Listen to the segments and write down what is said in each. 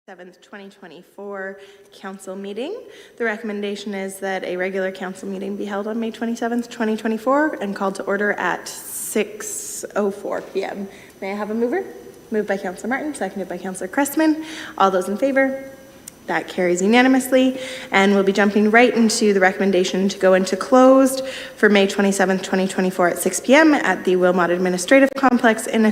7th, 2024 council meeting. The recommendation is that a regular council meeting be held on May 27th, 2024 and called to order at 6:04 p.m. May I have a mover? Moved by Councillor Martin, seconded by Councillor Cressman. All those in favor? That carries unanimously, and we'll be jumping right into the recommendation to go into closed for May 27th, 2024 at 6 p.m. at the Wilmot Administrative Complex in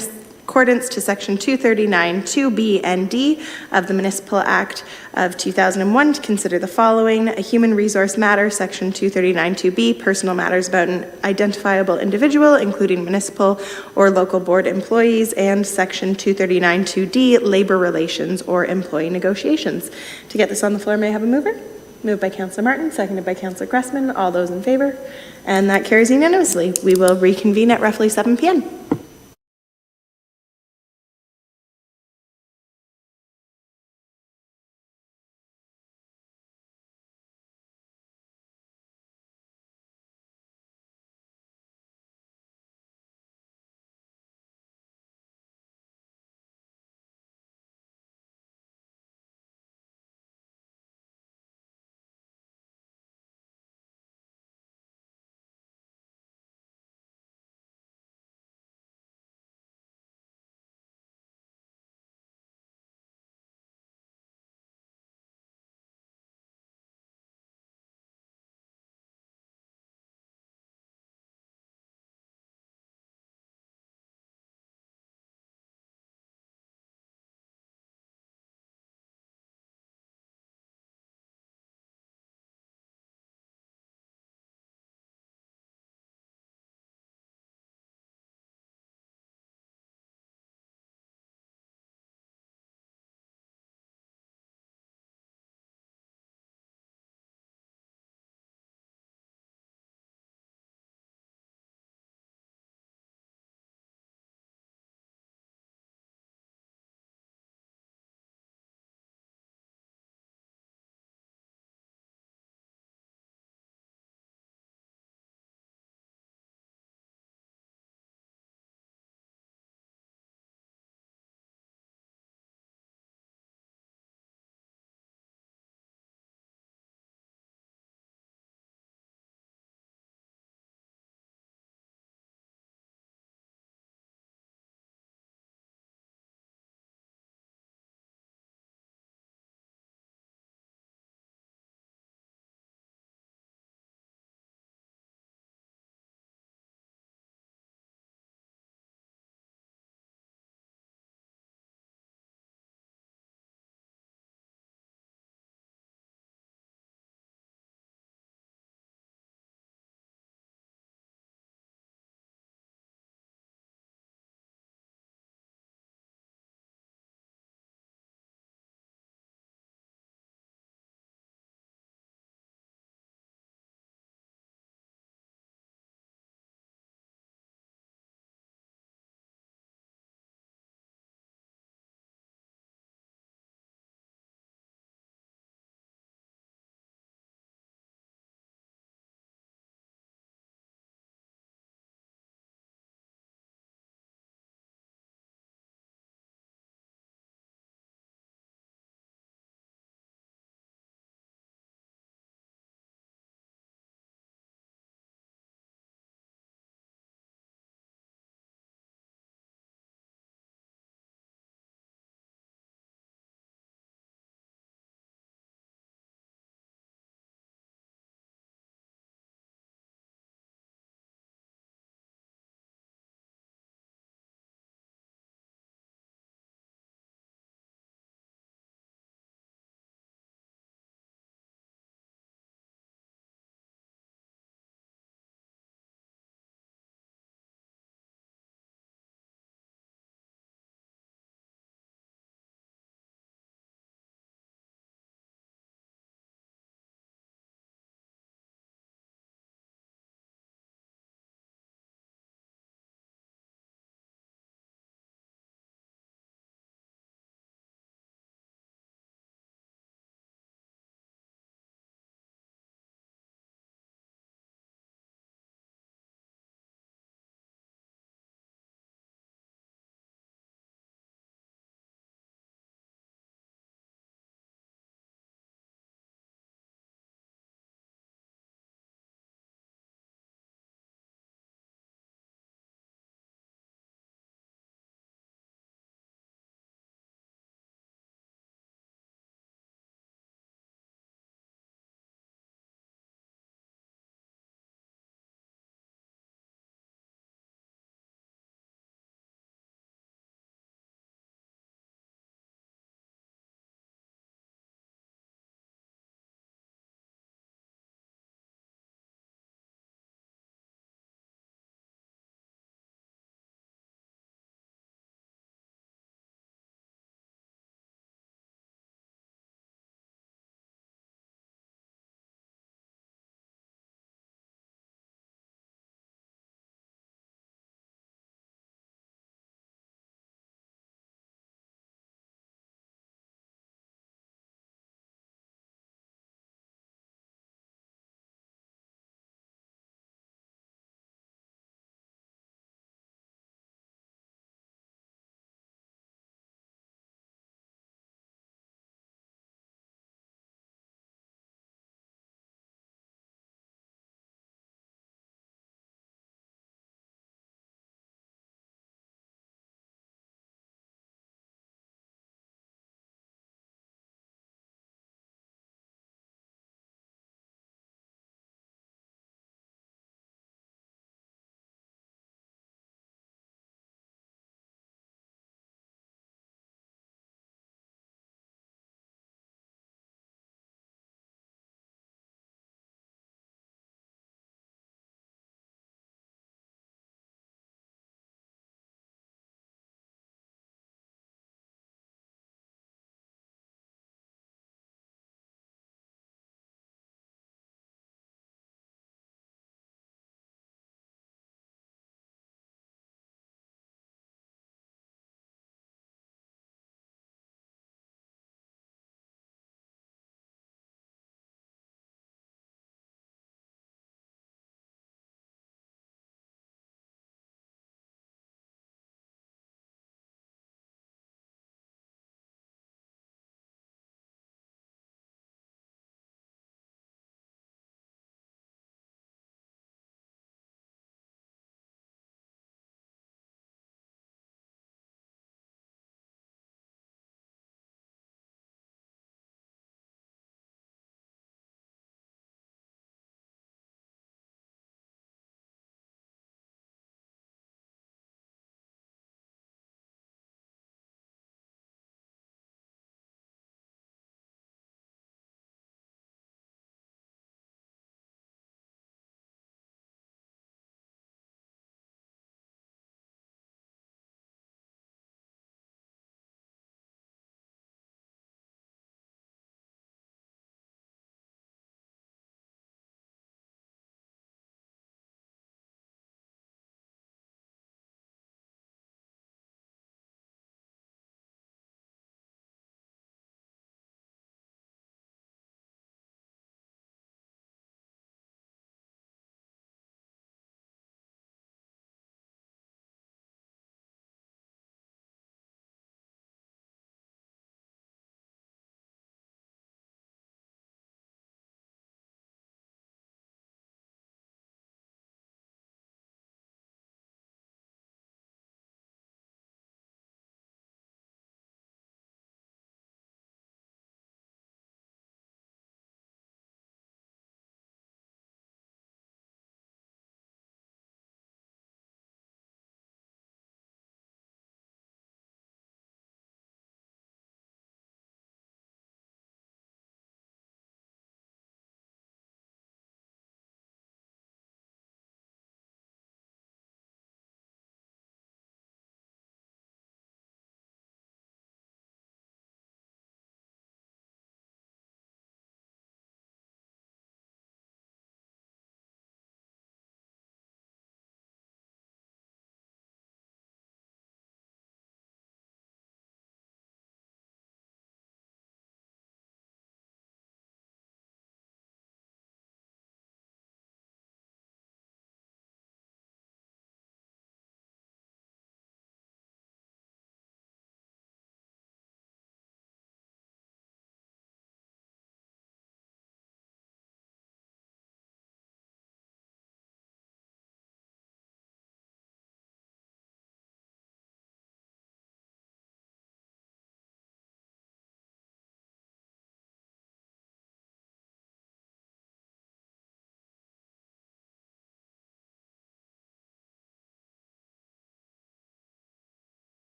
accordance to Section 239 2B and D of the Municipal Act of 2001 to consider the following: a human resource matter, Section 239 2B, personal matters about an identifiable individual, including municipal or local board employees, and Section 239 2D, labor relations or employee negotiations. To get this on the floor, may I have a mover? Moved by Councillor Martin, seconded by Councillor Cressman. All those in favor? And that carries unanimously. We will reconvene at roughly 7 p.m.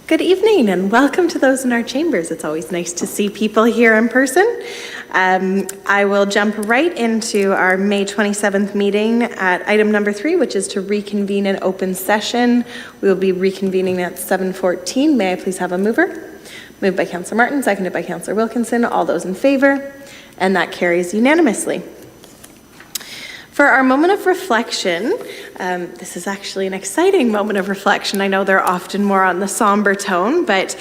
Good evening and welcome to those in our chambers. It's always nice to see people here in person. I will jump right into our May 27th meeting at item number 3, which is to reconvene an open session. We will be reconvening at 7:14. May I please have a mover? Moved by Councillor Martin, seconded by Councillor Wilkinson. All those in favor? And that carries unanimously. For our moment of reflection, this is actually an exciting moment of reflection. I know they're often more on the somber tone, but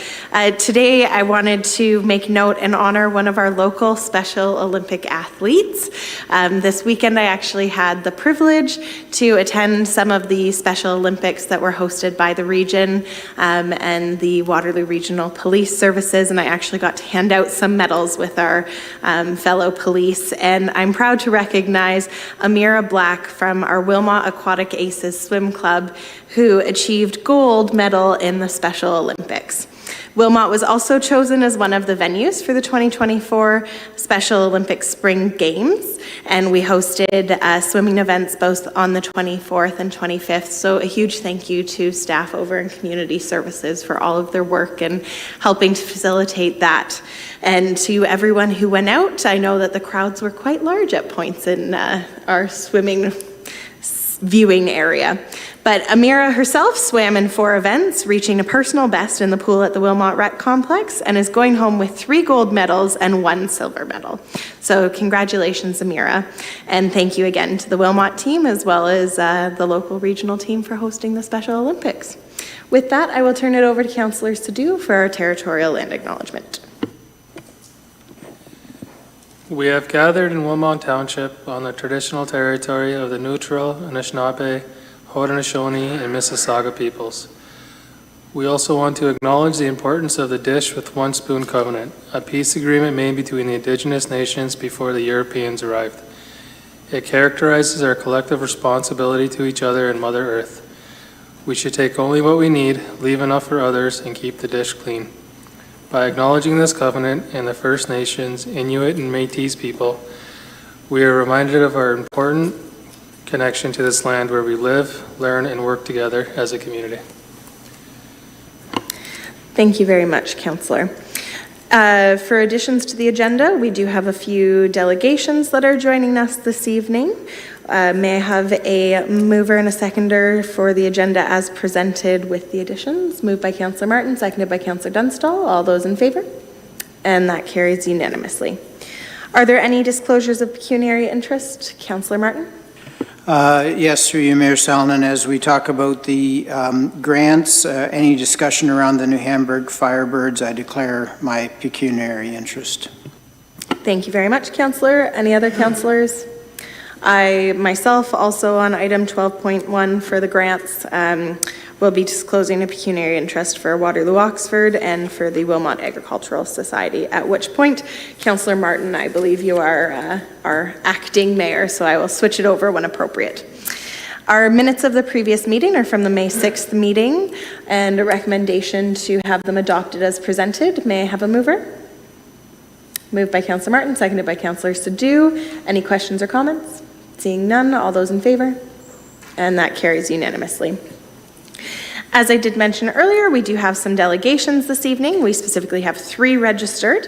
today I wanted to make note and honor one of our local Special Olympic athletes. This weekend I actually had the privilege to attend some of the Special Olympics that were hosted by the region and the Waterloo Regional Police Services, and I actually got to hand out some medals with our fellow police, and I'm proud to recognize Amira Black from our Wilmot Aquatic Aces Swim Club, who achieved gold medal in the Special Olympics. Wilmot was also chosen as one of the venues for the 2024 Special Olympics Spring Games, and we hosted swimming events both on the 24th and 25th, so a huge thank you to staff over in Community Services for all of their work and helping to facilitate that. And to everyone who went out, I know that the crowds were quite large at points in our swimming viewing area. But Amira herself swam in 4 events, reaching a personal best in the pool at the Wilmot Rec Complex, and is going home with 3 gold medals and 1 silver medal. So congratulations, Amira. And thank you again to the Wilmot team as well as the local regional team for hosting the Special Olympics. With that, I will turn it over to Councillor Sadhu for our territorial land acknowledgement. We have gathered in Wilmot Township on the traditional territory of the Neutral, Anishinaabe, Haudenosaunee, and Mississauga peoples. We also want to acknowledge the importance of the Dish with One Spoon Covenant, a peace agreement made between the Indigenous nations before the Europeans arrived. It characterizes our collective responsibility to each other and Mother Earth. We should take only what we need, leave enough for others, and keep the dish clean. By acknowledging this covenant and the First Nations, Inuit, and Métis people, we are reminded of our important connection to this land where we live, learn, and work together as a community. Thank you very much, Councillor. For additions to the agenda, we do have a few delegations that are joining us this evening. May I have a mover and a seconder for the agenda as presented with the additions? Moved by Councillor Martin, seconded by Councillor Dunstall. All those in favor? And that carries unanimously. Are there any disclosures of pecuniary interest? Councillor Martin? Yes, through you, Mayor Salonen, as we talk about the grants, any discussion around the New Hamburg Firebirds, I declare my pecuniary interest. Thank you very much, Councillor. Any other councillors? I myself, also on item 12.1 for the grants, will be disclosing a pecuniary interest for Waterloo Oxford and for the Wilmot Agricultural Society, at which point, Councillor Martin, I believe you are our acting mayor, so I will switch it over when appropriate. Our minutes of the previous meeting are from the May 6th meeting, and a recommendation to have them adopted as presented. May I have a mover? Moved by Councillor Martin, seconded by Councillor Sadhu. Any questions or comments? Seeing none, all those in favor? And that carries unanimously. As I did mention earlier, we do have some delegations this evening. We specifically have 3 registered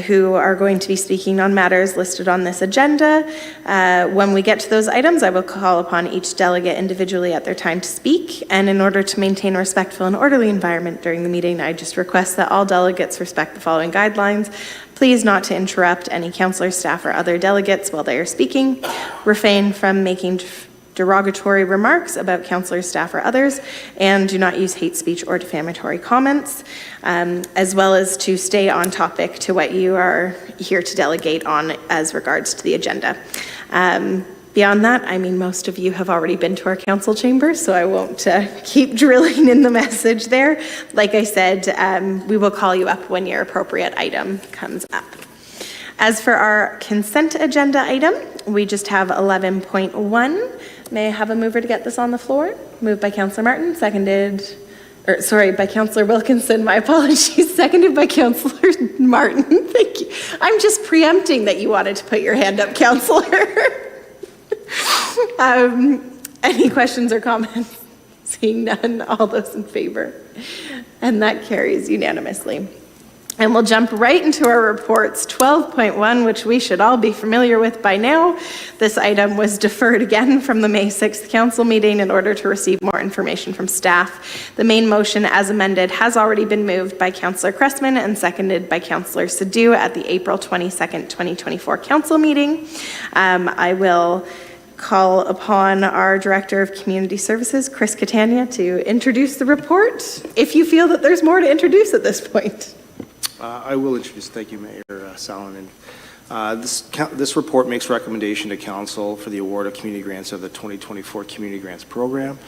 who are going to be speaking on matters listed on this agenda. When we get to those items, I will call upon each delegate individually at their time to speak. And in order to maintain a respectful and orderly environment during the meeting, I just request that all delegates respect the following guidelines. Please not to interrupt any councillor, staff, or other delegates while they are speaking. Refrain from making derogatory remarks about councillors, staff, or others, and do not use hate speech or defamatory comments, as well as to stay on topic to what you are here to delegate on as regards to the agenda. Beyond that, I mean, most of you have already been to our council chambers, so I won't keep drilling in the message there. Like I said, we will call you up when your appropriate item comes up. As for our consent agenda item, we just have 11.1. May I have a mover to get this on the floor? Moved by Councillor Martin, by Councillor Wilkinson, my apologies, seconded by Councillor Martin. Thank you. I'm just preempting that you wanted to put your hand up, Councillor. Any questions or comments? Seeing none, all those in favor? And that carries unanimously. And we'll jump right into our reports. 12.1, which we should all be familiar with by now. This item was deferred again from the May 6th council meeting in order to receive more information from staff. The main motion as amended has already been moved by Councillor Cressman and seconded by Councillor Sadhu at the April 22nd, 2024 council meeting. I will call upon our Director of Community Services, Chris Catania, to introduce the report, if you feel that there's more to introduce at this point. I will introduce, thank you, Mayor Salonen. This report makes recommendation to Council for the award of community grants of the 2024 Community Grants Program.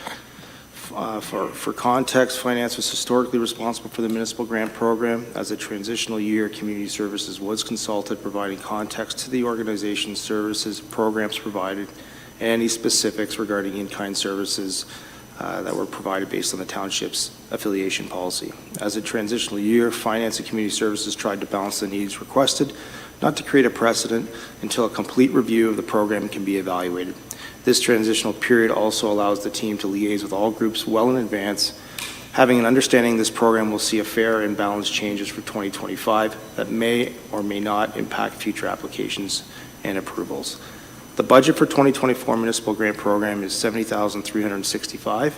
For context, Finance was historically responsible for the municipal grant program. As a transitional year, Community Services was consulted, providing context to the organization's services, programs provided, and any specifics regarding in-kind services that were provided based on the township's affiliation policy. As a transitional year, Finance and Community Services tried to balance the needs requested, not to create a precedent until a complete review of the program can be evaluated. This transitional period also allows the team to liaise with all groups well in advance, having an understanding this program will see a fair and balanced changes for 2025 that may or may not impact future applications and approvals. The budget for 2024 municipal grant program is $70,365.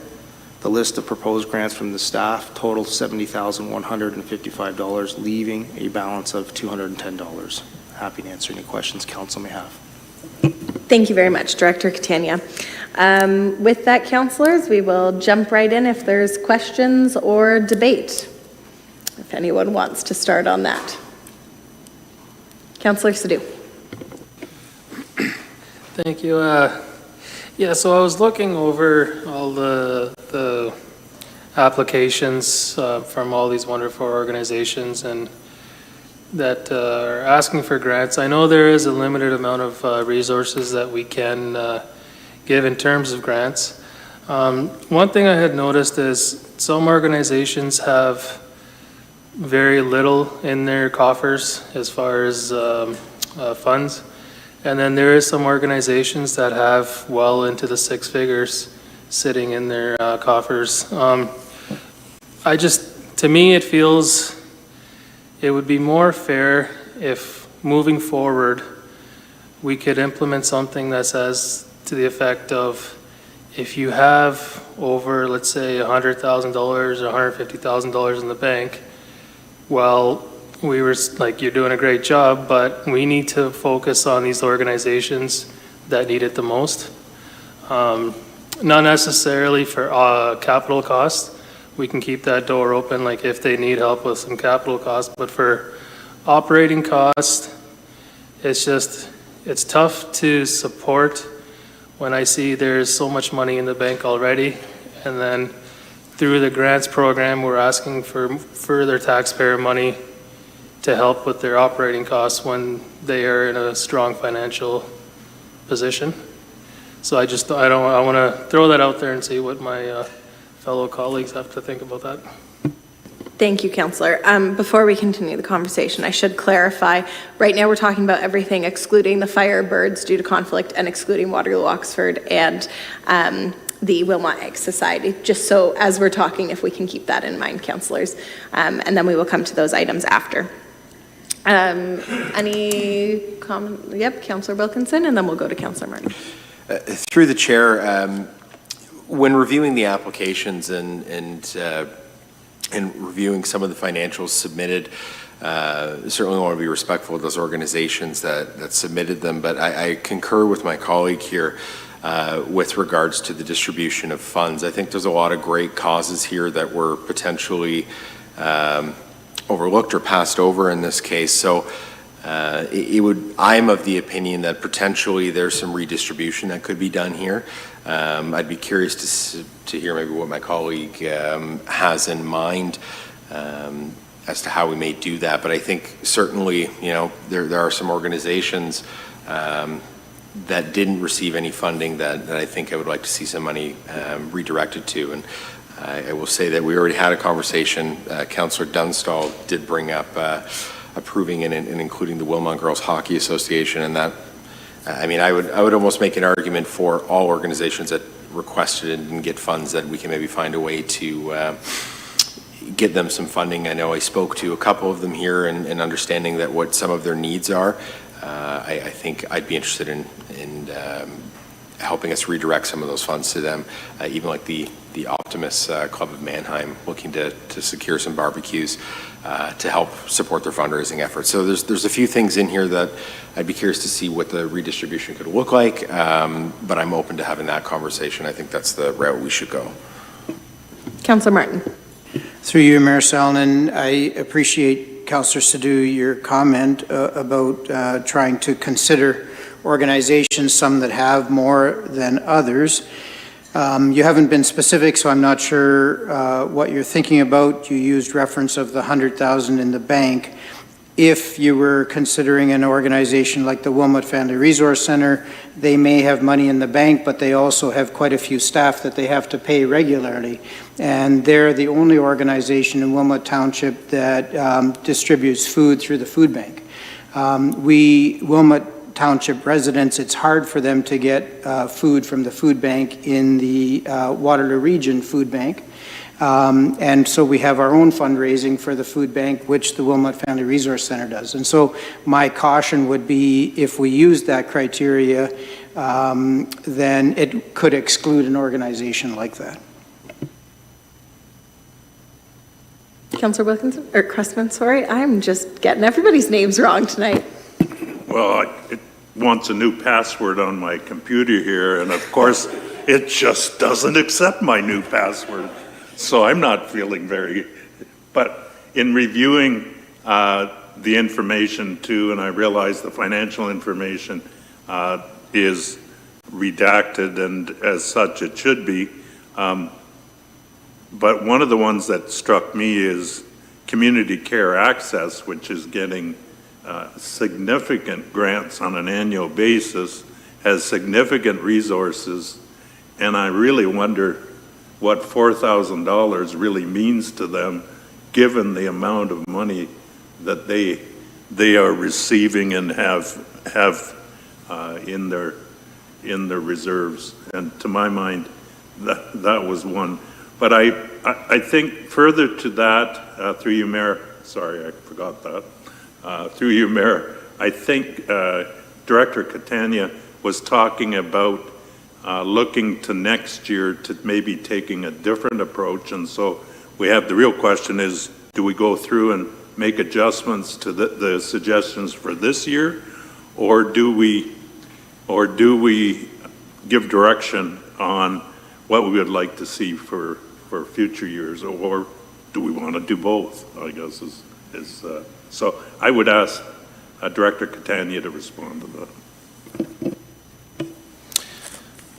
The list of proposed grants from the staff totals $70,155, leaving a balance of $210. Happy to answer any questions council may have. Thank you very much, Director Catania. With that, councillors, we will jump right in if there's questions or debate, if anyone wants to start on that. Councillor Sadhu. Thank you. Yeah, so I was looking over all the applications from all these wonderful organizations and that are asking for grants. I know there is a limited amount of resources that we can give in terms of grants. One thing I had noticed is some organizations have very little in their coffers as far as funds. And then there is some organizations that have well into the six figures sitting in their coffers. To me, it feels it would be more fair if moving forward, we could implement something that says to the effect of, if you have over, let's say, $100,000 or $150,000 in the bank, well, we were like, you're doing a great job, but we need to focus on these organizations that need it the most. Not necessarily for capital costs. We can keep that door open, like if they need help with some capital costs, but for operating costs, it's tough to support when I see there's so much money in the bank already, and then through the grants program, we're asking for further taxpayer money to help with their operating costs when they are in a strong financial position. So I want to throw that out there and see what my fellow colleagues have to think about that. Thank you, Councillor. Before we continue the conversation, I should clarify, right now we're talking about everything excluding the Firebirds due to conflict and excluding Waterloo Oxford and the Wilmot Ag Society, just so as we're talking, if we can keep that in mind, councillors, and then we will come to those items after. Any comment? Yep, Councillor Wilkinson, and then we'll go to Councillor Martin. Through the chair, when reviewing the applications and reviewing some of the financials submitted, certainly want to be respectful of those organizations that submitted them, but I concur with my colleague here with regards to the distribution of funds. I think there's a lot of great causes here that were potentially overlooked or passed over in this case. So I'm of the opinion that potentially there's some redistribution that could be done here. I'd be curious to hear maybe what my colleague has in mind as to how we may do that. But I think certainly, there are some organizations that didn't receive any funding that I think I would like to see some money redirected to. And I will say that we already had a conversation. Councillor Dunstall did bring up approving and including the Wilmot Girls Hockey Association, and that, I would almost make an argument for all organizations that requested and get funds, that we can maybe find a way to get them some funding. I know I spoke to a couple of them here, and understanding that what some of their needs are. I think I'd be interested in helping us redirect some of those funds to them, even like the Optimus Club of Mannheim, looking to secure some barbecues to help support their fundraising efforts. So there's a few things in here that I'd be curious to see what the redistribution could look like, but I'm open to having that conversation. I think that's the route we should go. Councillor Martin. Through you, Mayor Salonen, I appreciate, Councillor Sadhu, your comment about trying to consider organizations, some that have more than others. You haven't been specific, so I'm not sure what you're thinking about. You used reference of the 100,000 in the bank. If you were considering an organization like the Wilmot Family Resource Center, they may have money in the bank, but they also have quite a few staff that they have to pay regularly. And they're the only organization in Wilmot Township that distributes food through the food bank. Wilmot Township residents, it's hard for them to get food from the food bank in the Waterloo Region Food Bank. And so we have our own fundraising for the food bank, which the Wilmot Family Resource Center does. And so my caution would be, if we use that criteria, then it could exclude an organization like that. Councillor Wilkinson, or Cressman, sorry. I'm just getting everybody's names wrong tonight. Well, it wants a new password on my computer here, and of course, it just doesn't accept my new password. So I'm not feeling but in reviewing the information too, and I realize the financial information is redacted, and as such it should be. But one of the ones that struck me is Community Care Access, which is getting significant grants on an annual basis, has significant resources, and I really wonder what $4,000 really means to them, given the amount of money that they are receiving and have in their reserves. And to my mind, that was one. But I think further to that, through you, Mayor, sorry, I forgot that. Through you, Mayor, I think Director Catania was talking about looking to next year to maybe taking a different approach. And so we have, the real question is, do we go through and make adjustments to the suggestions for this year, or do we give direction on what we would like to see for future years, or do we want to do both, I guess is so I would ask Director Catania to respond to that.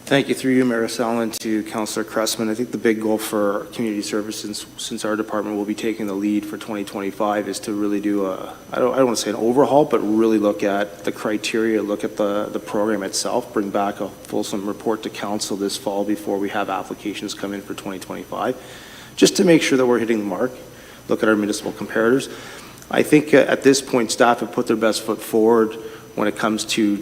Thank you, through you, Mayor Salonen, to Councillor Cressman. I think the big goal for community services, since our department will be taking the lead for 2025, is to really do I don't want to say an overhaul, but really look at the criteria, look at the program itself, bring back a fulsome report to council this fall before we have applications come in for 2025, just to make sure that we're hitting the mark, look at our municipal comparators. I think at this point, staff have put their best foot forward when it comes to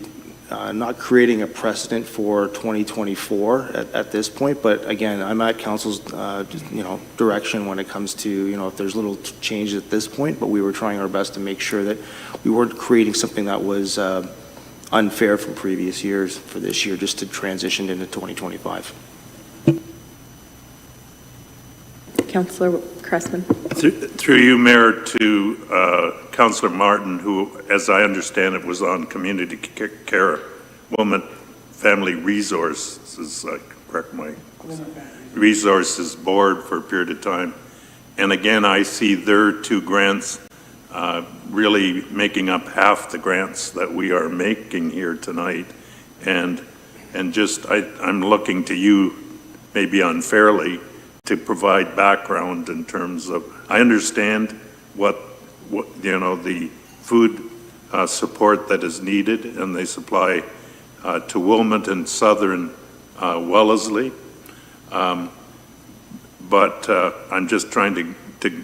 not creating a precedent for 2024 at this point, but again, I'm at council's direction when it comes to if there's little changes at this point, but we were trying our best to make sure that we weren't creating something that was unfair from previous years for this year, just to transition into 2025. Councillor Cressman. Through you, Mayor, to Councillor Martin, who, as I understand it, was on Community Care, Wilmot Family Resources, correct my Resources Board for a period of time. And again, I see their two grants really making up half the grants that we are making here tonight. And just, I'm looking to you, maybe unfairly, to provide background in terms of, I understand what the food support that is needed, and they supply to Wilmot and southern Wellesley. But I'm just trying to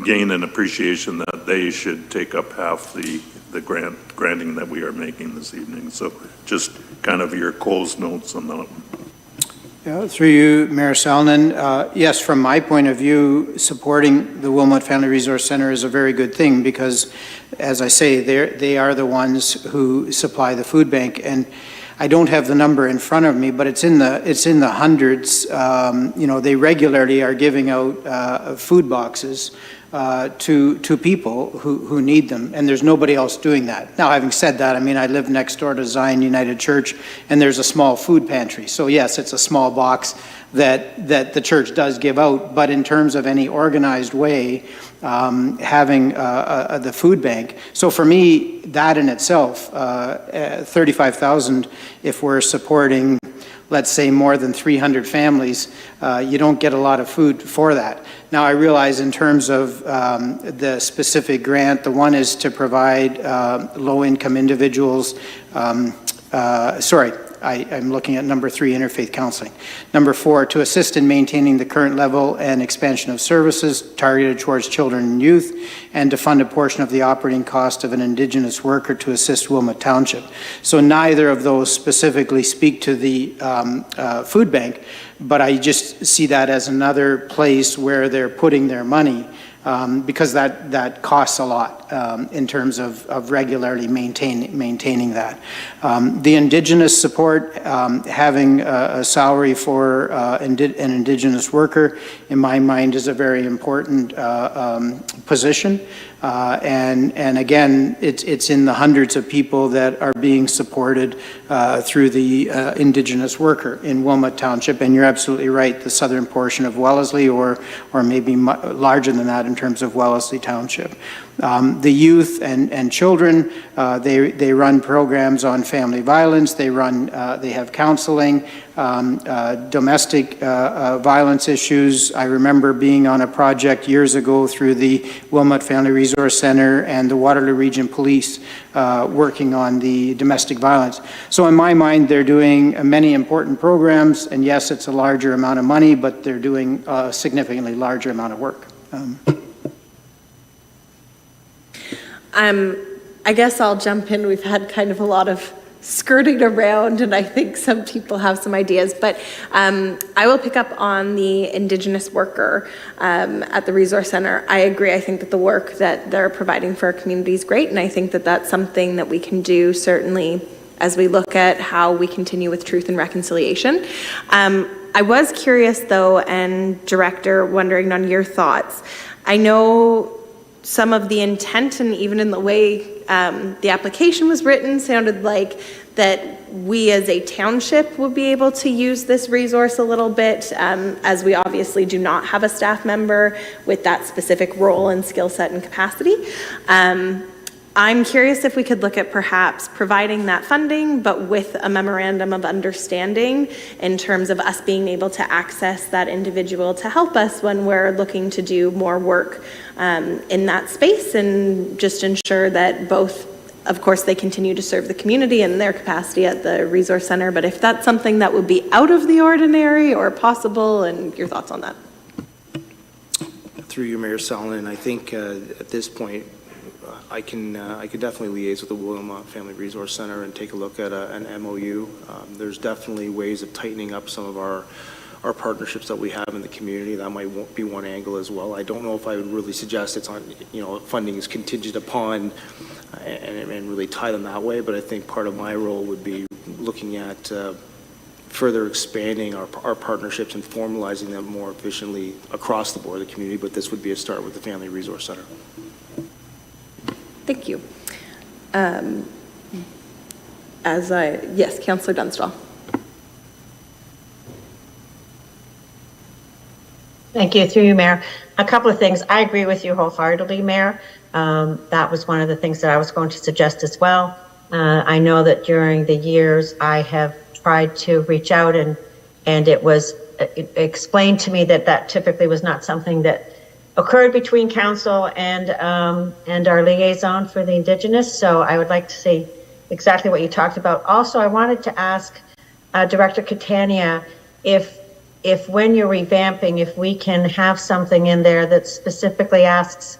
gain an appreciation that they should take up half the granting that we are making this evening. So just kind of your Coles notes on that. Through you, Mayor Salonen, yes, from my point of view, supporting the Wilmot Family Resource Center is a very good thing because, as I say, they are the ones who supply the food bank. And I don't have the number in front of me, but it's in the hundreds. They regularly are giving out food boxes to people who need them, and there's nobody else doing that. Now, having said that, I mean, I live next door to Zion United Church, and there's a small food pantry. So yes, it's a small box that the church does give out, but in terms of any organized way, having the food bank. So for me, that in itself, 35,000, if we're supporting, let's say, more than 300 families, you don't get a lot of food for that. Now, I realize in terms of the specific grant, the one is to provide low-income individuals, I'm looking at number 3, interfaith counseling. Number 4, to assist in maintaining the current level and expansion of services targeted towards children and youth, and to fund a portion of the operating cost of an Indigenous worker to assist Wilmot Township. So neither of those specifically speak to the food bank, but I just see that as another place where they're putting their money. Because that costs a lot in terms of regularly maintaining that. The Indigenous support, having a salary for an Indigenous worker, in my mind, is a very important position. And again, it's in the hundreds of people that are being supported through the Indigenous worker in Wilmot Township. And you're absolutely right, the southern portion of Wellesley, or maybe larger than that in terms of Wellesley Township. The youth and children, they run programs on family violence. They have counseling, domestic violence issues. I remember being on a project years ago through the Wilmot Family Resource Center and the Waterloo Region Police working on the domestic violence. So in my mind, they're doing many important programs, and yes, it's a larger amount of money, but they're doing a significantly larger amount of work. I guess I'll jump in. We've had kind of a lot of skirting around, and I think some people have some ideas, but I will pick up on the Indigenous worker at the Resource Center. I agree. I think that the work that they're providing for our community is great, and I think that that's something that we can do, certainly, as we look at how we continue with truth and reconciliation. I was curious, though, and Director, wondering on your thoughts. I know some of the intent, and even in the way the application was written, sounded like that we as a township would be able to use this resource a little bit, as we obviously do not have a staff member with that specific role and skill set and capacity. I'm curious if we could look at perhaps providing that funding, but with a memorandum of understanding in terms of us being able to access that individual to help us when we're looking to do more work in that space, and just ensure that both, of course, they continue to serve the community in their capacity at the Resource Center, but if that's something that would be out of the ordinary or possible, and your thoughts on that. Through you, Mayor Salonen, I think at this point, I could definitely liaise with the Wilmot Family Resource Center and take a look at an MOU. There's definitely ways of tightening up some of our partnerships that we have in the community. That might be one angle as well. I don't know if I would really suggest it's on, funding is contingent upon and really tie them that way, but I think part of my role would be looking at further expanding our partnerships and formalizing them more efficiently across the board of the community, but this would be a start with the Family Resource Center. Thank you. Yes, Councillor Dunstall. Thank you. Through you, Mayor. A couple of things. I agree with you wholeheartedly, Mayor. That was one of the things that I was going to suggest as well. I know that during the years I have tried to reach out, and it was explained to me that typically was not something that occurred between council and our liaison for the Indigenous. So I would like to see exactly what you talked about. Also, I wanted to ask Director Catania if when you're revamping, if we can have something in there that specifically asks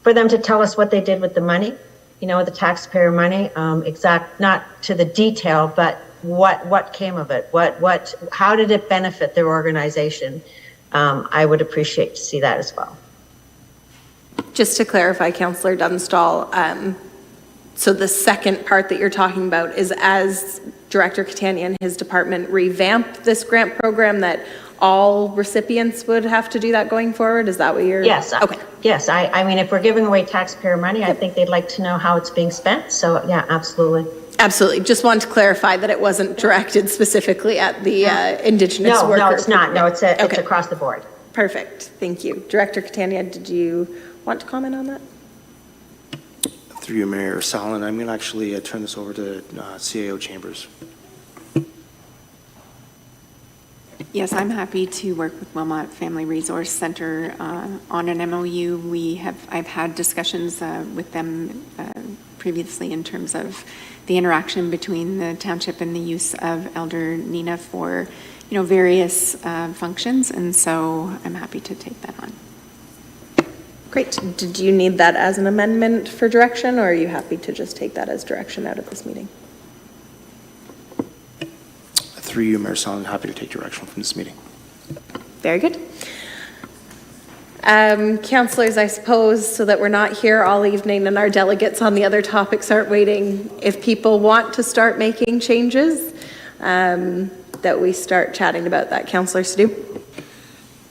for them to tell us what they did with the money, the taxpayer money, not to the detail, but what came of it? How did it benefit their organization? I would appreciate to see that as well. Just to clarify, Councillor Dunstall, so the second part that you're talking about is as Director Catania and his department revamp this grant program, that all recipients would have to do that going forward? Is that what you're? Yes. Okay. Yes, I mean, if we're giving away taxpayer money, I think they'd like to know how it's being spent. So, yeah, absolutely. Absolutely. Just wanted to clarify that it wasn't directed specifically at the Indigenous worker. No, it's not. No, it's Okay. across the board. Perfect. Thank you. Director Catania, did you want to comment on that? Through you, Mayor Sallin, I'm going to actually turn this over to CAO Chambers. Yes, I'm happy to work with Wilmot Family Resource Center on an MOU. I've had discussions with them previously in terms of the interaction between the township and the use of Elder Nina for, various functions, and so I'm happy to take that on. Great. Did you need that as an amendment for direction, or are you happy to just take that as direction out of this meeting? Through you, Mayor Sallin, happy to take direction from this meeting. Very good. Councillors, I suppose, so that we're not here all evening and our delegates on the other topics aren't waiting, if people want to start making changes, that we start chatting about that. Councillor Sadhu?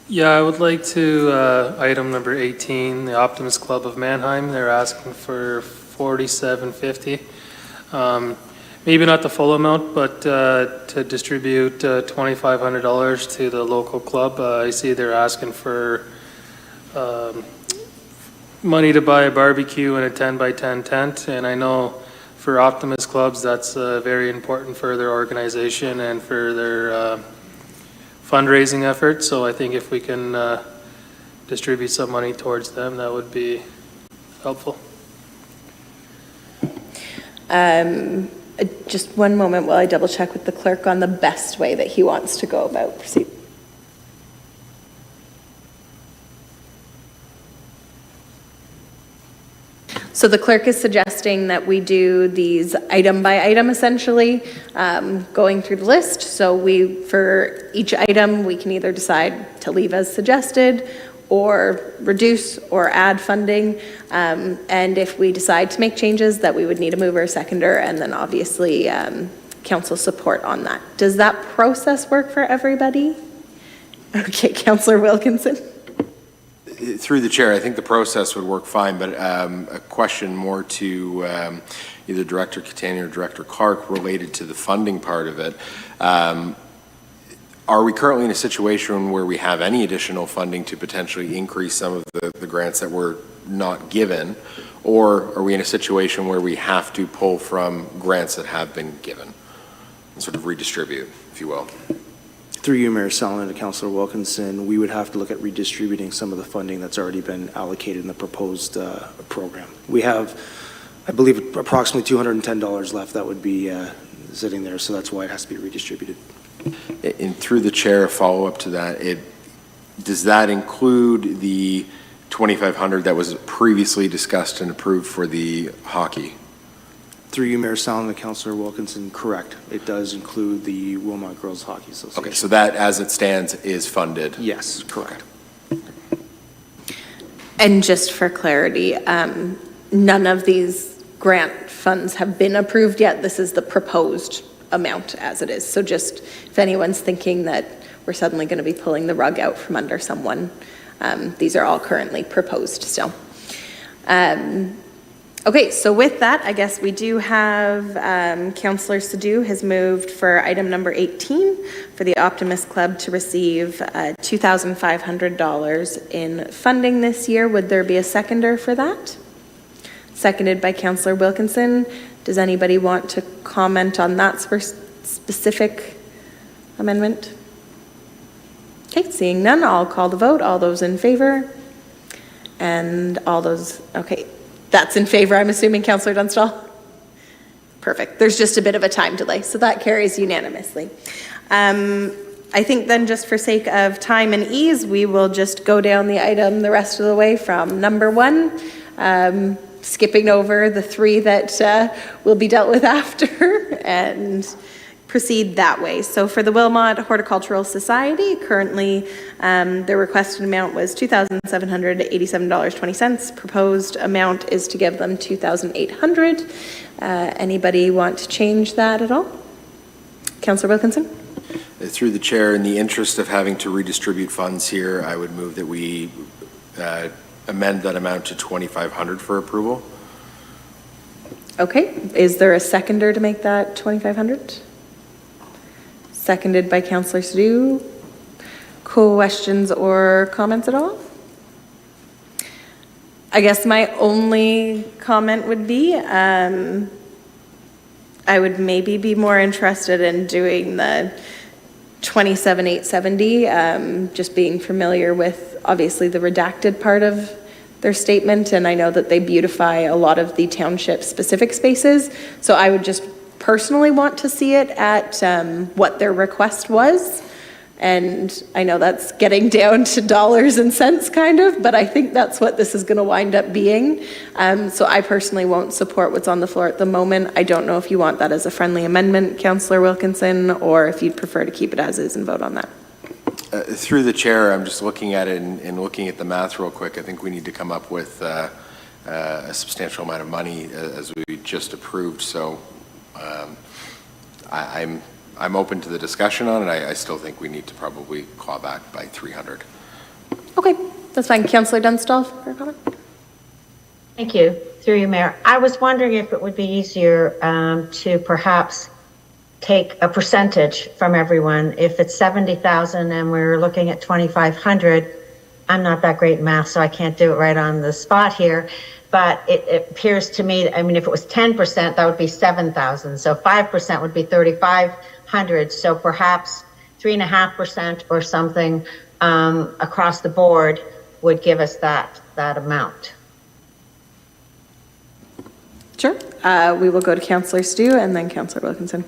Yeah, I would like to, item number 18, the Optimist Club of Mannheim, they're asking for $47.50. Maybe not the full amount, but to distribute $2,500 to the local club. I see they're asking for money to buy a barbecue and a 10x10 tent, and I know for Optimist clubs that's very important for their organization and for their fundraising efforts. So I think if we can distribute some money towards them, that would be helpful. Just one moment while I double check with the clerk on the best way that he wants to go about proceed. So the clerk is suggesting that we do these item by item, essentially, going through the list. So for each item, we can either decide to leave as suggested or reduce or add funding. And if we decide to make changes, that we would need a mover, seconder, and then obviously council support on that. Does that process work for everybody? Okay, Councillor Wilkinson. Through the chair, I think the process would work fine, but a question more to either Director Catania or Director Clark related to the funding part of it. Are we currently in a situation where we have any additional funding to potentially increase some of the grants that were not given, or are we in a situation where we have to pull from grants that have been given and sort of redistribute, if you will? Through you, Mayor Sallin, to Councillor Wilkinson, we would have to look at redistributing some of the funding that's already been allocated in the proposed program. We have, I believe, approximately $210 left that would be sitting there, so that's why it has to be redistributed. And through the chair, a follow-up to that, does that include the $2,500 that was previously discussed and approved for the hockey? Through you, Mayor Sallin, to Councillor Wilkinson, correct. It does include the Wilmot Girls Hockey Association. Okay, so that, as it stands, is funded? Yes, correct. And just for clarity, none of these grant funds have been approved yet. This is the proposed amount as it is. So just if anyone's thinking that we're suddenly going to be pulling the rug out from under someone, these are all currently proposed still. Okay, so with that, I guess we do have Councillor Sadhu has moved for item number 18 for the Optimist Club to receive $2,500 in funding this year. Would there be a seconder for that? Seconded by Councillor Wilkinson. Does anybody want to comment on that specific amendment? Okay, seeing none, I'll call the vote. All those in favor? And all those, okay. That's in favor, I'm assuming, Councillor Dunstall? Perfect. There's just a bit of a time delay, so that carries unanimously. I think then just for sake of time and ease, we will just go down the item the rest of the way from number 1, skipping over the 3 that will be dealt with after, and proceed that way. So for the Wilmot Horticultural Society, currently their requested amount was $2,787.20. Proposed amount is to give them $2,800. Anybody want to change that at all? Councillor Wilkinson? Through the chair, in the interest of having to redistribute funds here, I would move that we amend that amount to $2,500 for approval. Okay, is there a seconder to make that 2,500? Seconded by Councillor Sadoo. Questions or comments at all? I guess my only comment would be, I would maybe be more interested in doing the 27,870, just being familiar with obviously the redacted part of their statement, and I know that they beautify a lot of the township specific spaces, so I would just personally want to see it at what their request was. And I know that's getting down to dollars and cents kind of, but I think that's what this is going to wind up being. So I personally won't support what's on the floor at the moment. I don't know if you want that as a friendly amendment, Councillor Wilkinson, or if you'd prefer to keep it as is and vote on that. Through the chair, I'm just looking at it and looking at the math real quick. I think we need to come up with a substantial amount of money as we just approved. So I'm open to the discussion on it. I still think we need to probably claw back by 300. Okay, that's fine. Councillor Dunstall for a comment? Thank you. Through you, Mayor. I was wondering if it would be easier to perhaps take a percentage from everyone. If it's 70,000 and we're looking at 2,500, I'm not that great in math, so I can't do it right on the spot here. But it appears to me, I mean, if it was 10%, that would be 7,000. So 5% would be 3,500. So perhaps 3.5% or something across the board would give us that amount. Sure. We will go to Councillor Stew and then Councillor Wilkinson.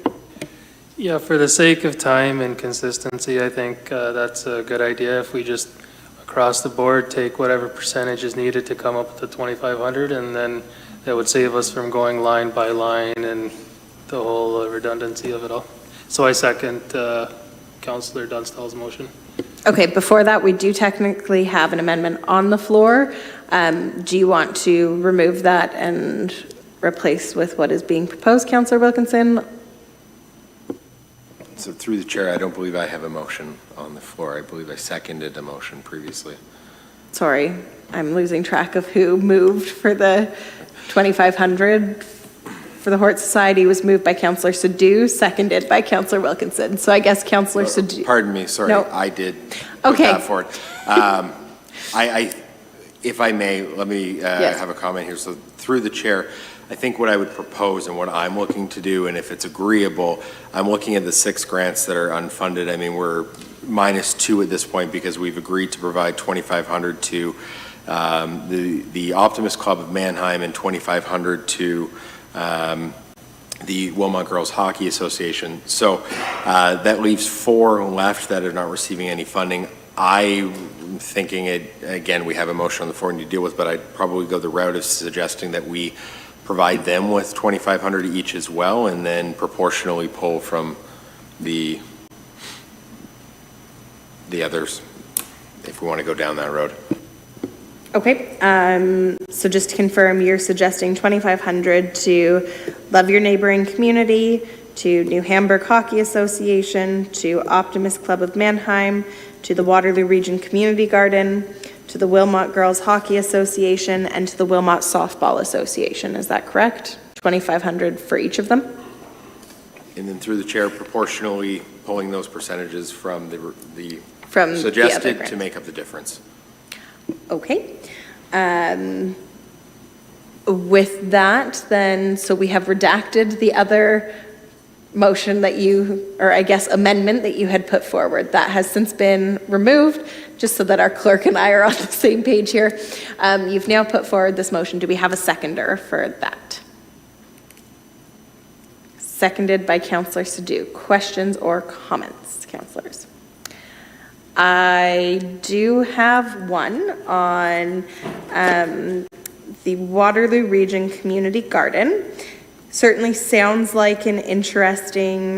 Yeah, for the sake of time and consistency, I think that's a good idea. If we just across the board take whatever percentage is needed to come up with the 2,500, and then that would save us from going line by line and the whole redundancy of it all. So I second Councillor Dunstall's motion. Okay, before that, we do technically have an amendment on the floor. Do you want to remove that and replace with what is being proposed, Councillor Wilkinson? So through the chair, I don't believe I have a motion on the floor. I believe I seconded a motion previously. Sorry, I'm losing track of who moved for the 2,500 for the Hort Society. Was moved by Councillor Sadoo, seconded by Councillor Wilkinson. So I guess Councillor Sadoo. Pardon me, sorry, No. I did put Okay. that forward. If I may, let me Yes. have a comment here. So through the chair, I think what I would propose and what I'm looking to do, and if it's agreeable, I'm looking at the 6 grants that are unfunded. I mean, we're -2 at this point because we've agreed to provide 2,500 to the Optimist Club of Mannheim and 2,500 to the Wilmot Girls Hockey Association. So that leaves 4 left that are not receiving any funding. I'm thinking, again, we have a motion on the floor to deal with, but I'd probably go the route of suggesting that we provide them with 2,500 each as well, and then proportionally pull from the others, if we want to go down that road. Okay, so just to confirm, you're suggesting 2,500 to Love Your Neighboring Community, to New Hamburg Hockey Association, to Optimist Club of Mannheim, to the Waterloo Region Community Garden, to the Wilmot Girls Hockey Association, and to the Wilmot Softball Association. Is that correct? 2,500 for each of them? And then through the chair, proportionally pulling those percentages from the From the other suggested grant. to make up the difference. Okay. With that, then, so we have redacted the other motion that you, or I guess amendment that you had put forward. That has since been removed, just so that our clerk and I are on the same page here. You've now put forward this motion. Do we have a seconder for that? Seconded by Councillor Sadoo. Questions or comments, councillors? I do have one on the Waterloo Region Community Garden. certainly sounds like an interesting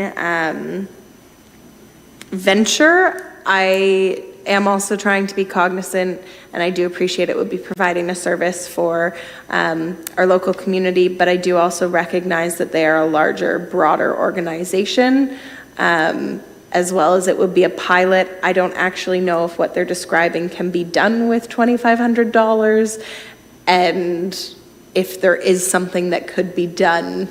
venture. I am also trying to be cognizant, and I do appreciate it would be providing a service for our local community, but I do also recognize that they are a larger, broader organization, as well as it would be a pilot. I don't actually know if what they're describing can be done with $2,500, and if there is something that could be done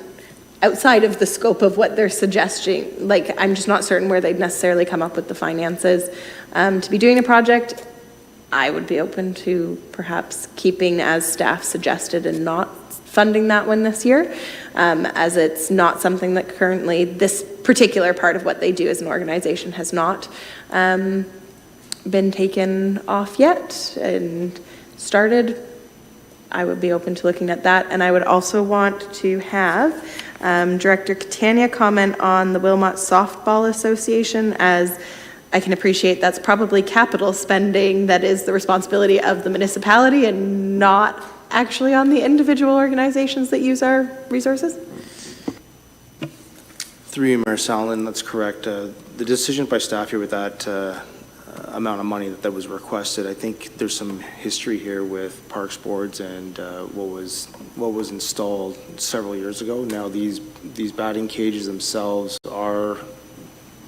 outside of the scope of what they're suggesting. Like, I'm just not certain where they'd necessarily come up with the finances to be doing the project. I would be open to perhaps keeping as staff suggested and not funding that one this year, as it's not something that currently, this particular part of what they do as an organization has not been taken off yet and started. I would be open to looking at that. And I would also want to have Director Catania comment on the Wilmot Softball Association, as I can appreciate that's probably capital spending that is the responsibility of the municipality and not actually on the individual organizations that use our resources. Through you, Mayor Sallin, that's correct. The decision by staff here with that amount of money that was requested, I think there's some history here with Parks Boards and what was installed several years ago. Now these batting cages themselves are,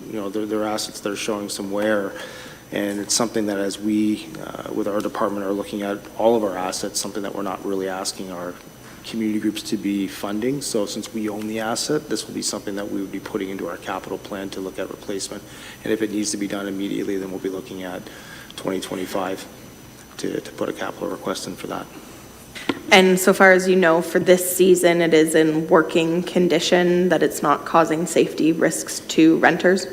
they're assets that are showing some wear, and it's something that as we, with our department, are looking at all of our assets, something that we're not really asking our community groups to be funding. So since we own the asset, this will be something that we would be putting into our capital plan to look at replacement. And if it needs to be done immediately, then we'll be looking at 2025 to put a capital request in for that. And so far as you know, for this season, it is in working condition, that it's not causing safety risks to renters?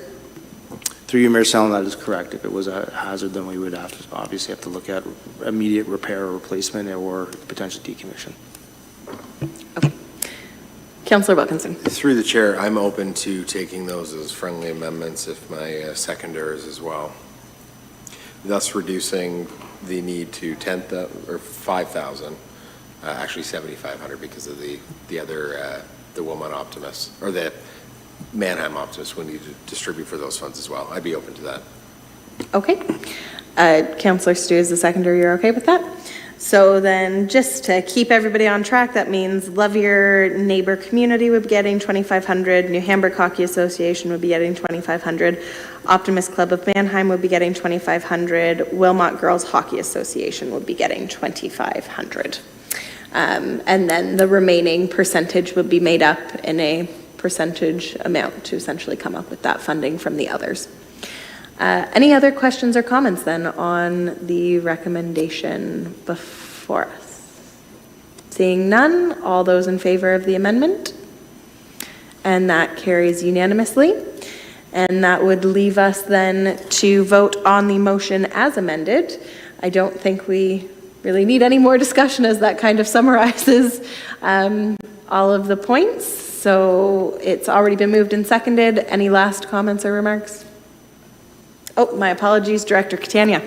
Through you, Mayor Sallin, that is correct. If it was a hazard, then we would obviously have to look at immediate repair or replacement or potential decommission. Okay. Councillor Wilkinson. Through the chair, I'm open to taking those as friendly amendments if my seconder is as well, thus reducing the need to 10,000 or 5,000, actually 7,500 because of the other the Wilmot Optimist or the Mannheim Optimist we need to distribute for those funds as well. I'd be open to that. Okay. Councillor Stu is the seconder. You're okay with that? So then, just to keep everybody on track, that means Love Your Neighbor Community would be getting $2,500, New Hamburg Hockey Association would be getting $2,500, Optimist Club of Mannheim would be getting $2,500, Wilmot Girls Hockey Association would be getting $2,500. And then the remaining percentage would be made up in a percentage amount to essentially come up with that funding from the others. Any other questions or comments then on the recommendation before us? Seeing none, all those in favor of the amendment? And that carries unanimously. And that would leave us then to vote on the motion as amended. I don't think we really need any more discussion, as that kind of summarizes all of the points. So it's already been moved and seconded. Any last comments or remarks? Oh, my apologies, Director Catania.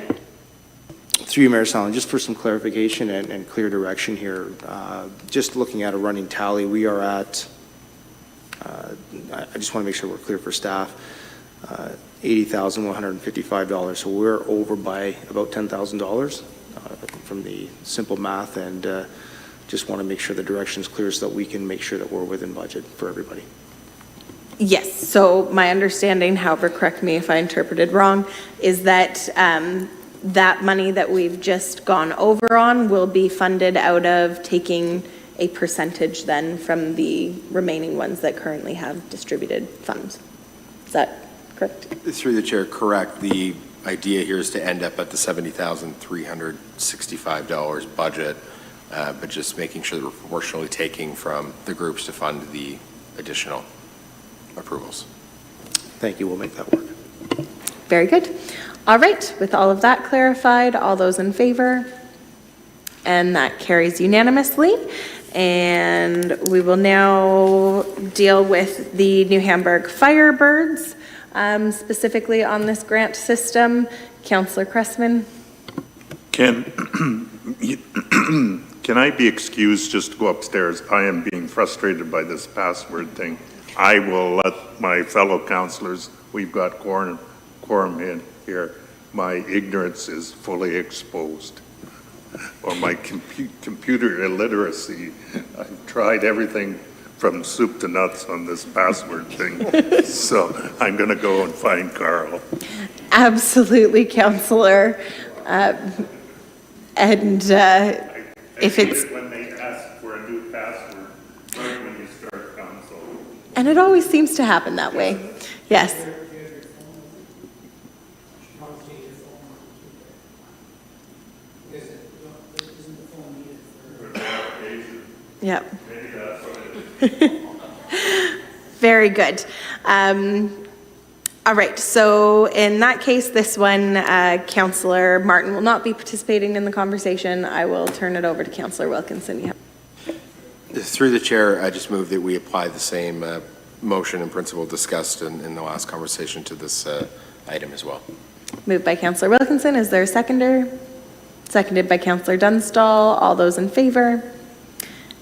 Through you, Mayor Sallin, just for some clarification and clear direction here, just looking at a running tally, we are at, I just want to make sure we're clear for staff, $80,155. So we're over by about $10,000 from the simple math, and just want to make sure the direction is clear so that we can make sure that we're within budget for everybody. Yes, so my understanding, however, correct me if I interpreted wrong, is that that money that we've just gone over on will be funded out of taking a percentage then from the remaining ones that currently have distributed funds. Is that correct? Through the chair, correct. The idea here is to end up at the $70,365 budget, but just making sure that we're proportionally taking from the groups to fund the additional approvals. Thank you. We'll make that work. Very good. All right, with all of that clarified, all those in favor? And that carries unanimously. And we will now deal with the New Hamburg Firebirds, specifically on this grant system. Councillor Cressman. Can Can I be excused just to go upstairs? I am being frustrated by this password thing. I will let my fellow councillors, we've got quorum in here, my ignorance is fully exposed. Or my computer illiteracy. I've tried everything from soup to nuts on this password thing. So I'm going to go and find Carl. Absolutely, Councillor. If it's, when they ask for a new password, right when you start council. and it always seems to happen that way. Yes. Yep. Very good. All right, so in that case, this one, Councillor Martin will not be participating in the conversation. I will turn it over to Councillor Wilkinson. Yeah. Through the chair, I just move that we apply the same motion and principle discussed in the last conversation to this item as well. Moved by Councillor Wilkinson. Is there a seconder? Seconded by Councillor Dunstall. All those in favor?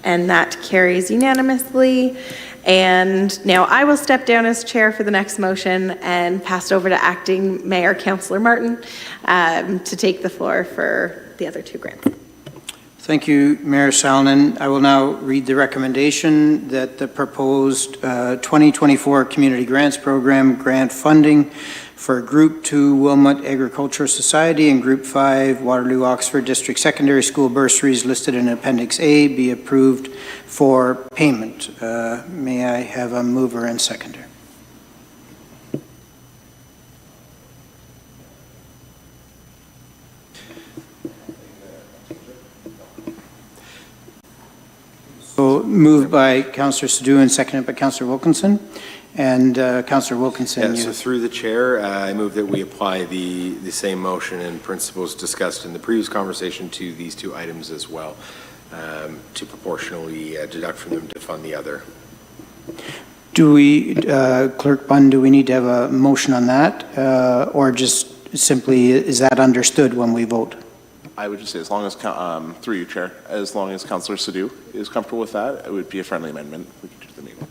And that carries unanimously. And now I will step down as chair for the next motion and pass it over to acting Mayor Councillor Martin to take the floor for the other two grants. Thank you, Mayor Salonen. I will now read the recommendation that the proposed 2024 Community Grants Program grant funding for Group 2 Wilmot Agricultural Society and Group 5 Waterloo Oxford District Secondary School bursaries listed in Appendix A be approved for payment. May I have a mover and seconder? So moved by Councillor Sadhu and seconded by Councillor Wilkinson. And Councillor Wilkinson, Yeah, so through the chair, I move that we apply the same motion and principles discussed in the previous conversation to these two items as well, to proportionally deduct from them to fund the other. do we, Clerk Bunn, do we need to have a motion on that? Or just simply, is that understood when we vote? I would just say, as long as, through you, Chair, as long as Councillor Sadhu is comfortable with that, it would be a friendly amendment. We could do the meeting.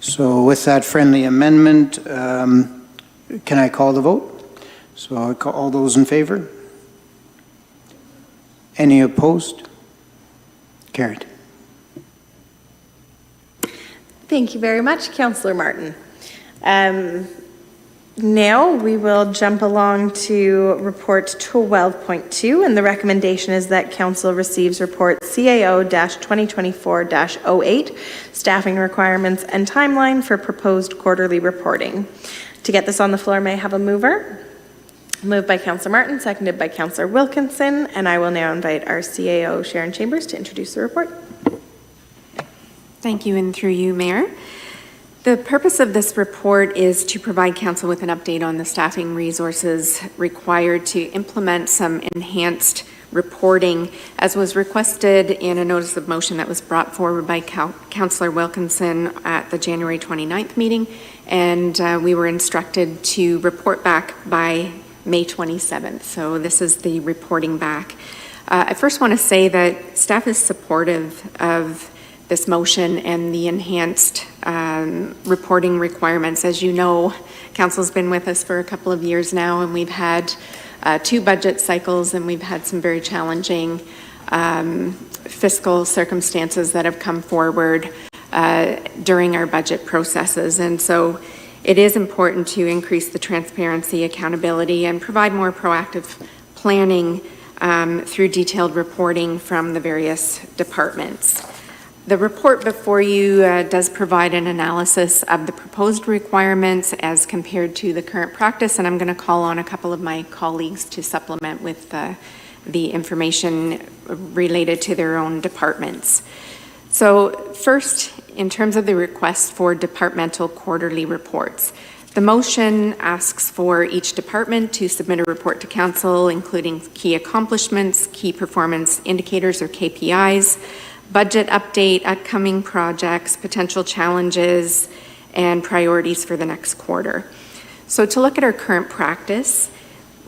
So with that friendly amendment, can I call the vote? So I call all those in favor? Any opposed? Carried. Thank you very much, Councillor Martin. Now we will jump along to report 12.2, and the recommendation is that Council receives report CAO-2024-08, staffing requirements and timeline for proposed quarterly reporting. To get this on the floor, may I have a mover? Moved by Councillor Martin, seconded by Councillor Wilkinson, and I will now invite our CAO, Sharon Chambers, to introduce the report. Thank you, and through you, Mayor. The purpose of this report is to provide Council with an update on the staffing resources required to implement some enhanced reporting, as was requested in a notice of motion that was brought forward by Councillor Wilkinson at the January 29th meeting, and we were instructed to report back by May 27th. So this is the reporting back. I first want to say that staff is supportive of this motion and the enhanced reporting requirements. As you know, Council's been with us for a couple of years now, and we've had 2 budget cycles, and we've had some very challenging fiscal circumstances that have come forward during our budget processes. And so it is important to increase the transparency, accountability, and provide more proactive planning through detailed reporting from the various departments. The report before you does provide an analysis of the proposed requirements as compared to the current practice, and I'm going to call on a couple of my colleagues to supplement with the information related to their own departments. So first, in terms of the request for departmental quarterly reports, the motion asks for each department to submit a report to Council, including key accomplishments, key performance indicators or KPIs, budget update, upcoming projects, potential challenges, and priorities for the next quarter. So to look at our current practice,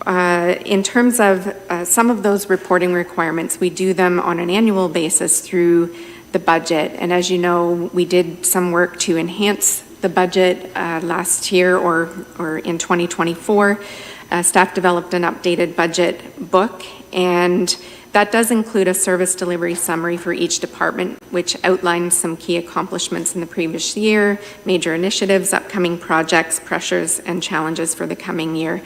In terms of some of those reporting requirements, we do them on an annual basis through the budget. And as you know, we did some work to enhance the budget last year or in 2024. Staff developed an updated budget book, and that does include a service delivery summary for each department, which outlines some key accomplishments in the previous year, major initiatives, upcoming projects, pressures, and challenges for the coming year.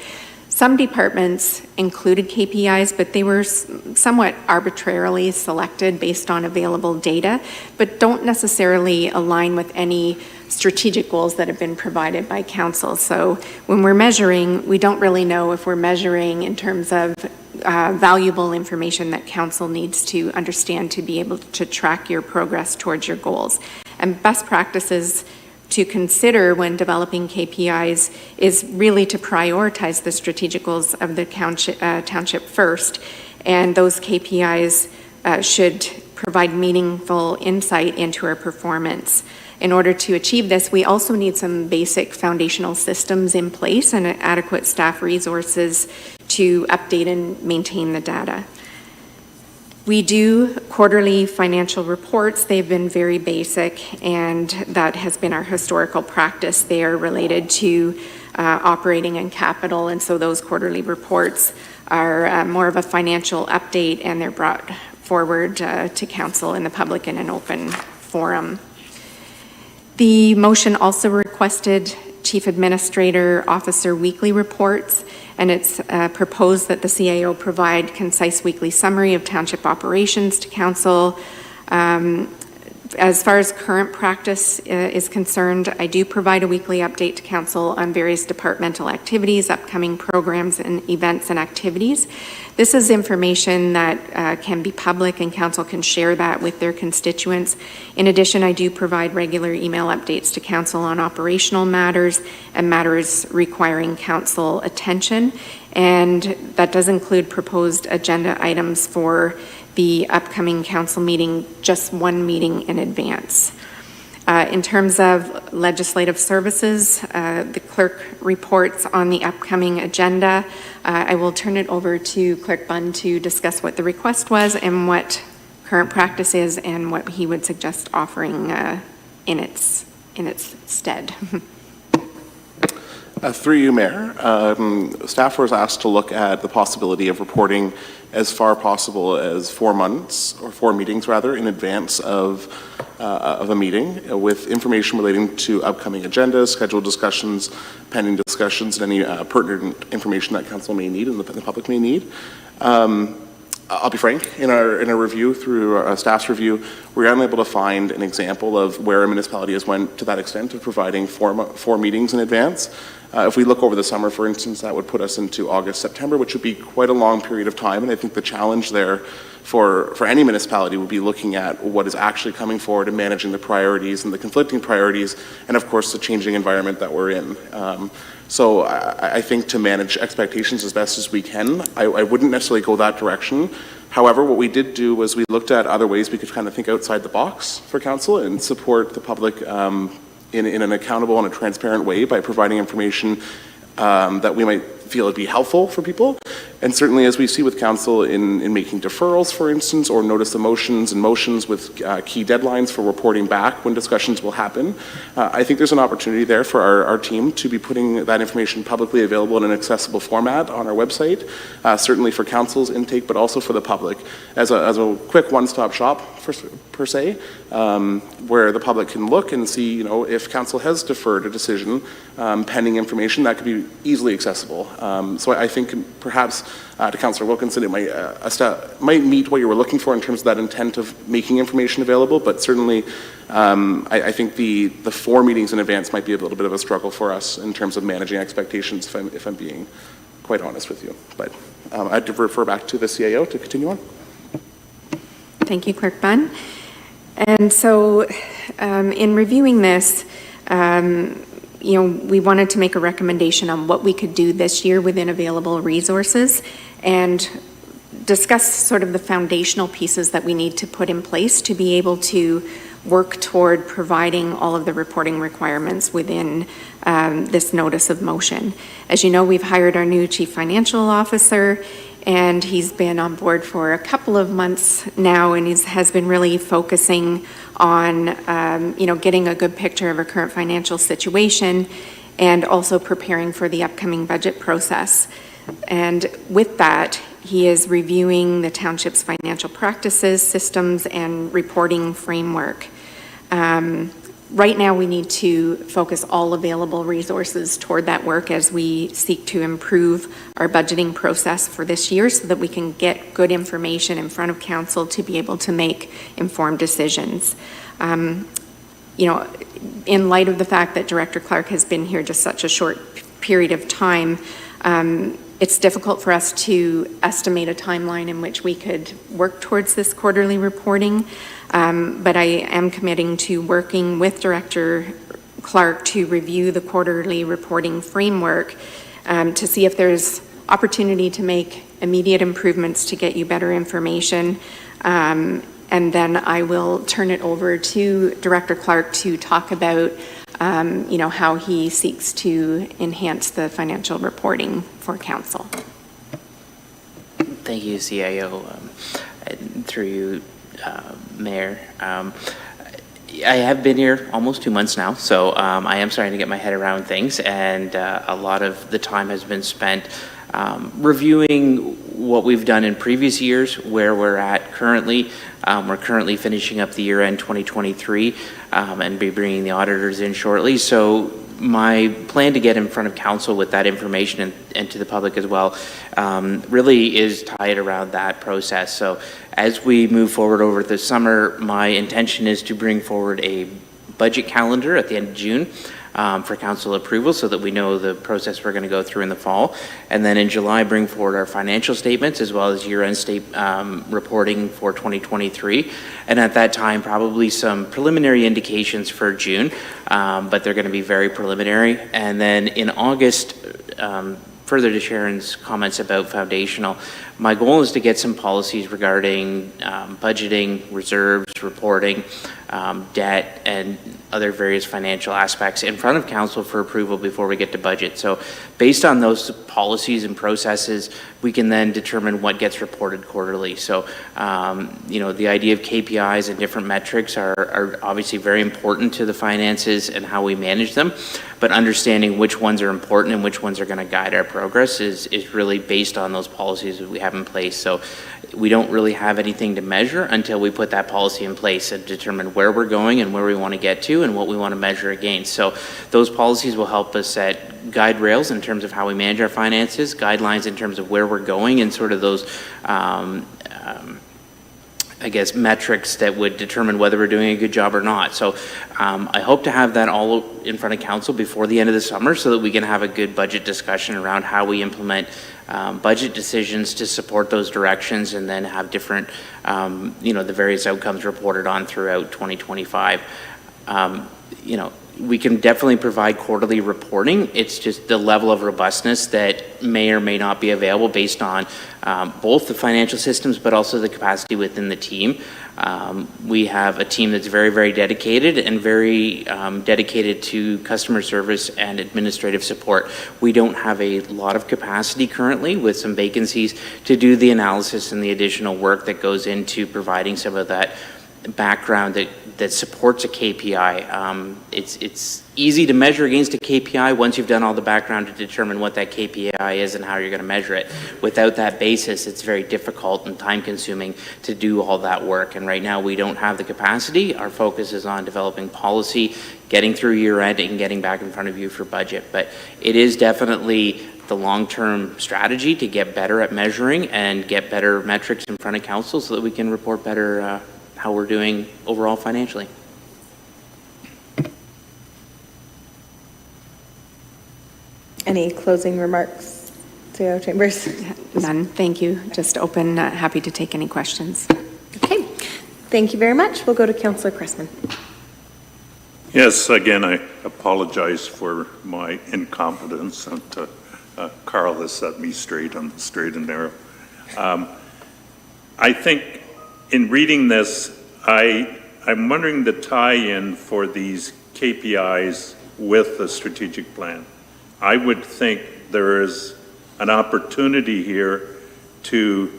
Some departments included KPIs, but they were somewhat arbitrarily selected based on available data, but don't necessarily align with any strategic goals that have been provided by council. So when we're measuring, we don't really know if we're measuring in terms of valuable information that council needs to understand to be able to track your progress towards your goals. And best practices to consider when developing KPIs is really to prioritize the strategic goals of the township first, and those KPIs should provide meaningful insight into our performance. In order to achieve this, we also need some basic foundational systems in place and adequate staff resources to update and maintain the data. We do quarterly financial reports. They've been very basic, and that has been our historical practice. They are related to operating and capital, and so those quarterly reports are more of a financial update, and they're brought forward to council and the public in an open forum. The motion also requested Chief Administrator Officer weekly reports, and it's proposed that the CAO provide concise weekly summary of township operations to council. As far as current practice is concerned, I do provide a weekly update to council on various departmental activities, upcoming programs and events and activities. This is information that can be public, and council can share that with their constituents. In addition, I do provide regular email updates to council on operational matters and matters requiring council attention, and that does include proposed agenda items for the upcoming council meeting, just one meeting in advance. In terms of legislative services, the clerk reports on the upcoming agenda. I will turn it over to Clerk Bunn to discuss what the request was and what current practice is and what he would suggest offering in its stead. Through you, Mayor, staff was asked to look at the possibility of reporting as far possible as 4 months, or 4 meetings rather, in advance of a meeting with information relating to upcoming agendas, scheduled discussions, pending discussions, and any pertinent information that council may need and the public may need. I'll be frank, in a review, through our staff's review, we were unable to find an example of where a municipality has went to that extent of providing 4 meetings in advance. If we look over the summer, for instance, that would put us into August, September, which would be quite a long period of time. And I think the challenge there for any municipality would be looking at what is actually coming forward and managing the priorities and the conflicting priorities, and of course the changing environment that we're in. So I think to manage expectations as best as we can, I wouldn't necessarily go that direction. However, what we did do was we looked at other ways we could kind of think outside the box for council and support the public in an accountable and a transparent way by providing information that we might feel would be helpful for people. And certainly, as we see with council in making deferrals, for instance, or notice the motions and motions with key deadlines for reporting back when discussions will happen, I think there's an opportunity there for our team to be putting that information publicly available in an accessible format on our website, certainly for council's intake, but also for the public, as a quick one-stop shop, per se, where the public can look and see, if council has deferred a decision, pending information, that could be easily accessible. So I think perhaps to Councillor Wilkinson, it might meet what you were looking for in terms of that intent of making information available, but certainly I think the 4 meetings in advance might be a little bit of a struggle for us in terms of managing expectations, if I'm being quite honest with you. But I'd refer back to the CAO to continue on. Thank you, Clerk Bunn. And so in reviewing this, we wanted to make a recommendation on what we could do this year within available resources and discuss sort of the foundational pieces that we need to put in place to be able to work toward providing all of the reporting requirements within this notice of motion. As you know, we've hired our new Chief Financial Officer, and he's been on board for a couple of months now, and has been really focusing on, getting a good picture of our current financial situation and also preparing for the upcoming budget process. And with that, he is reviewing the township's financial practices, systems, and reporting framework. Right now, we need to focus all available resources toward that work as we seek to improve our budgeting process for this year so that we can get good information in front of council to be able to make informed decisions. In light of the fact that Director Clark has been here just such a short period of time, it's difficult for us to estimate a timeline in which we could work towards this quarterly reporting, but I am committing to working with Director Clark to review the quarterly reporting framework to see if there's opportunity to make immediate improvements to get you better information. And then I will turn it over to Director Clark to talk about how he seeks to enhance the financial reporting for council. Thank you, CIO. Through you, Mayor. I have been here almost 2 months now, so I am starting to get my head around things, and a lot of the time has been spent reviewing what we've done in previous years, where we're at currently. We're currently finishing up the year-end 2023 and be bringing the auditors in shortly. So my plan to get in front of council with that information and to the public as well really is tied around that process. So as we move forward over the summer, my intention is to bring forward a budget calendar at the end of June for council approval so that we know the process we're going to go through in the fall. And then in July, bring forward our financial statements as well as year-end reporting for 2023. And at that time, probably some preliminary indications for June, but they're going to be very preliminary. And then in August, further to Sharon's comments about foundational, my goal is to get some policies regarding budgeting, reserves, reporting, debt, and other various financial aspects in front of council for approval before we get to budget. So based on those policies and processes, we can then determine what gets reported quarterly. So, the idea of KPIs and different metrics are obviously very important to the finances and how we manage them, but understanding which ones are important and which ones are going to guide our progress is really based on those policies that we have in place. So we don't really have anything to measure until we put that policy in place and determine where we're going and where we want to get to and what we want to measure against. So those policies will help us set guide rails in terms of how we manage our finances, guidelines in terms of where we're going, and sort of those metrics that would determine whether we're doing a good job or not. So I hope to have that all in front of council before the end of the summer so that we can have a good budget discussion around how we implement budget decisions to support those directions, and then have different, the various outcomes reported on throughout 2025. We can definitely provide quarterly reporting. It's just the level of robustness that may or may not be available based on both the financial systems, but also the capacity within the team. We have a team that's very, very dedicated and very dedicated to customer service and administrative support. We don't have a lot of capacity currently, with some vacancies, to do the analysis and the additional work that goes into providing some of that background that supports a KPI. It's easy to measure against a KPI once you've done all the background to determine what that KPI is and how you're going to measure it. Without that basis, it's very difficult and time-consuming to do all that work. And right now, we don't have the capacity. Our focus is on developing policy, getting through year-end, and getting back in front of you for budget. But it is definitely the long-term strategy to get better at measuring and get better metrics in front of council so that we can report better how we're doing overall financially. Any closing remarks, CEO Chambers? None, thank you. Just open, happy to take any questions. Okay, thank you very much. We'll go to Councillor Cressman. Yes, again, I apologize for my incompetence, and Carl has set me straight on the straight and narrow. I think in reading this, I I'm wondering the tie-in for these KPIs with the strategic plan. I would think there is an opportunity here to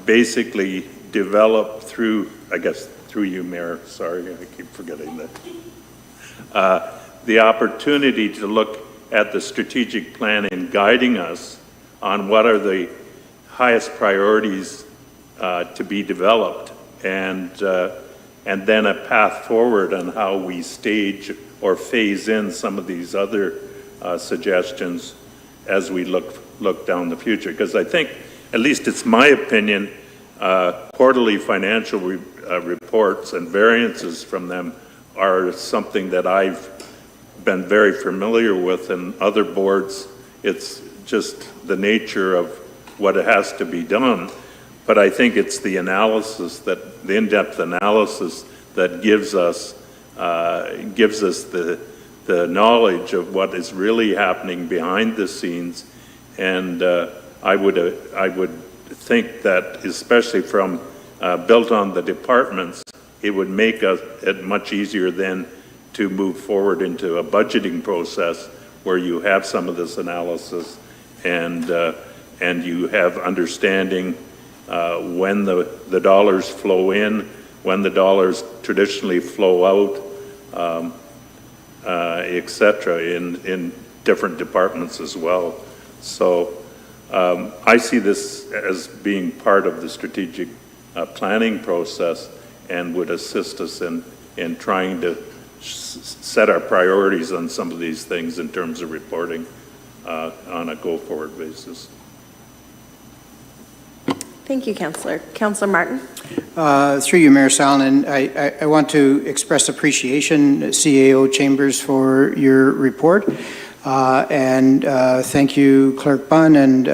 basically develop through, I guess, through you, Mayor, sorry, I keep forgetting that. The opportunity to look at the strategic plan in guiding us on what are the highest priorities to be developed, and then a path forward on how we stage or phase in some of these other suggestions as we look down the future. Because I think, at least it's my opinion, quarterly financial reports and variances from them are something that I've been very familiar with in other boards. It's just the nature of what has to be done. But I think it's the analysis, that the in-depth analysis that gives us the knowledge of what is really happening behind the scenes. And I would think that, especially from built on the departments, it would make it much easier then to move forward into a budgeting process where you have some of this analysis and you have understanding when the dollars flow in, when the dollars traditionally flow out, et cetera, in different departments as well. So I see this as being part of the strategic planning process and would assist us in trying to set our priorities on some of these things in terms of reporting on a go-forward basis. Thank you, Councillor. Councillor Martin. Through you, Mayor Salonen, I want to express appreciation, CAO Chambers, for your report. And thank you, Clerk Bunn and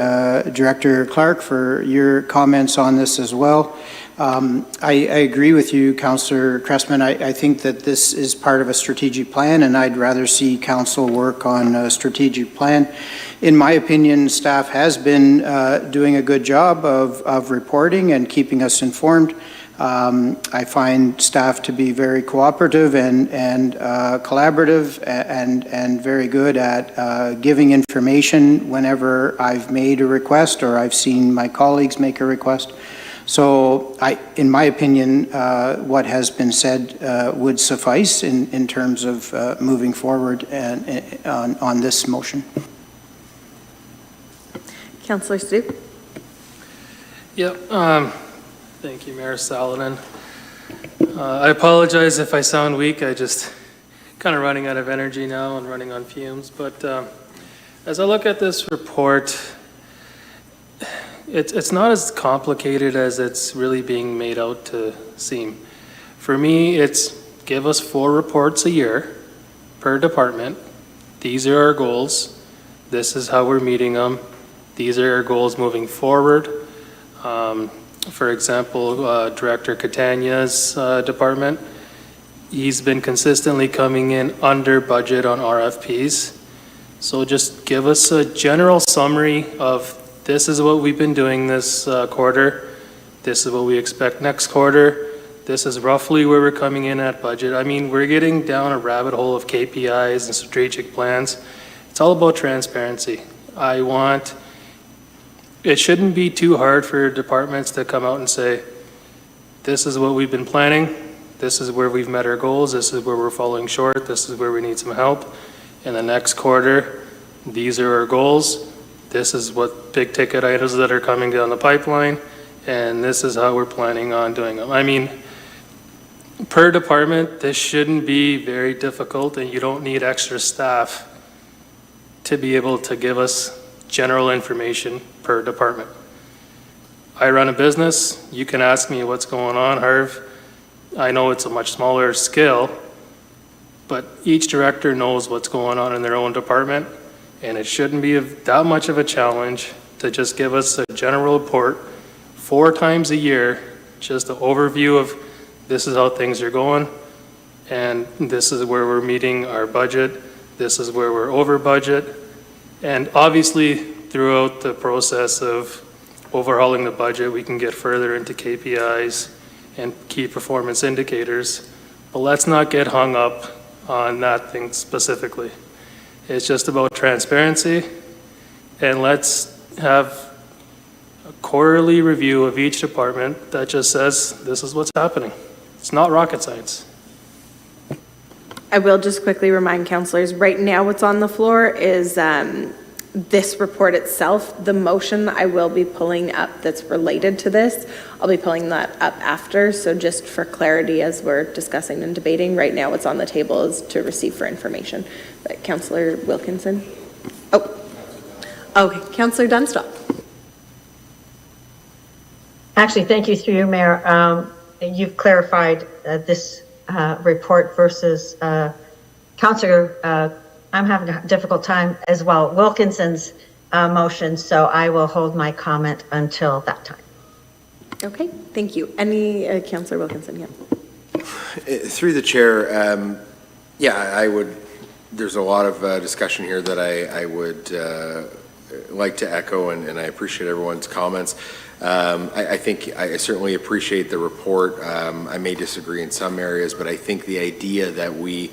Director Clark, for your comments on this as well. I agree with you, Councillor Cressman. I think that this is part of a strategic plan, and I'd rather see council work on a strategic plan. In my opinion, staff has been doing a good job of reporting and keeping us informed. I find staff to be very cooperative and collaborative and very good at giving information whenever I've made a request or I've seen my colleagues make a request. So in my opinion, what has been said would suffice in terms of moving forward and on this motion. Councillor Stu. Yeah, thank you, Mayor Salonen. I apologize if I sound weak. I just kind of running out of energy now and running on fumes. But as I look at this report, it's not as complicated as it's really being made out to seem. For me, it's give us 4 reports a year per department. These are our goals. This is how we're meeting them. These are our goals moving forward. For example, Director Catania's department, he's been consistently coming in under budget on RFPs. So just give us a general summary of this is what we've been doing this quarter. This is what we expect next quarter. This is roughly where we're coming in at budget. I mean, we're getting down a rabbit hole of KPIs and strategic plans. It's all about transparency. It shouldn't be too hard for departments to come out and say, this is what we've been planning, this is where we've met our goals, this is where we're falling short, this is where we need some help. In the next quarter, these are our goals, this is what big ticket items that are coming down the pipeline, and this is how we're planning on doing them. I mean, per department, this shouldn't be very difficult, and you don't need extra staff to be able to give us general information per department. I run a business. You can ask me what's going on, Harv. I know it's a much smaller scale, but each director knows what's going on in their own department, and it shouldn't be that much of a challenge to just give us a general report 4 times a year, just an overview of this is how things are going, and this is where we're meeting our budget, this is where we're over budget. And obviously, throughout the process of overhauling the budget, we can get further into KPIs and key performance indicators, but let's not get hung up on that thing specifically. It's just about transparency, and let's have a quarterly review of each department that just says, this is what's happening. It's not rocket science. I will just quickly remind councillors, right now what's on the floor is this report itself. The motion I will be pulling up that's related to this, I'll be pulling that up after. So just for clarity, as we're discussing and debating, right now what's on the table is to receive for information. But Councillor Wilkinson? Oh, okay, Councillor Dunstall. Actually, thank you through you, Mayor. You've clarified this report versus Councillor, I'm having a difficult time as well, Wilkinson's motion, so I will hold my comment until that time. Okay, thank you. Any, Councillor Wilkinson, yeah. Through the chair, yeah, I would, there's a lot of discussion here that I would like to echo, and I appreciate everyone's comments. I think I certainly appreciate the report. I may disagree in some areas, but I think the idea that we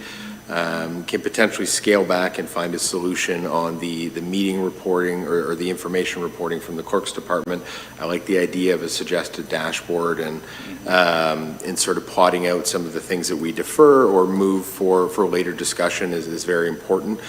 can potentially scale back and find a solution on the meeting reporting or the information reporting from the clerk's department. I like the idea of a suggested dashboard and sort of plotting out some of the things that we defer or move for later discussion is very important.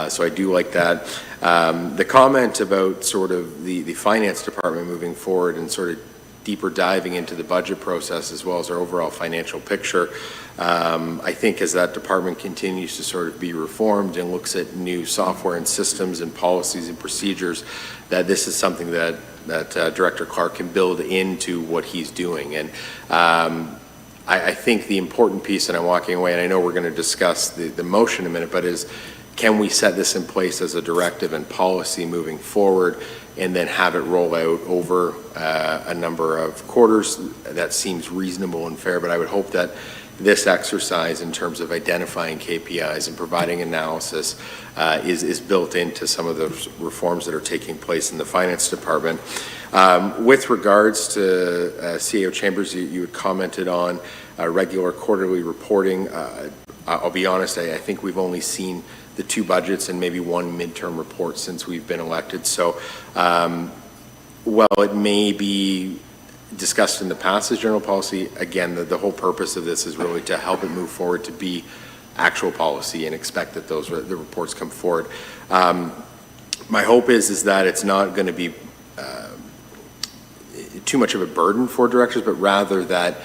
So I do like that. The comment about sort of the finance department moving forward and sort of deeper diving into the budget process as well as our overall financial picture. I think as that department continues to sort of be reformed and looks at new software and systems and policies and procedures, that this is something that Director Clark can build into what he's doing. And I think the important piece, and I'm walking away, and I know we're going to discuss the motion in a minute, but is can we set this in place as a directive and policy moving forward and then have it roll out over a number of quarters? That seems reasonable and fair, but I would hope that this exercise in terms of identifying KPIs and providing analysis is built into some of the reforms that are taking place in the finance department. With regards to CAO Chambers, you had commented on regular quarterly reporting. I'll be honest, I think we've only seen the two budgets and maybe one midterm report since we've been elected. So while it may be discussed in the past as general policy, again, the whole purpose of this is really to help it move forward to be actual policy and expect that the reports come forward. My hope is that it's not going to be too much of a burden for directors, but rather that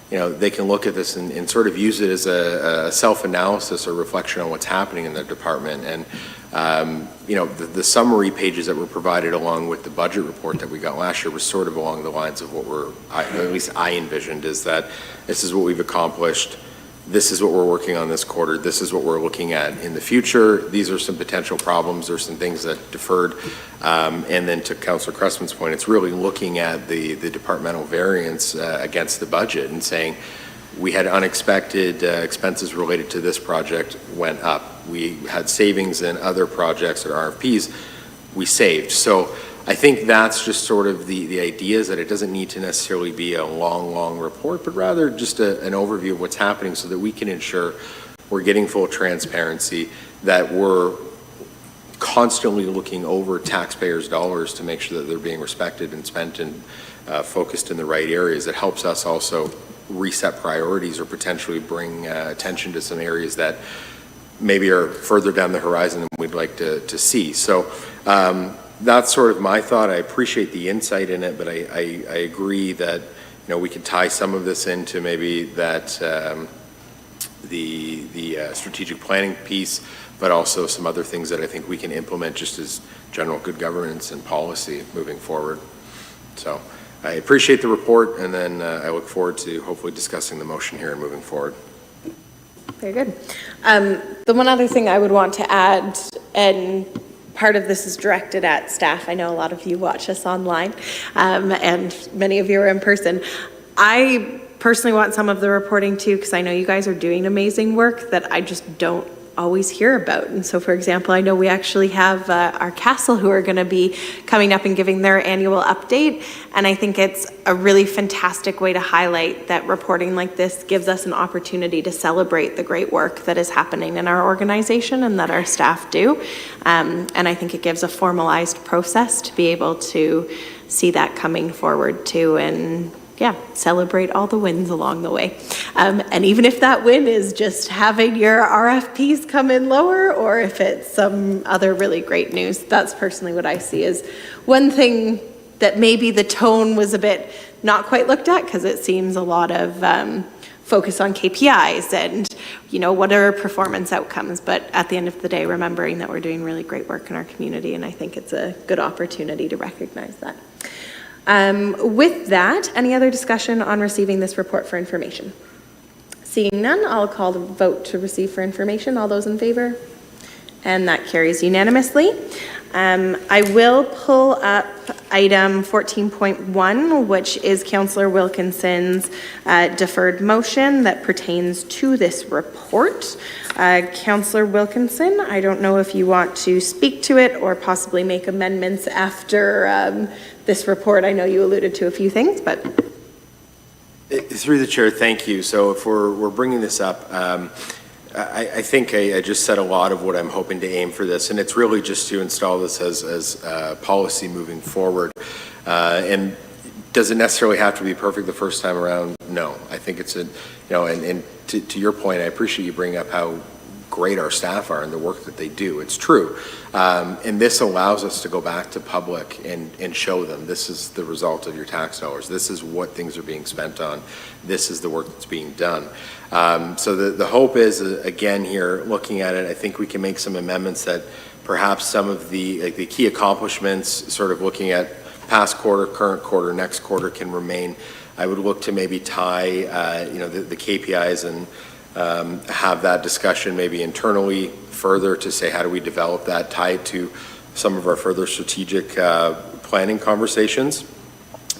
they can look at this and sort of use it as a self-analysis or reflection on what's happening in their department. And the summary pages that were provided along with the budget report that we got last year was sort of along the lines of what at least I envisioned, is that this is what we've accomplished, this is what we're working on this quarter, this is what we're looking at in the future, these are some potential problems, there's some things that deferred, and then to Councillor Cressman's point, it's really looking at the departmental variance against the budget and saying, we had unexpected expenses related to this project went up. We had savings in other projects or RFPs, we saved. So I think that's just sort of the idea, is that it doesn't need to necessarily be a long report, but rather just an overview of what's happening so that we can ensure we're getting full transparency, that we're constantly looking over taxpayers' dollars to make sure that they're being respected and spent and focused in the right areas. It helps us also reset priorities or potentially bring attention to some areas that maybe are further down the horizon than we'd like to see. So that's sort of my thought. I appreciate the insight in it, but I agree that we could tie some of this into maybe that the strategic planning piece, but also some other things that I think we can implement just as general good governance and policy moving forward. So I appreciate the report, and then I look forward to hopefully discussing the motion here and moving forward. Very good. The one other thing I would want to add, and part of this is directed at staff. I know a lot of you watch us online, and many of you are in person. I personally want some of the reporting too, because I know you guys are doing amazing work that I just don't always hear about. And so, for example, I know we actually have our castle who are going to be coming up and giving their annual update. And I think it's a really fantastic way to highlight that reporting like this gives us an opportunity to celebrate the great work that is happening in our organization and that our staff do. And I think it gives a formalized process to be able to see that coming forward too, and yeah, celebrate all the wins along the way. And even if that win is just having your RFPs come in lower, or if it's some other really great news, that's personally what I see as one thing that maybe the tone was a bit not quite looked at, because it seems a lot of focus on KPIs and, you know, what are performance outcomes. But at the end of the day, remembering that we're doing really great work in our community, and I think it's a good opportunity to recognize that. With that, any other discussion on receiving this report for information? Seeing none, I'll call the vote to receive for information. All those in favor? And that carries unanimously. I will pull up item 14.1, which is Councillor Wilkinson's deferred motion that pertains to this report. Councillor Wilkinson, I don't know if you want to speak to it or possibly make amendments after this report. I know you alluded to a few things, but... Through the chair, thank you. So if we're bringing this up, I think I just said a lot of what I'm hoping to aim for this, and it's really just to install this as policy moving forward. And does it necessarily have to be perfect the first time around? No. I think it's and to your point, I appreciate you bringing up how great our staff are and the work that they do. It's true. And this allows us to go back to public and show them this is the result of your tax dollars. This is what things are being spent on. This is the work that's being done. So the hope is, again here, looking at it, I think we can make some amendments that perhaps some of the key accomplishments, sort of looking at past quarter, current quarter, next quarter, can remain. I would look to maybe tie the KPIs and have that discussion maybe internally further to say how do we develop that, tied to some of our further strategic planning conversations.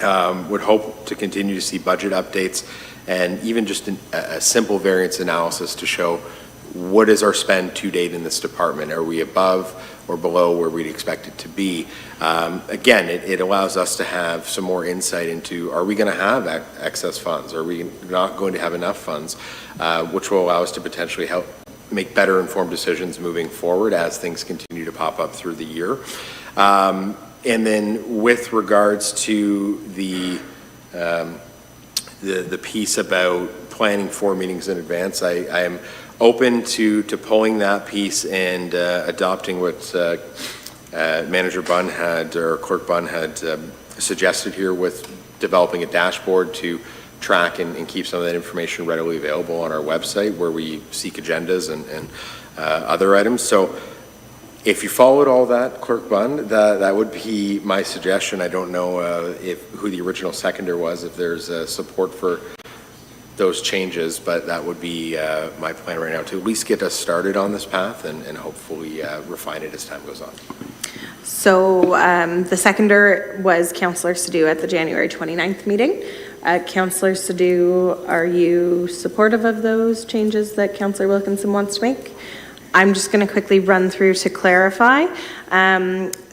Would hope to continue to see budget updates and even just a simple variance analysis to show what is our spend to date in this department. Are we above or below where we'd expect it to be? Again, it allows us to have some more insight into, are we going to have excess funds? Are we not going to have enough funds? Which will allow us to potentially help make better informed decisions moving forward as things continue to pop up through the year. And then with regards to the piece about planning 4 meetings in advance, I am open to pulling that piece and adopting what Manager Bunn had, or Clerk Bunn had suggested here, with developing a dashboard to track and keep some of that information readily available on our website where we seek agendas and other items. So if you followed all that, Clerk Bunn, that would be my suggestion. I don't know who the original seconder was, if there's support for those changes, but that would be my plan right now, to at least get us started on this path and hopefully refine it as time goes on. So the seconder was Councillor Sadhu at the January 29th meeting. Councillor Sadhu, are you supportive of those changes that Councillor Wilkinson wants to make? I'm just going to quickly run through to clarify.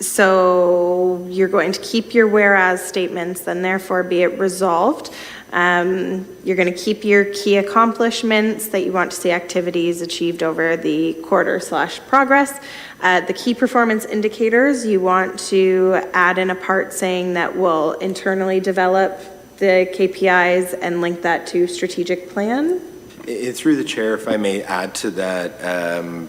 So you're going to keep your whereas statements, then therefore be it resolved. You're going to keep your key accomplishments, that you want to see activities achieved over the quarter/progress. The key performance indicators, you want to add in a part saying that we'll internally develop the KPIs and link that to strategic plan. Through the chair, if I may add to that,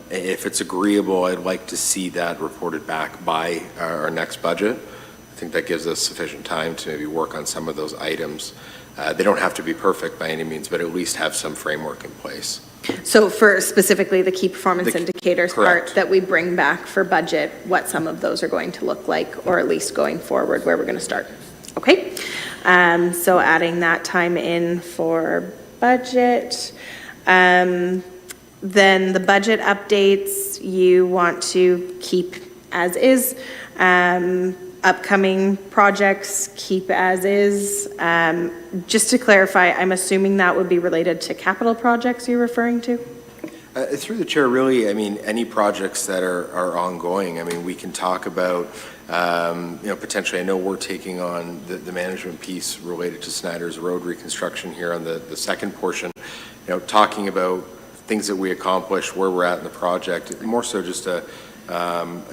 if it's agreeable, I'd like to see that reported back by our next budget. I think that gives us sufficient time to maybe work on some of those items. They don't have to be perfect by any means, but at least have some framework in place. So for specifically the key performance indicators correct. part that we bring back for budget, what some of those are going to look like, or at least going forward, where we're going to start. Okay, so adding that time in for budget. Then the budget updates you want to keep as is. Upcoming projects, keep as is. Just to clarify, I'm assuming that would be related to capital projects you're referring to? Through the chair, really, I mean, any projects that are ongoing, I mean, we can talk about, potentially, I know we're taking on the management piece related to Snyder's Road reconstruction here on the second portion, talking about things that we accomplished, where we're at in the project, more so just a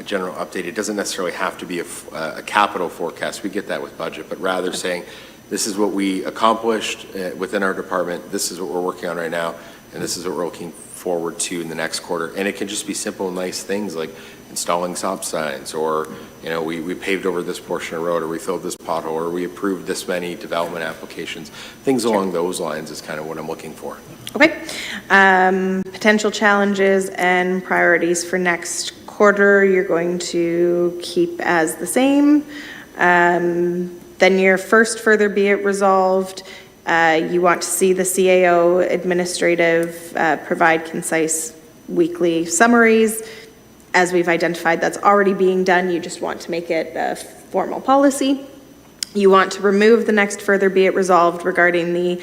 general update. It doesn't necessarily have to be a capital forecast. We get that with budget, but rather saying, this is what we accomplished within our department, this is what we're working on right now, and this is what we're looking forward to in the next quarter. And it can just be simple, nice things like installing stop signs, or, we paved over this portion of road, or we filled this pothole, or we approved this many development applications. Things along those lines is kind of what I'm looking for. Okay. Potential challenges and priorities for next quarter, you're going to keep as the same. Then your first, further be it resolved, you want to see the CAO administrative provide concise weekly summaries. As we've identified, that's already being done. You just want to make it a formal policy. You want to remove the next further be it resolved regarding the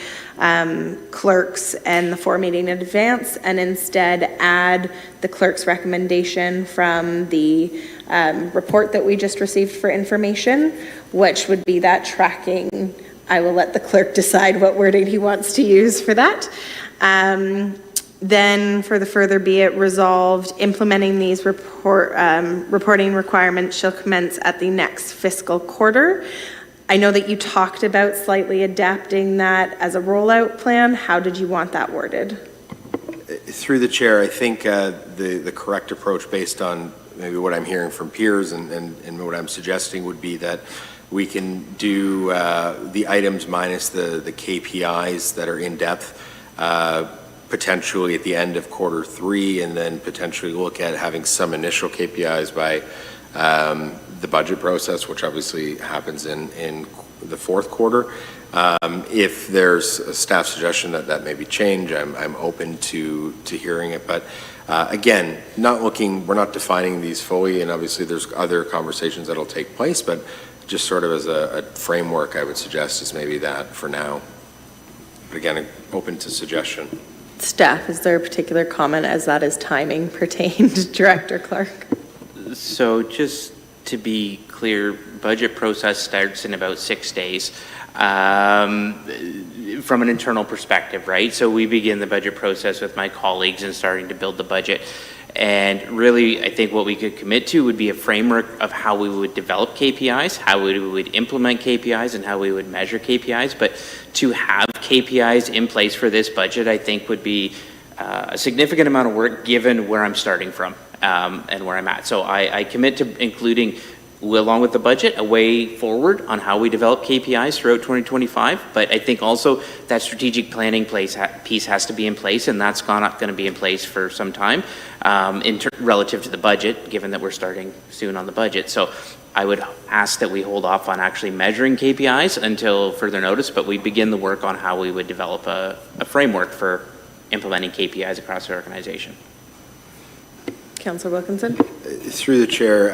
clerks and the 4 meeting in advance, and instead add the clerk's recommendation from the report that we just received for information, which would be that tracking. I will let the clerk decide what wording he wants to use for that. Then for the further be it resolved, implementing these reporting requirements shall commence at the next fiscal quarter. I know that you talked about slightly adapting that as a rollout plan. How did you want that worded? Through the chair, I think the correct approach, based on maybe what I'm hearing from peers and what I'm suggesting, would be that we can do the items minus the KPIs that are in depth, potentially at the end of quarter 3, and then potentially look at having some initial KPIs by the budget process, which obviously happens in the fourth quarter. If there's a staff suggestion that maybe change, I'm open to hearing it. But again, we're not defining these fully, and obviously there's other conversations that'll take place, but just sort of as a framework, I would suggest is maybe that for now. But again, open to suggestion. Staff, is there a particular comment as that is timing pertained, Director Clark? So just to be clear, budget process starts in about 6 days from an internal perspective, right? So we begin the budget process with my colleagues and starting to build the budget. And really, I think what we could commit to would be a framework of how we would develop KPIs, how we would implement KPIs, and how we would measure KPIs. But to have KPIs in place for this budget, I think would be a significant amount of work given where I'm starting from and where I'm at. So I commit to including, along with the budget, a way forward on how we develop KPIs throughout 2025. But I think also that strategic planning piece has to be in place, and that's not going to be in place for some time relative to the budget, given that we're starting soon on the budget. So I would ask that we hold off on actually measuring KPIs until further notice, but we begin the work on how we would develop a framework for implementing KPIs across the organization. Councillor Wilkinson? Through the chair,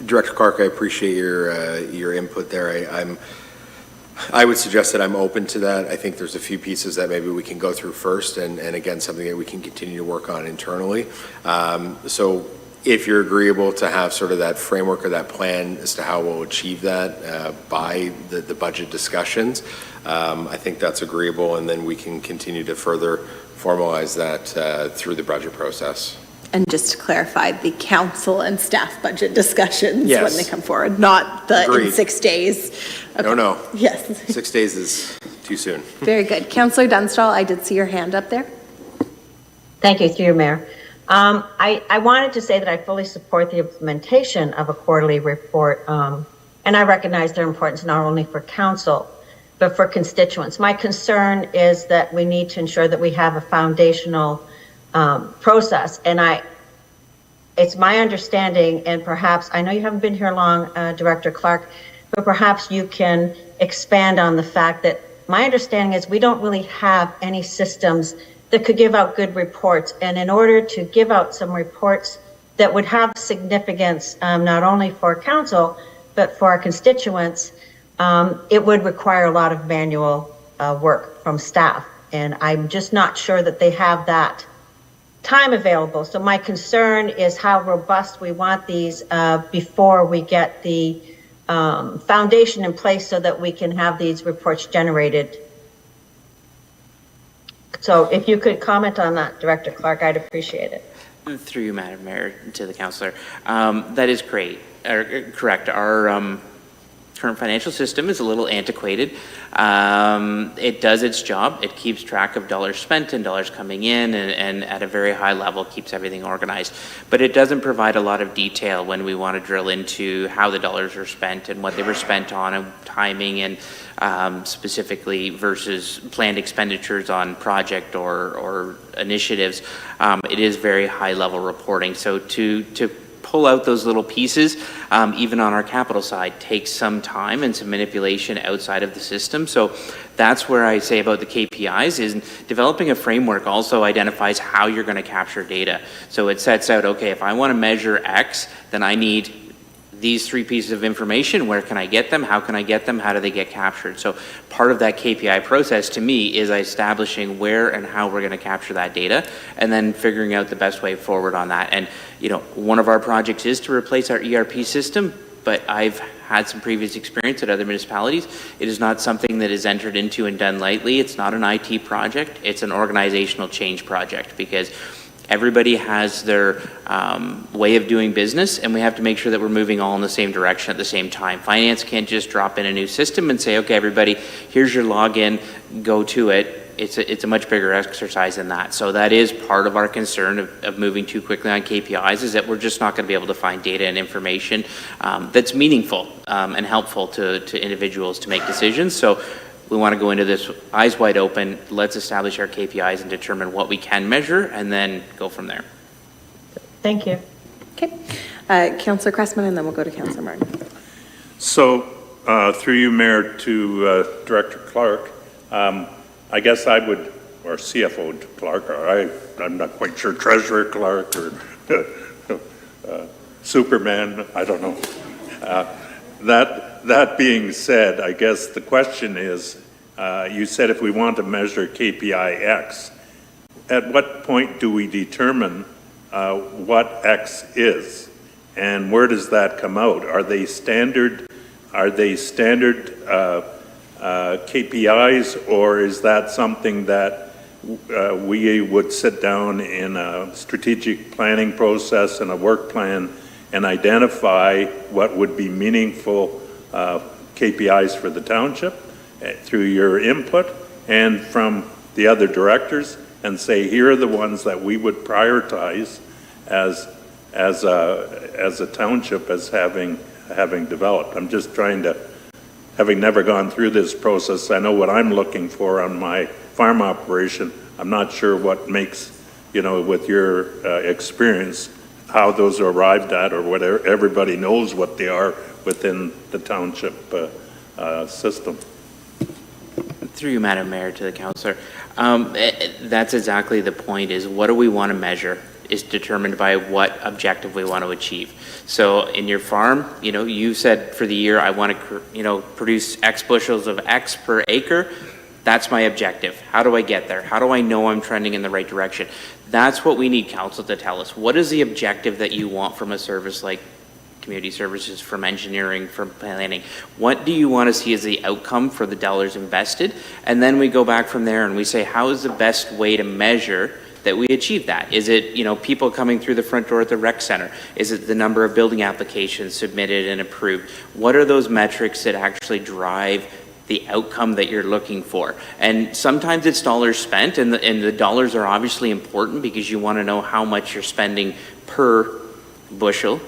Director Clark, I appreciate your input there. I would suggest that I'm open to that. I think there's a few pieces that maybe we can go through first, and again, something that we can continue to work on internally. So if you're agreeable to have sort of that framework or that plan as to how we'll achieve that by the budget discussions, I think that's agreeable, and then we can continue to further formalize that through the budget process. And just to clarify, the council and staff budget discussions Yes. when they come forward, not the Agreed. in 6 days. Okay. No. Yes. 6 days is too soon. Very good. Councillor Dunstall, I did see your hand up there. Thank you, through you, Mayor. I wanted to say that I fully support the implementation of a quarterly report, and I recognize their importance not only for council, but for constituents. My concern is that we need to ensure that we have a foundational process, and it's my understanding, and perhaps, I know you haven't been here long, Director Clark, but perhaps you can expand on the fact that my understanding is we don't really have any systems that could give out good reports. And in order to give out some reports that would have significance, not only for council, but for our constituents, it would require a lot of manual work from staff. And I'm just not sure that they have that time available. So my concern is how robust we want these before we get the foundation in place so that we can have these reports generated. So if you could comment on that, Director Clark, I'd appreciate it. Through you, Madam Mayor, to the councillor. That is correct. Our current financial system is a little antiquated. It does its job. It keeps track of dollars spent and dollars coming in, and at a very high level keeps everything organized. But it doesn't provide a lot of detail when we want to drill into how the dollars are spent and what they were spent on and timing, and specifically versus planned expenditures on project or initiatives. It is very high level reporting. So to pull out those little pieces, even on our capital side, takes some time and some manipulation outside of the system. So that's where I say about the KPIs is developing a framework also identifies how you're going to capture data. So it sets out, okay, if I want to measure X, then I need these 3 pieces of information. Where can I get them? How can I get them? How do they get captured? So part of that KPI process to me is establishing where and how we're going to capture that data, and then figuring out the best way forward on that. And one of our projects is to replace our ERP system, but I've had some previous experience at other municipalities. It is not something that is entered into and done lightly. It's not an IT project. It's an organizational change project, because everybody has their way of doing business, and we have to make sure that we're moving all in the same direction at the same time. Finance can't just drop in a new system and say, okay, everybody, here's your login, go to it. It's a much bigger exercise than that. So that is part of our concern of moving too quickly on KPIs, is that we're just not going to be able to find data and information that's meaningful and helpful to individuals to make decisions. So we want to go into this eyes wide open. Let's establish our KPIs and determine what we can measure, and then go from there. Thank you. Okay. Councillor Cressman, and then we'll go to Councillor Martin. So, through you, Mayor, to Director Clark, I guess I would, or CFO Clark, or I'm not quite sure, Treasurer Clark, or Superman, I don't know. That being said, I guess the question is, you said if we want to measure KPI X, at what point do we determine what X is, and where does that come out? Are they standard KPIs, or is that something that we would sit down in a strategic planning process and a work plan and identify what would be meaningful KPIs for the township through your input and from the other directors, and say, here are the ones that we would prioritize as a township as having developed? I'm just trying to, having never gone through this process, I know what I'm looking for on my farm operation. I'm not sure what makes, with your experience, how those are arrived at, or whatever. Everybody knows what they are within the township system. Through you, Madam Mayor, to the councillor. That's exactly the point, is what do we want to measure is determined by what objective we want to achieve. So in your farm, you said for the year, I want to, produce X bushels of X per acre. That's my objective. How do I get there? How do I know I'm trending in the right direction? That's what we need council to tell us. What is the objective that you want from a service like community services, from engineering, from planning? What do you want to see as the outcome for the dollars invested? And then we go back from there and we say, how is the best way to measure that we achieve that? Is it, people coming through the front door at the rec center? Is it the number of building applications submitted and approved? What are those metrics that actually drive the outcome that you're looking for? And sometimes it's dollars spent, and the dollars are obviously important because you want to know how much you're spending per bushel,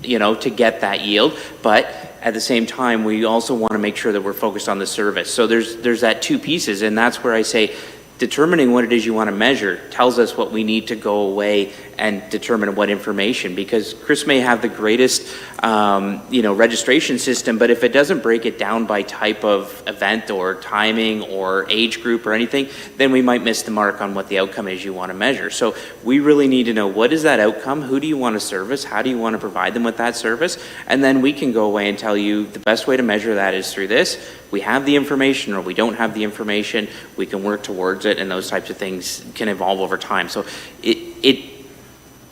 to get that yield. But at the same time, we also want to make sure that we're focused on the service. So there's that two pieces, and that's where I say determining what it is you want to measure tells us what we need to go away and determine what information, because Chris may have the greatest, registration system, but if it doesn't break it down by type of event or timing or age group or anything, then we might miss the mark on what the outcome is you want to measure. So we really need to know, what is that outcome? Who do you want to service? How do you want to provide them with that service? And then we can go away and tell you the best way to measure that is through this. We have the information or we don't have the information, we can work towards it, and those types of things can evolve over time. So it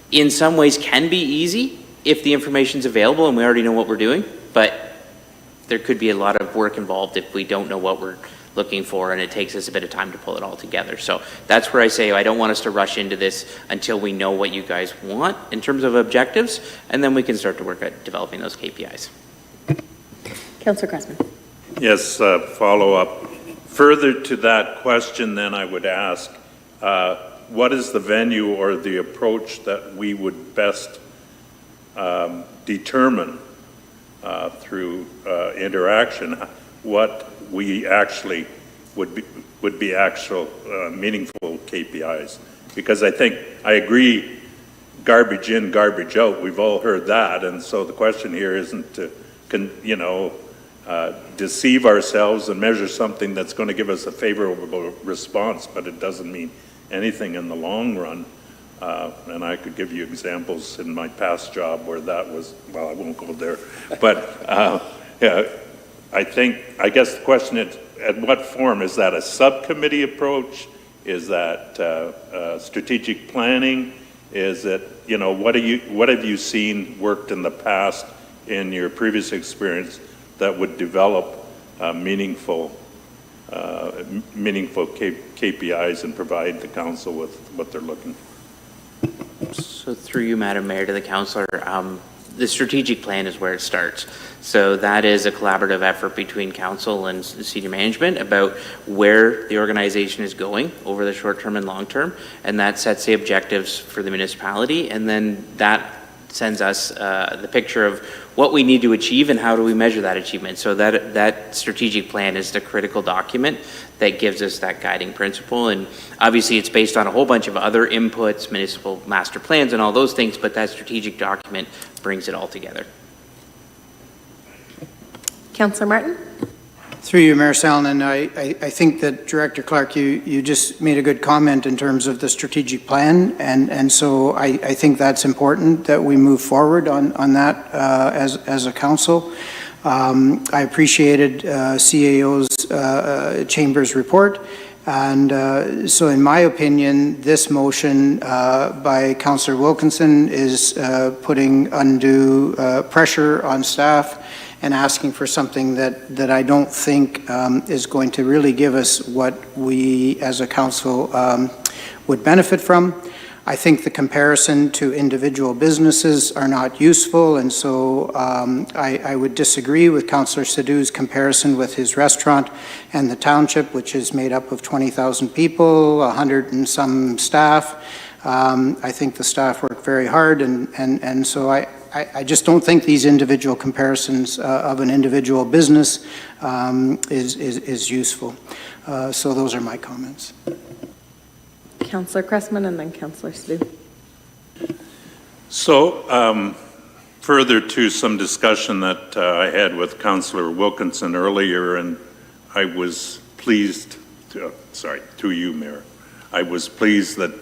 in some ways can be easy if the information's available and we already know what we're doing, but there could be a lot of work involved if we don't know what we're looking for, and it takes us a bit of time to pull it all together. So that's where I say I don't want us to rush into this until we know what you guys want in terms of objectives, and then we can start to work at developing those KPIs. Councillor Cressman. Yes, follow up. Further to that question, then I would ask, what is the venue or the approach that we would best determine through interaction what we actually would be actual meaningful KPIs? Because I think I agree, garbage in, garbage out. We've all heard that, and so the question here isn't to deceive ourselves and measure something that's going to give us a favorable response, but it doesn't mean anything in the long run. And I could give you examples in my past job where that was, well, I won't go there. But I guess the question is, at what form? Is that a subcommittee approach? Is that strategic planning? Is it, what have you seen worked in the past in your previous experience that would develop meaningful KPIs and provide the council with what they're looking for? So through you, Madam Mayor, to the councillor, the strategic plan is where it starts. So that is a collaborative effort between council and senior management about where the organization is going over the short term and long term, and that sets the objectives for the municipality, and then that sends us the picture of what we need to achieve and how do we measure that achievement. So that strategic plan is the critical document that gives us that guiding principle, and obviously it's based on a whole bunch of other inputs, municipal master plans and all those things, but that strategic document brings it all together. Councillor Martin. Through you, Mayor Salonen, I think that Director Clark, you just made a good comment in terms of the strategic plan, and so I think that's important that we move forward on that as a council. I appreciated CAO's Chamber's report, and so in my opinion, this motion by Councillor Wilkinson is putting undue pressure on staff and asking for something that I don't think is going to really give us what we as a council would benefit from. I think the comparison to individual businesses are not useful, and so I would disagree with Councillor Sadhu's comparison with his restaurant and the township, which is made up of 20,000 people, 100 and some staff. I think the staff work very hard, and so I just don't think these individual comparisons of an individual business is useful. So those are my comments. Councillor Cressman and then Councillor Sadhu. So further to some discussion that I had with Councillor Wilkinson earlier, and I was pleased, to you, Mayor, I was pleased that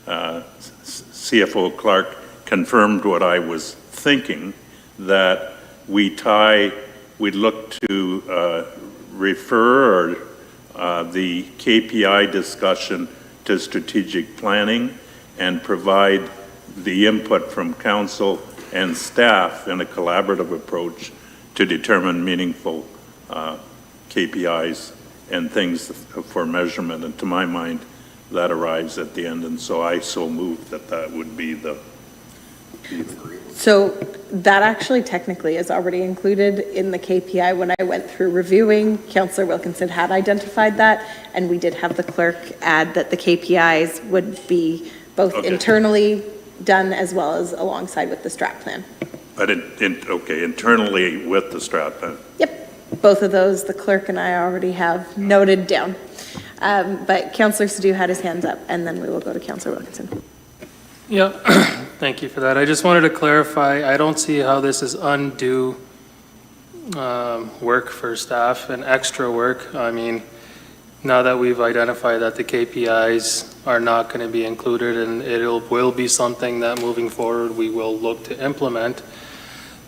CFO Clark confirmed what I was thinking, that we'd look to refer the KPI discussion to strategic planning and provide the input from council and staff in a collaborative approach to determine meaningful KPIs and things for measurement. And to my mind, that arrives at the end. And so I so moved that would be the So that actually technically is already included in the KPI. When I went through reviewing, Councillor Wilkinson had identified that, and we did have the clerk add that the KPIs would be both internally done as well as alongside with the strat plan. But internally with the strat plan. Yep, both of those the clerk and I already have noted down. But Councillor Sadhu had his hands up, and then we will go to Councillor Wilkinson. Yeah, thank you for that. I just wanted to clarify, I don't see how this is undue work for staff and extra work. I mean, now that we've identified that the KPIs are not going to be included, and will be something that moving forward we will look to implement.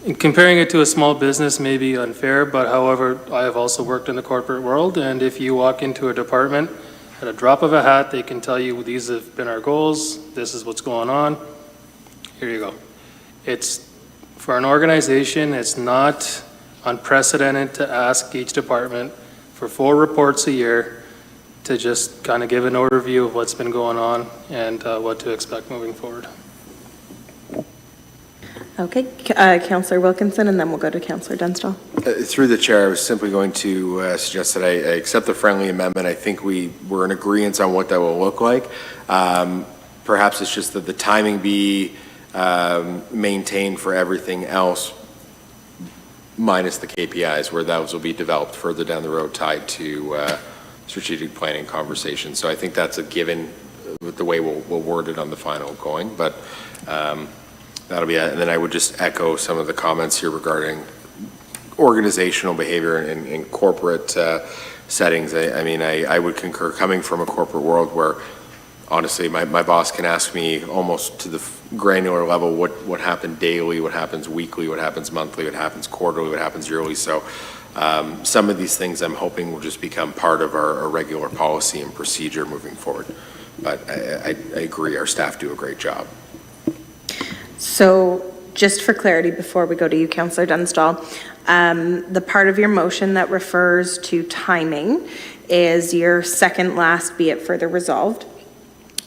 And comparing it to a small business may be unfair, but however, I have also worked in the corporate world, and if you walk into a department, at a drop of a hat, they can tell you, these have been our goals, this is what's going on, here you go. It's, for an organization, it's not unprecedented to ask each department for 4 reports a year to just kind of give an overview of what's been going on and what to expect moving forward. Okay, Councillor Wilkinson, and then we'll go to Councillor Dunstall. Through the chair, I was simply going to suggest that I accept the friendly amendment. I think we're in agreement on what that will look like. Perhaps it's just that the timing be maintained for everything else, minus the KPIs, where those will be developed further down the road tied to strategic planning conversations. So I think that's a given with the way we'll word it on the final going, but that'll be it. And then I would just echo some of the comments here regarding organizational behavior in corporate settings. I mean, I would concur, coming from a corporate world where honestly my boss can ask me almost to the granular level what happened daily, what happens weekly, what happens monthly, what happens quarterly, what happens yearly. So some of these things I'm hoping will just become part of our regular policy and procedure moving forward. But I agree, our staff do a great job. So just for clarity, before we go to you, Councillor Dunstall, the part of your motion that refers to timing is your second last, be it further resolved,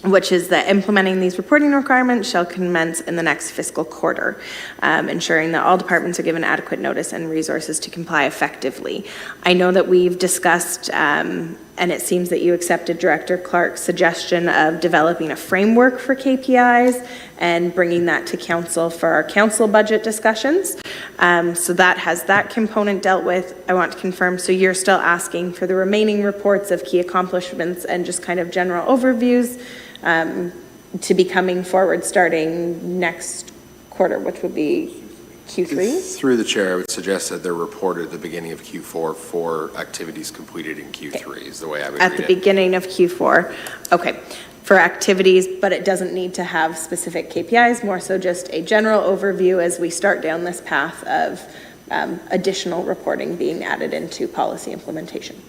which is that implementing these reporting requirements shall commence in the next fiscal quarter, ensuring that all departments are given adequate notice and resources to comply effectively. I know that we've discussed, and it seems that you accepted Director Clark's suggestion of developing a framework for KPIs and bringing that to council for our council budget discussions. So that has that component dealt with. I want to confirm, so you're still asking for the remaining reports of key accomplishments and just kind of general overviews to be coming forward starting next quarter, which would be Q3? Through the chair, I would suggest that they're reported at the beginning of Q4 for activities completed in Q3 is the way I would read it. At the beginning of Q4, okay. For activities, but it doesn't need to have specific KPIs, more so just a general overview as we start down this path of additional reporting being added into policy implementation.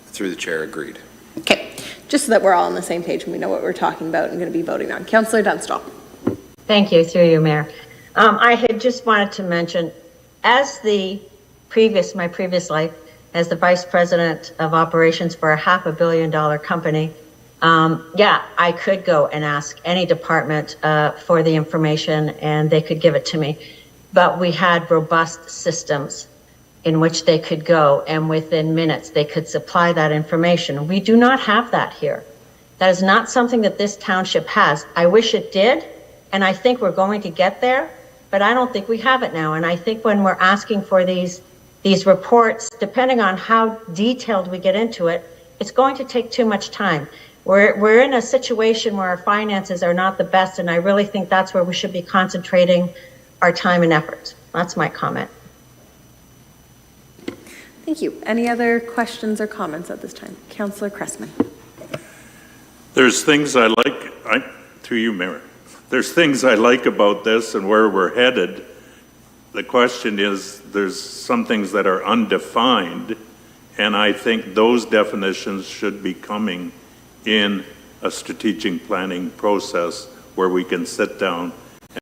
Through the chair, agreed. Okay, just so that we're all on the same page and we know what we're talking about and going to be voting on. Councillor Dunstall. Thank you, through you, Mayor. I had just wanted to mention, as my previous life, as the Vice President of Operations for a $500 million company, yeah, I could go and ask any department for the information and they could give it to me. But we had robust systems in which they could go and within minutes they could supply that information. We do not have that here. That is not something that this township has. I wish it did, and I think we're going to get there, but I don't think we have it now. And I think when we're asking for these reports, depending on how detailed we get into it, it's going to take too much time. We're in a situation where our finances are not the best, and I really think that's where we should be concentrating our time and effort. That's my comment. Thank you. Any other questions or comments at this time? Councillor Cressman. There's things I like, through you, Mayor. There's things I like about this and where we're headed. The question is, there's some things that are undefined, and I think those definitions should be coming in a strategic planning process where we can sit down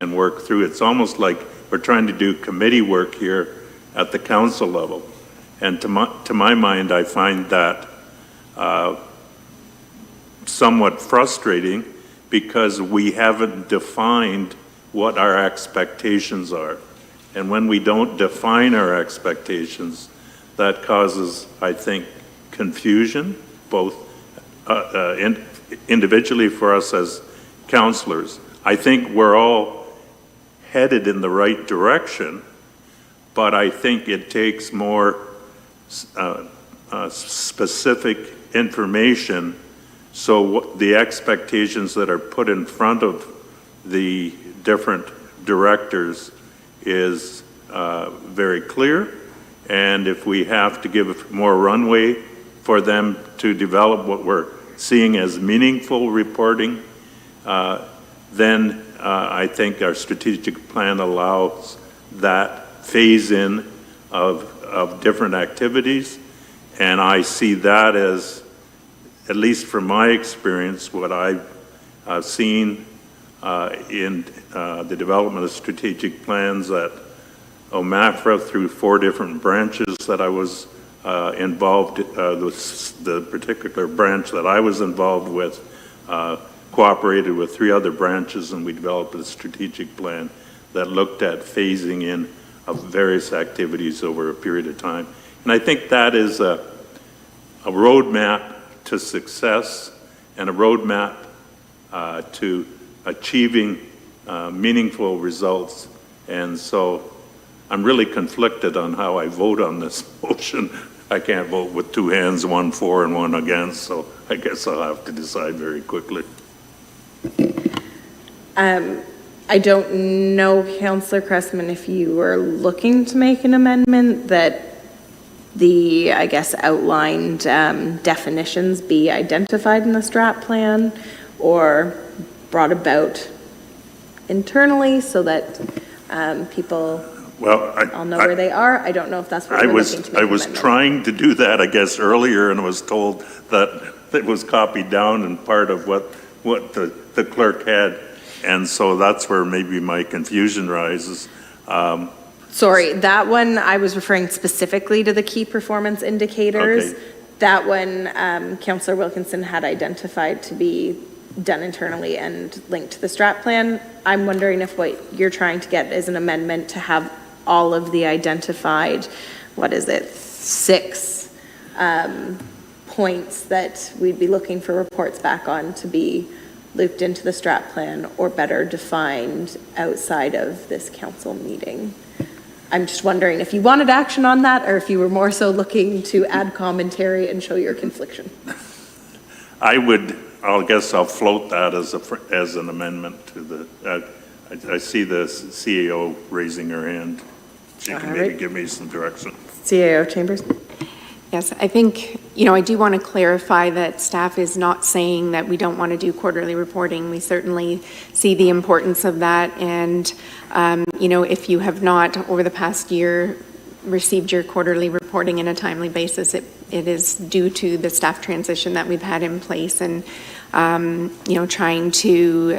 and work through. It's almost like we're trying to do committee work here at the council level. And to my mind, I find that somewhat frustrating because we haven't defined what our expectations are. And when we don't define our expectations, that causes, I think, confusion, both individually for us as councillors. I think we're all headed in the right direction, but I think it takes more specific information so the expectations that are put in front of the different directors is very clear. And if we have to give more runway for them to develop what we're seeing as meaningful reporting, then I think our strategic plan allows that phase in of different activities. And I see that as, at least from my experience, what I've seen in the development of strategic plans at OMAFRA through 4 different branches that I was involved, the particular branch that I was involved with cooperated with 3 other branches, and we developed a strategic plan that looked at phasing in of various activities over a period of time. And I think that is a roadmap to success and a roadmap to achieving meaningful results. And so I'm really conflicted on how I vote on this motion. I can't vote with 2 hands, 1 for and 1 against, so I guess I'll have to decide very quickly. I don't know, Councillor Cressman, if you were looking to make an amendment that the, I guess, outlined definitions be identified in the strat plan or brought about internally so that people all know where they are. I don't know if that's what you're looking to make I an was amendment. trying to do that, I guess, earlier, and was told that it was copied down and part of what the clerk had. And so that's where maybe my confusion rises. Sorry, that one, I was referring specifically to the key performance indicators. Okay. That one, Councillor Wilkinson had identified to be done internally and linked to the strat plan. I'm wondering if what you're trying to get is an amendment to have all of the identified, 6 points that we'd be looking for reports back on to be looped into the strat plan or better defined outside of this council meeting. I'm just wondering if you wanted action on that or if you were more so looking to add commentary and show your confliction. I guess I'll float that as an amendment to the, I see the CAO raising her hand. She can maybe give me some direction. CAO Chambers? Yes, I think, I do want to clarify that staff is not saying that we don't want to do quarterly reporting. We certainly see the importance of that. And, if you have not, over the past year, received your quarterly reporting in a timely basis, it is due to the staff transition that we've had in place and, trying to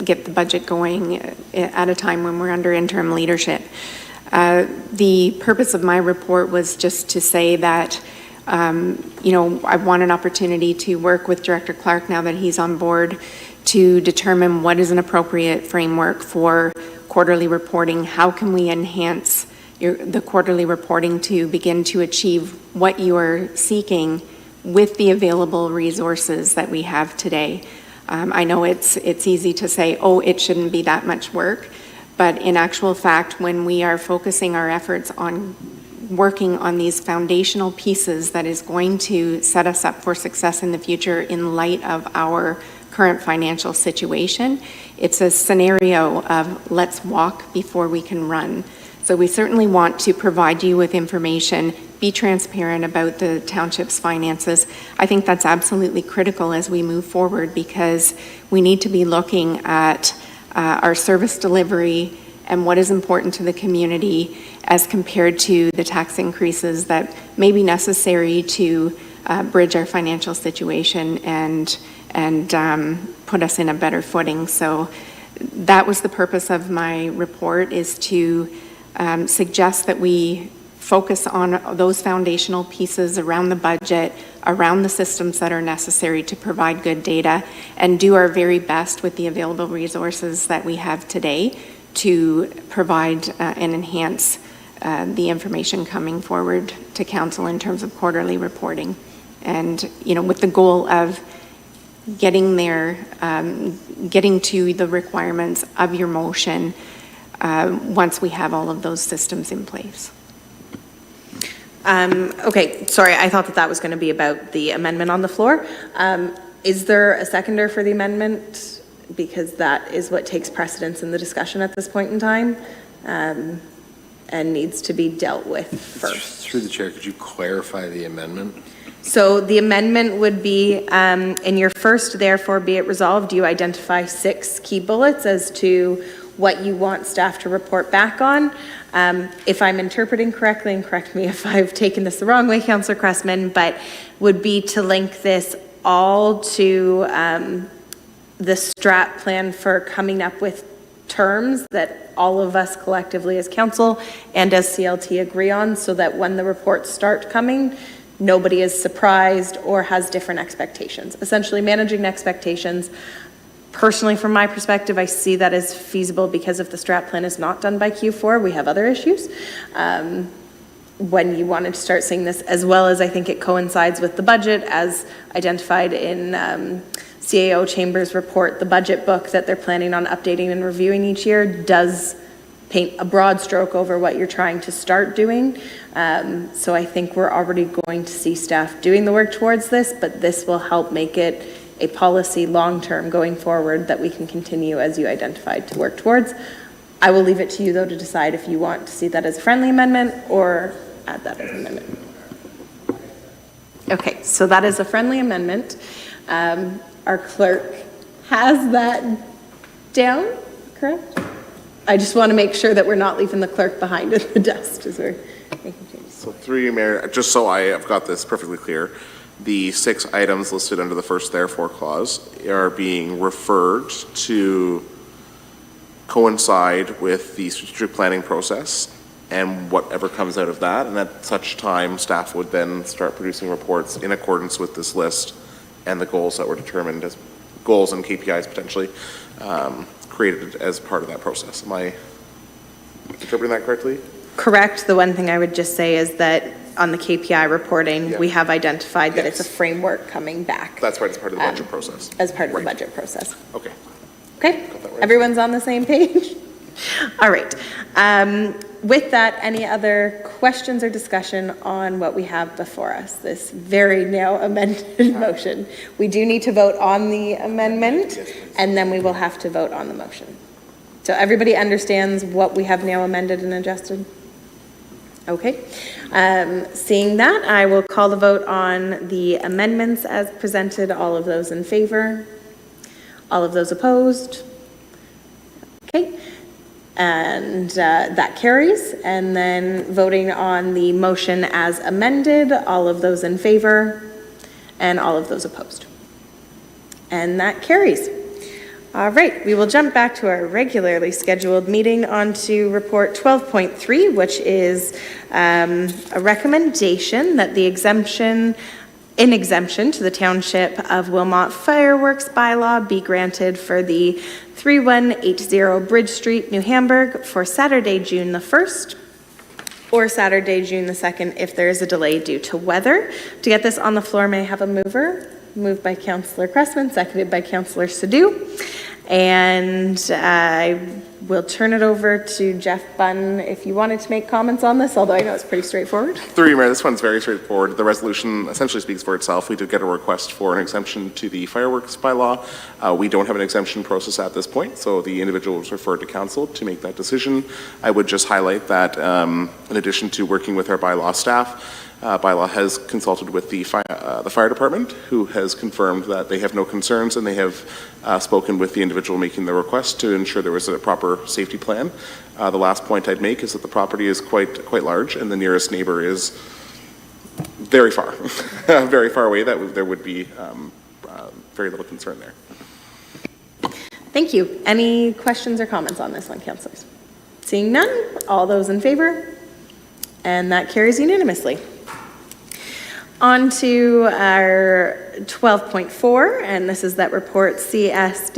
get the budget going at a time when we're under interim leadership. The purpose of my report was just to say that, I want an opportunity to work with Director Clark now that he's on board to determine what is an appropriate framework for quarterly reporting. How can we enhance the quarterly reporting to begin to achieve what you are seeking with the available resources that we have today? I know it's easy to say, oh, it shouldn't be that much work. But in actual fact, when we are focusing our efforts on working on these foundational pieces that is going to set us up for success in the future in light of our current financial situation, it's a scenario of let's walk before we can run. So we certainly want to provide you with information, be transparent about the township's finances. I think that's absolutely critical as we move forward because we need to be looking at our service delivery and what is important to the community as compared to the tax increases that may be necessary to bridge our financial situation and put us in a better footing. So that was the purpose of my report, is to suggest that we focus on those foundational pieces around the budget, around the systems that are necessary to provide good data, and do our very best with the available resources that we have today to provide and enhance the information coming forward to council in terms of quarterly reporting. And, with the goal of getting there, getting to the requirements of your motion once we have all of those systems in place. Okay, sorry, I thought that was going to be about the amendment on the floor. Is there a seconder for the amendment because that is what takes precedence in the discussion at this point in time, and needs to be dealt with first. Through the chair, could you clarify the amendment? So the amendment would be, in your first, therefore be it resolved, you identify 6 key bullets as to what you want staff to report back on. If I'm interpreting correctly, and correct me if I've taken this the wrong way, Councillor Cressman, but would be to link this all to the strat plan for coming up with terms that all of us collectively as council and as CLT agree on, so that when the reports start coming, nobody is surprised or has different expectations. Essentially managing expectations. Personally, from my perspective, I see that as feasible because if the strat plan is not done by Q4, we have other issues. When you wanted to start seeing this, as well as I think it coincides with the budget as identified in CAO Chamber's report, the budget book that they're planning on updating and reviewing each year does paint a broad stroke over what you're trying to start doing. So I think we're already going to see staff doing the work towards this, but this will help make it a policy long-term going forward that we can continue as you identified to work towards. I will leave it to you though to decide if you want to see that as a friendly amendment or add that as an amendment. Okay, so that is a friendly amendment. Our clerk has that down, correct? I just want to make sure that we're not leaving the clerk behind at the desk as we're making changes. So through you, Mayor, just so I have got this perfectly clear, the 6 items listed under the first therefore clause are being referred to coincide with the strategic planning process and whatever comes out of that, and at such time staff would then start producing reports in accordance with this list and the goals that were determined as goals and KPIs potentially created as part of that process. Am I interpreting that correctly? Correct. The one thing I would just say is that on the KPI reporting, we have identified that it's a framework coming back. That's right, it's part of the budget process. As part of the budget process. Okay. Okay, Got that right. everyone's on the same page? All right. With that, any other questions or discussion on what we have before us, this very now amended motion? We do need to vote on the amendment, and then we will have to vote on the motion. So everybody understands what we have now amended and adjusted? Okay. Seeing that, I will call the vote on the amendments as presented. All of those in favor? All of those opposed? Okay. And that carries. And then voting on the motion as amended, all of those in favor and all of those opposed. And that carries. All right, we will jump back to our regularly scheduled meeting onto report 12.3, which is a recommendation that the exemption to the Township of Wilmot fireworks bylaw be granted for the 3180 Bridge Street, New Hamburg for Saturday, June the 1st or Saturday, June the 2nd if there is a delay due to weather. To get this on the floor, may I have a mover? Moved by Councillor Cressman, seconded by Councillor Sadhu. And I will turn it over to Jeff Bunn if you wanted to make comments on this, although I know it's pretty straightforward. Through you, Mayor, this one's very straightforward. The resolution essentially speaks for itself. We did get a request for an exemption to the fireworks bylaw. We don't have an exemption process at this point, so the individual was referred to council to make that decision. I would just highlight that in addition to working with our bylaw staff, Bylaw has consulted with the fire department, who has confirmed that they have no concerns, and they have spoken with the individual making the request to ensure there was a proper safety plan. The last point I'd make is that the property is quite large, and the nearest neighbor is very far, very far away. That there would be very little concern there. Thank you. Any questions or comments on this one, councillors? Seeing none, all those in favor? And that carries unanimously. On to our 12.4, and this is that report CS-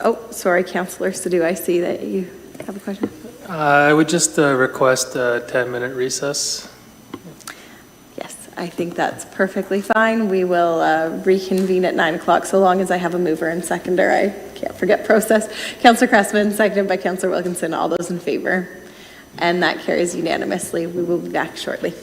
oh, sorry, Councillor Sadhu, I see that you have a question. I would just request a 10-minute recess. Yes, I think that's perfectly fine. We will reconvene at 9 o'clock, so long as I have a mover and seconder. I can't forget process. Councillor Cressman, seconded by Councillor Wilkinson. All those in favor? And that carries unanimously. We will be back shortly.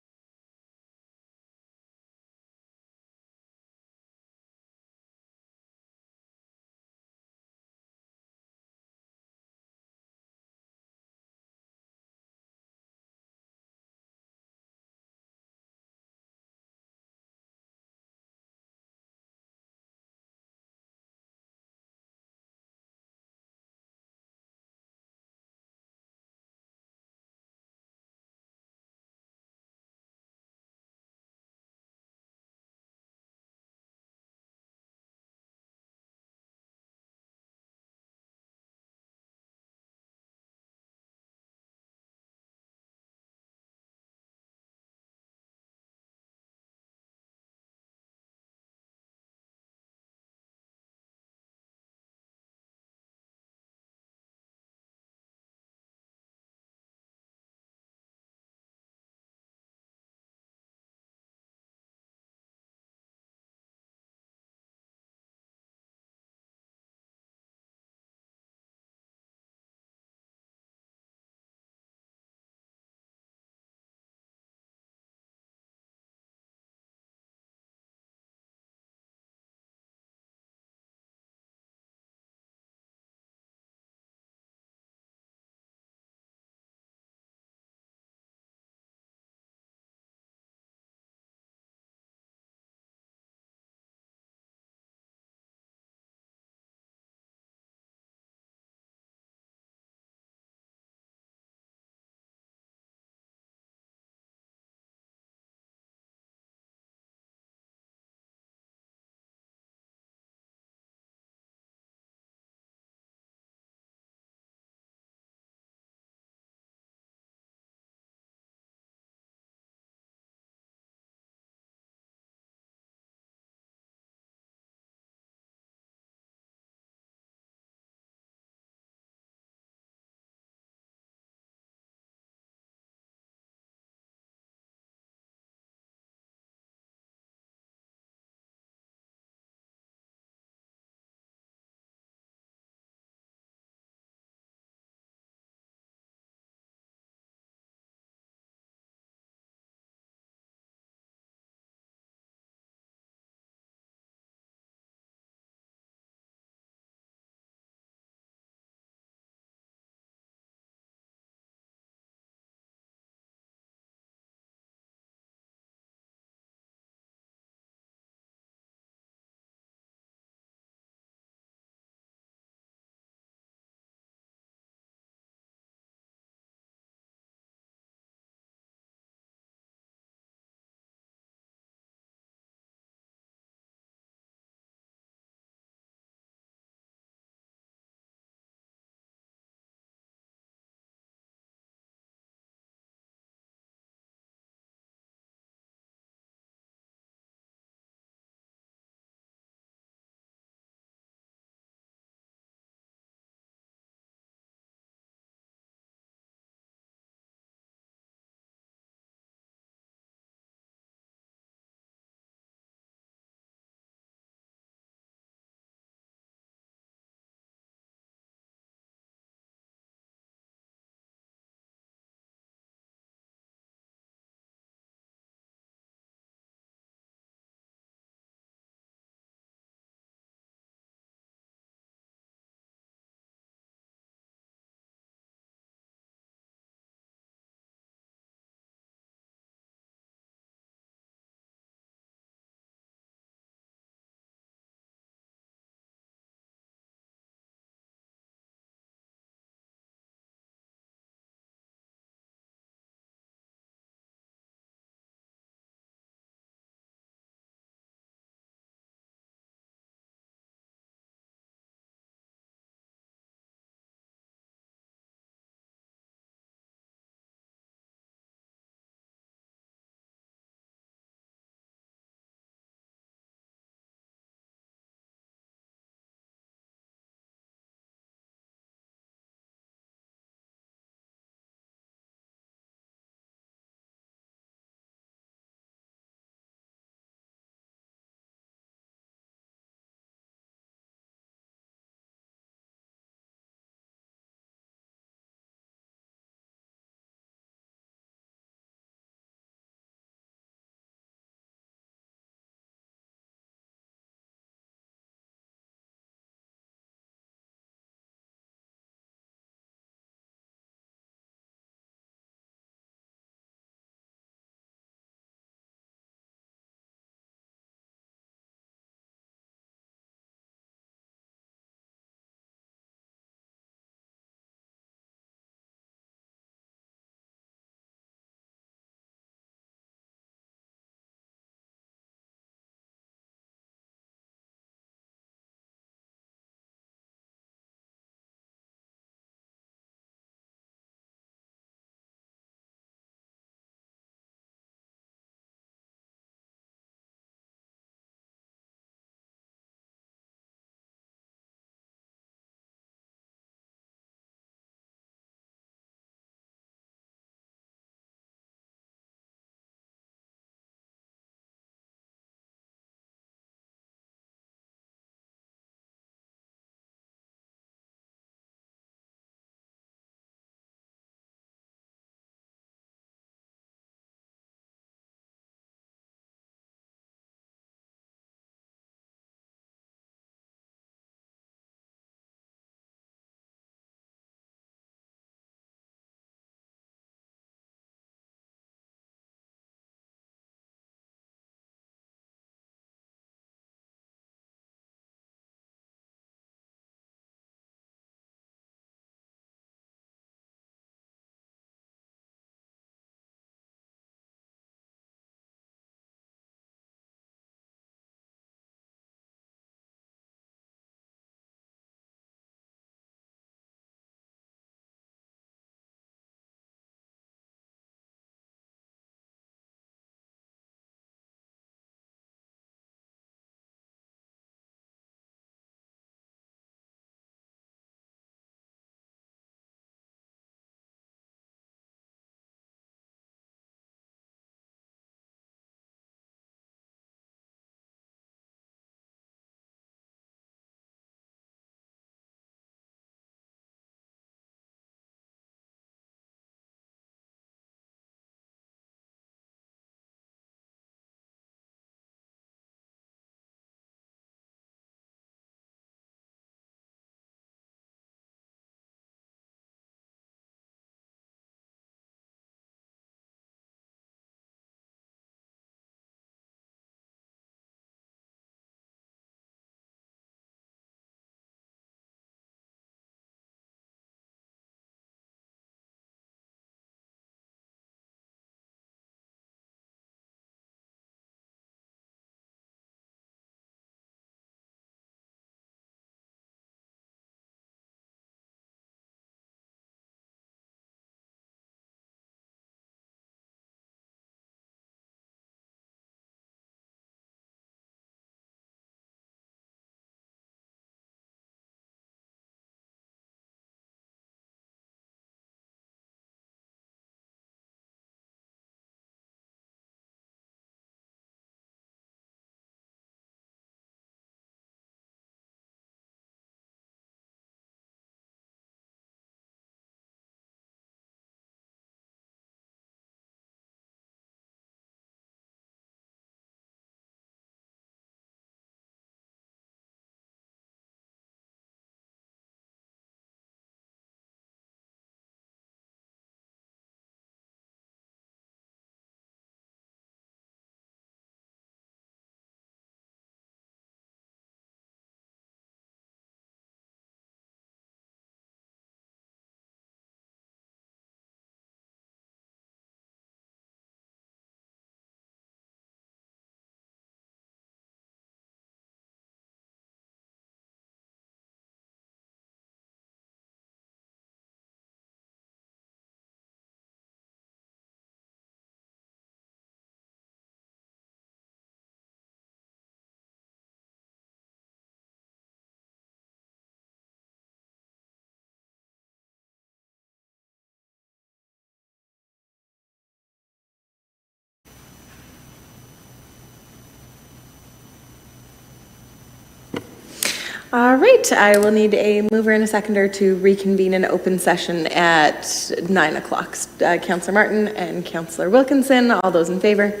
All right, I will need a mover and a seconder to reconvene an open session at 9 o'clock. Councillor Martin and Councillor Wilkinson, all those in favor?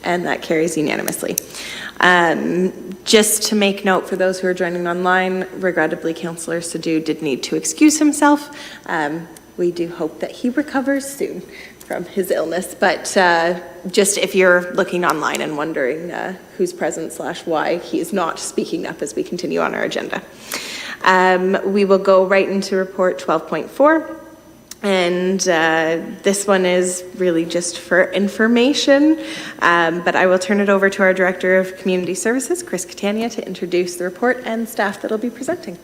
And that carries unanimously. Just to make note for those who are joining online, regrettably, Councillor Sadhu did need to excuse himself. We do hope that he recovers soon from his illness, but just if you're looking online and wondering who's present / why he's not speaking up as we continue on our agenda. We will go right into report 12.4. And this one is really just for information, but I will turn it over to our Director of Community Services, Chris Catania, to introduce the report and staff that will be presenting.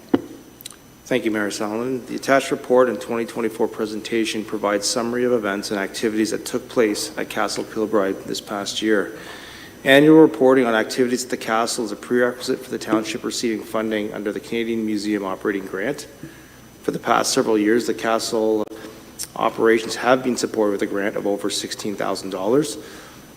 Thank you, Mayor Salonen. The attached report and 2024 presentation provides summary of events and activities that took place at Castle Kilbride this past year. Annual reporting on activities at the castle is a prerequisite for the township receiving funding under the Canadian Museum Operating Grant. For the past several years, the castle operations have been supported with a grant of over $16,000.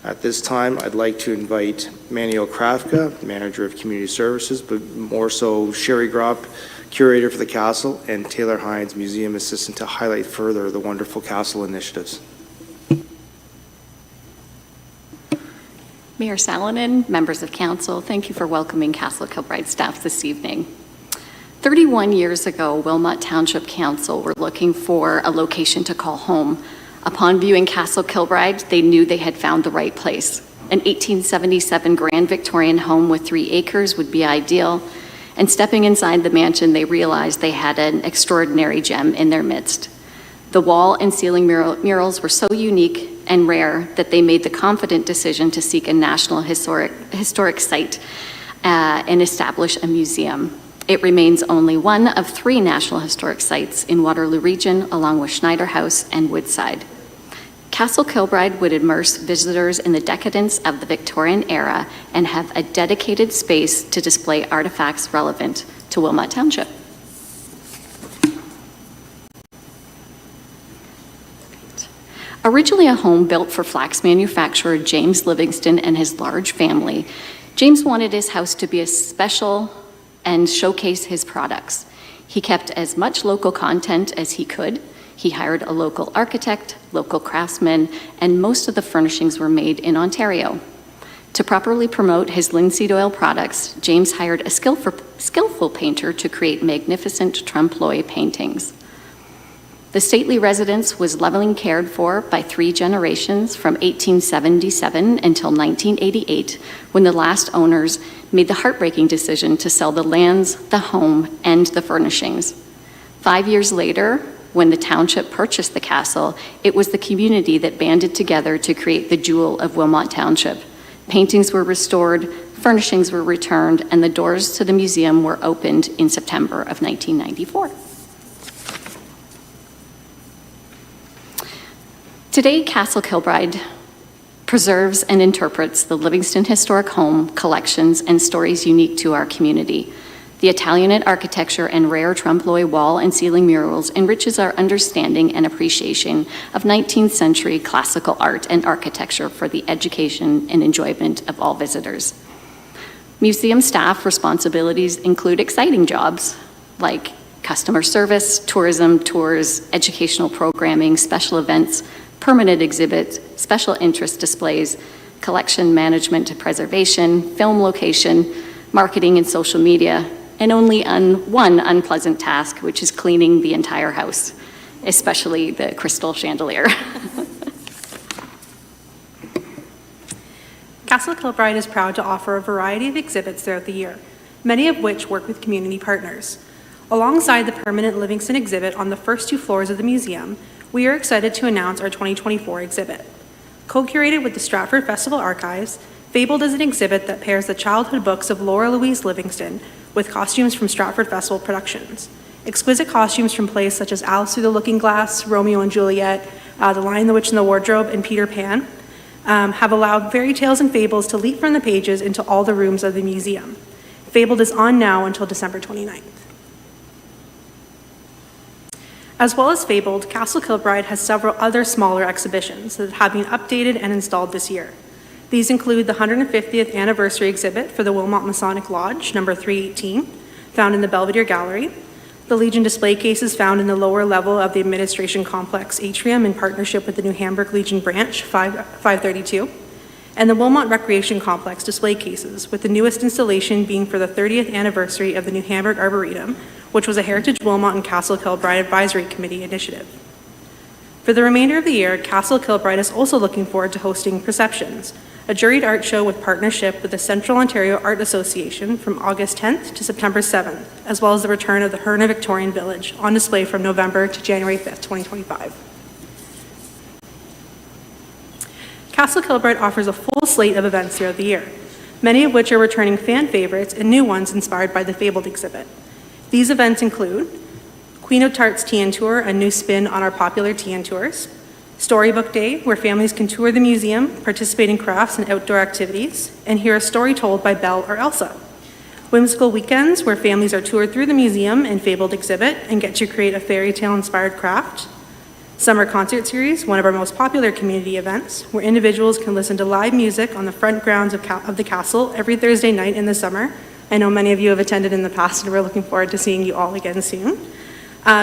At this time, I'd like to invite Manuel Krafka, Manager of Community Services, but more so Sherry Gropp, Curator for the Castle, and Taylor Hines, Museum Assistant, to highlight further the wonderful castle initiatives. Mayor Salonen, members of council, thank you for welcoming Castle Kilbride staff this evening. 31 years ago, Wilmot Township Council were looking for a location to call home. Upon viewing Castle Kilbride, they knew they had found the right place. An 1877 grand Victorian home with 3 acres would be ideal, and stepping inside the mansion, they realized they had an extraordinary gem in their midst. The wall and ceiling murals were so unique and rare that they made the confident decision to seek a national historic site and establish a museum. It remains only one of 3 national historic sites in Waterloo Region, along with Schneider House and Woodside. Castle Kilbride would immerse visitors in the decadence of the Victorian era and have a dedicated space to display artifacts relevant to Wilmot Township. Originally a home built for flax manufacturer James Livingston and his large family, James wanted his house to be special and showcase his products. He kept as much local content as he could. He hired a local architect, local craftsmen, and most of the furnishings were made in Ontario. To properly promote his linseed oil products, James hired a skillful painter to create magnificent trompe-l'oeil paintings. The stately residence was lovingly cared for by 3 generations from 1877 until 1988, when the last owners made the heartbreaking decision to sell the lands, the home, and the furnishings. 5 years later, when the township purchased the castle, it was the community that banded together to create the jewel of Wilmot Township. Paintings were restored, furnishings were returned, and the doors to the museum were opened in September of 1994. Today, Castle Kilbride preserves and interprets the Livingston Historic Home collections and stories unique to our community. The Italianate architecture and rare trompe-l'oeil wall and ceiling murals enriches our understanding and appreciation of 19th century classical art and architecture for the education and enjoyment of all visitors. Museum staff responsibilities include exciting jobs like customer service, tourism, tours, educational programming, special events, permanent exhibits, special interest displays, collection management to preservation, film location, marketing and social media, and only one unpleasant task, which is cleaning the entire house, especially the crystal chandelier. Castle Kilbride is proud to offer a variety of exhibits throughout the year, many of which work with community partners. Alongside the permanent Livingston exhibit on the first 2 floors of the museum, we are excited to announce our 2024 exhibit. Co-curated with the Stratford Festival Archives, Fabled is an exhibit that pairs the childhood books of Laura Louise Livingston with costumes from Stratford Festival Productions. Exquisite costumes from plays such as Alice Through the Looking Glass, Romeo and Juliet, The Lion, the Witch, and the Wardrobe, and Peter Pan have allowed fairy tales and fables to leap from the pages into all the rooms of the museum. Fabled is on now until December 29th. As well as Fabled, Castle Kilbride has several other smaller exhibitions that have been updated and installed this year. These include the 150th anniversary exhibit for the Wilmot Masonic Lodge, number 318, found in the Belvedere Gallery, the Legion display cases found in the lower level of the administration complex atrium in partnership with the New Hamburg Legion branch 532, and the Wilmot Recreation Complex display cases, with the newest installation being for the 30th anniversary of the New Hamburg Arboretum, which was a Heritage Wilmot and Castle Kilbride Advisory Committee initiative. For the remainder of the year, Castle Kilbride is also looking forward to hosting Perceptions, a juried art show with partnership with the Central Ontario Art Association from August 10th to September 7th, as well as the return of the Herna Victorian Village on display from November to January 5th, 2025. Castle Kilbride offers a full slate of events throughout the year, many of which are returning fan favorites and new ones inspired by the Fabled exhibit. These events include Queen of Tarts Tea Tour, a new spin on our popular tea tours; Storybook Day, where families can tour the museum, participate in crafts and outdoor activities, and hear a story told by Belle or Elsa; Whimsical Weekends, where families are toured through the museum and Fabled exhibit and get to create a fairy tale inspired craft; Summer Concert Series, one of our most popular community events, where individuals can listen to live music on the front grounds of the castle every Thursday night in the summer. I know many of you have attended in the past, and we're looking forward to seeing you all again soon.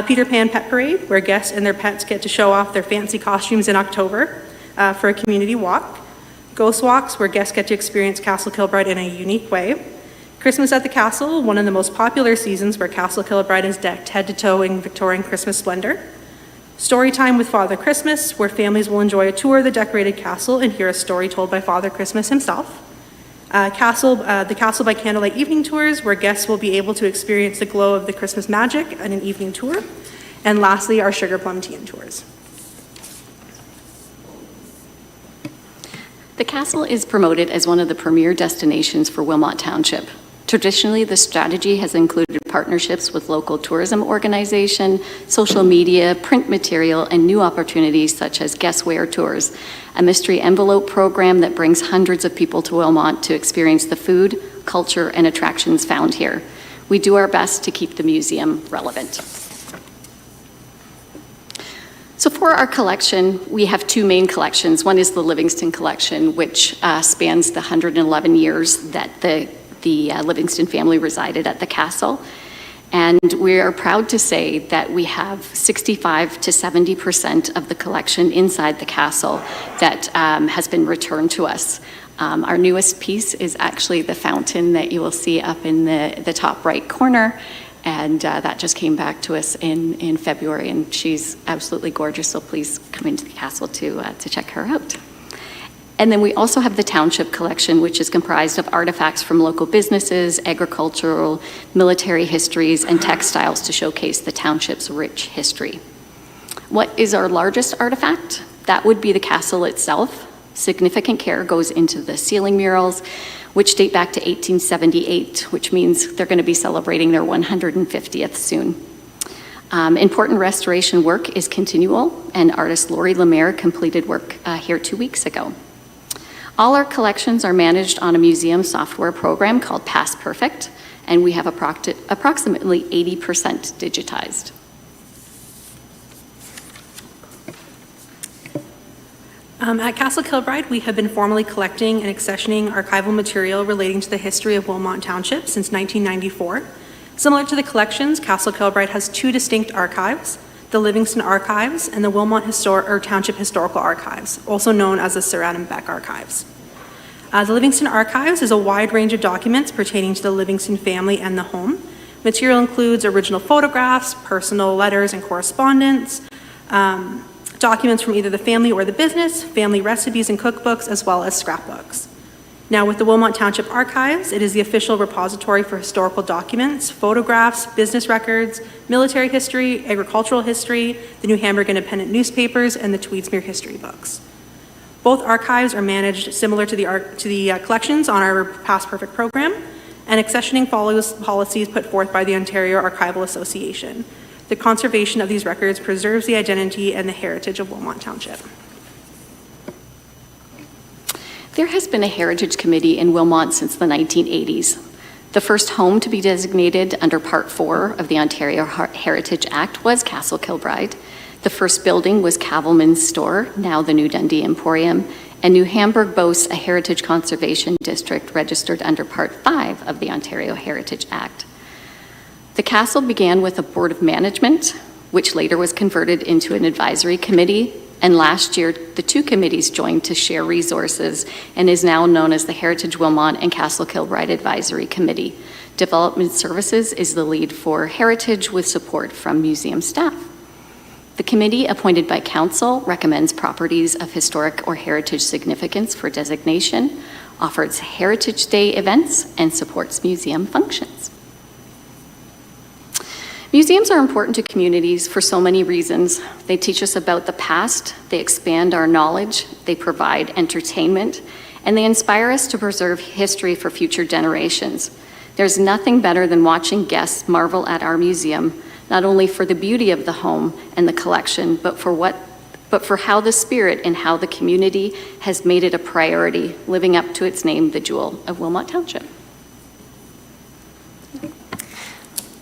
Peter Pan Pet Parade, where guests and their pets get to show off their fancy costumes in October for a community walk. Ghost Walks, where guests get to experience Castle Kilbride in a unique way. Christmas at the Castle, one of the most popular seasons where Castle Kilbride is decked head to toe in Victorian Christmas splendor. Storytime with Father Christmas, where families will enjoy a tour of the decorated castle and hear a story told by Father Christmas himself. The Castle by Candlelight evening tours, where guests will be able to experience the glow of the Christmas magic in an evening tour. And lastly, our Sugar Plum Tea tours. The castle is promoted as one of the premier destinations for Wilmot Township. Traditionally, the strategy has included partnerships with local tourism organization, social media, print material, and new opportunities such as guestware tours, a mystery envelope program that brings hundreds of people to Wilmot to experience the food, culture, and attractions found here. We do our best to keep the museum relevant. So for our collection, we have two main collections. One is the Livingston collection, which spans the 111 years that the Livingston family resided at the castle. And we are proud to say that we have 65 to 70% of the collection inside the castle that has been returned to us. Our newest piece is actually the fountain that you will see up in the top right corner. And that just came back to us in February, and she's absolutely gorgeous, so please come into the castle to check her out. And then we also have the Township collection, which is comprised of artifacts from local businesses, agricultural, military histories, and textiles to showcase the Township's rich history. What is our largest artifact? That would be the castle itself. Significant care goes into the ceiling murals, which date back to 1878, which means they're going to be celebrating their 150th soon. Important restoration work is continual, and artist Lori Lemaire completed work here 2 weeks ago. All our collections are managed on a museum software program called Past Perfect, and we have approximately 80% digitized. At Castle Kilbride, we have been formally collecting and accessioning archival material relating to the history of Wilmot Township since 1994. Similar to the collections, Castle Kilbride has two distinct archives, the Livingston Archives and the Wilmot Township Historical Archives, also known as the Sir Adam Beck Archives. The Livingston Archives is a wide range of documents pertaining to the Livingston family and the home. Material includes original photographs, personal letters and correspondence, documents from either the family or the business, family recipes and cookbooks, as well as scrapbooks. Now, with the Wilmot Township Archives, it is the official repository for historical documents, photographs, business records, military history, agricultural history, the New Hamburg Independent newspapers, and the Tweedsmuir history books. Both archives are managed similar to the collections on our Past Perfect program, and accessioning follows policies put forth by the Ontario Archival Association. The conservation of these records preserves the identity and the heritage of Wilmot Township. There has been a heritage committee in Wilmot since the 1980s. The first home to be designated under Part 4 of the Ontario Heritage Act was Castle Kilbride. The first building was Cavalman's Store, now the New Dundee Emporium, and New Hamburg boasts a Heritage Conservation District registered under Part 5 of the Ontario Heritage Act. The castle began with a board of management, which later was converted into an advisory committee, and last year the two committees joined to share resources and is now known as the Heritage Wilmot and Castle Kilbride Advisory Committee. Development Services is the lead for Heritage with support from museum staff. The committee, appointed by council, recommends properties of historic or heritage significance for designation, offers Heritage Day events, and supports museum functions. Museums are important to communities for so many reasons. They teach us about the past, they expand our knowledge, they provide entertainment, and they inspire us to preserve history for future generations. There's nothing better than watching guests marvel at our museum, not only for the beauty of the home and the collection, but for how the spirit and how the community has made it a priority, living up to its name, the Jewel of Wilmot Township.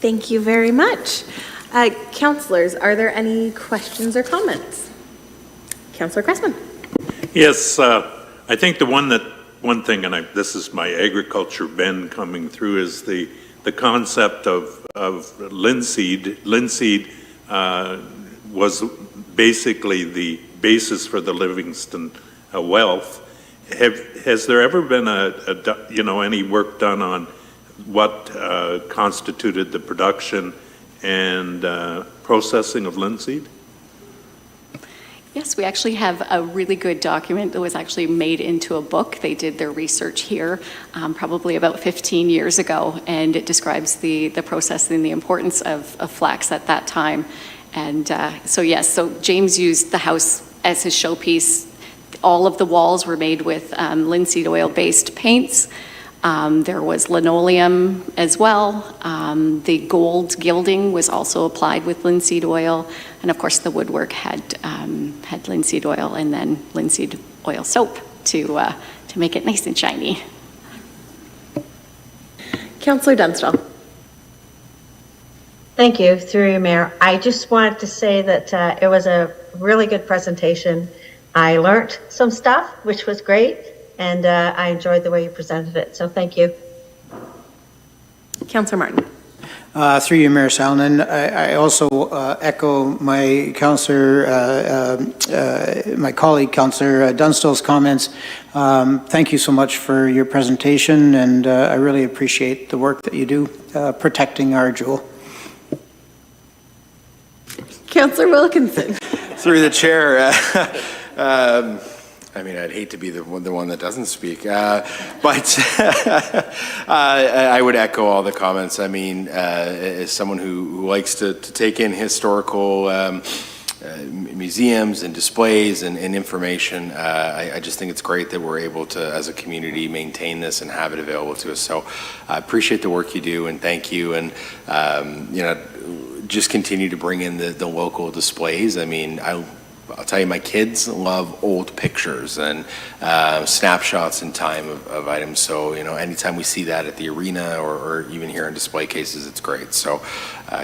Thank you very much. Councillors, are there any questions or comments? Councillor Cressman. Yes, I think one thing, and this is my agriculture bend coming through, is the concept of linseed. Linseed was basically the basis for the Livingston wealth. Has there ever been any work done on what constituted the production and processing of linseed? Yes, we actually have a really good document that was actually made into a book. They did their research here probably about 15 years ago, and it describes the process and the importance of flax at that time. And so James used the house as his showpiece. All of the walls were made with linseed oil-based paints. There was linoleum as well. The gold gilding was also applied with linseed oil. And of course, the woodwork had linseed oil and then linseed oil soap to make it nice and shiny. Councillor Dunstall. Thank you, through you, Mayor. I just wanted to say that it was a really good presentation. I learned some stuff, which was great, and I enjoyed the way you presented it, so thank you. Councillor Martin. Through you, Mayor Salonen, I also echo my my colleague, Councillor Dunstall's comments. Thank you so much for your presentation, and I really appreciate the work that you do protecting our jewel. Councillor Wilkinson. Through the chair, I'd hate to be the one that doesn't speak, but I would echo all the comments. As someone who likes to take in historical museums and displays and information, I just think it's great that we're able to, as a community, maintain this and have it available to us. So I appreciate the work you do, and thank you. And just continue to bring in the local displays. I'll tell you, my kids love old pictures and snapshots in time of items. So, anytime we see that at the arena or even here in display cases, it's great. So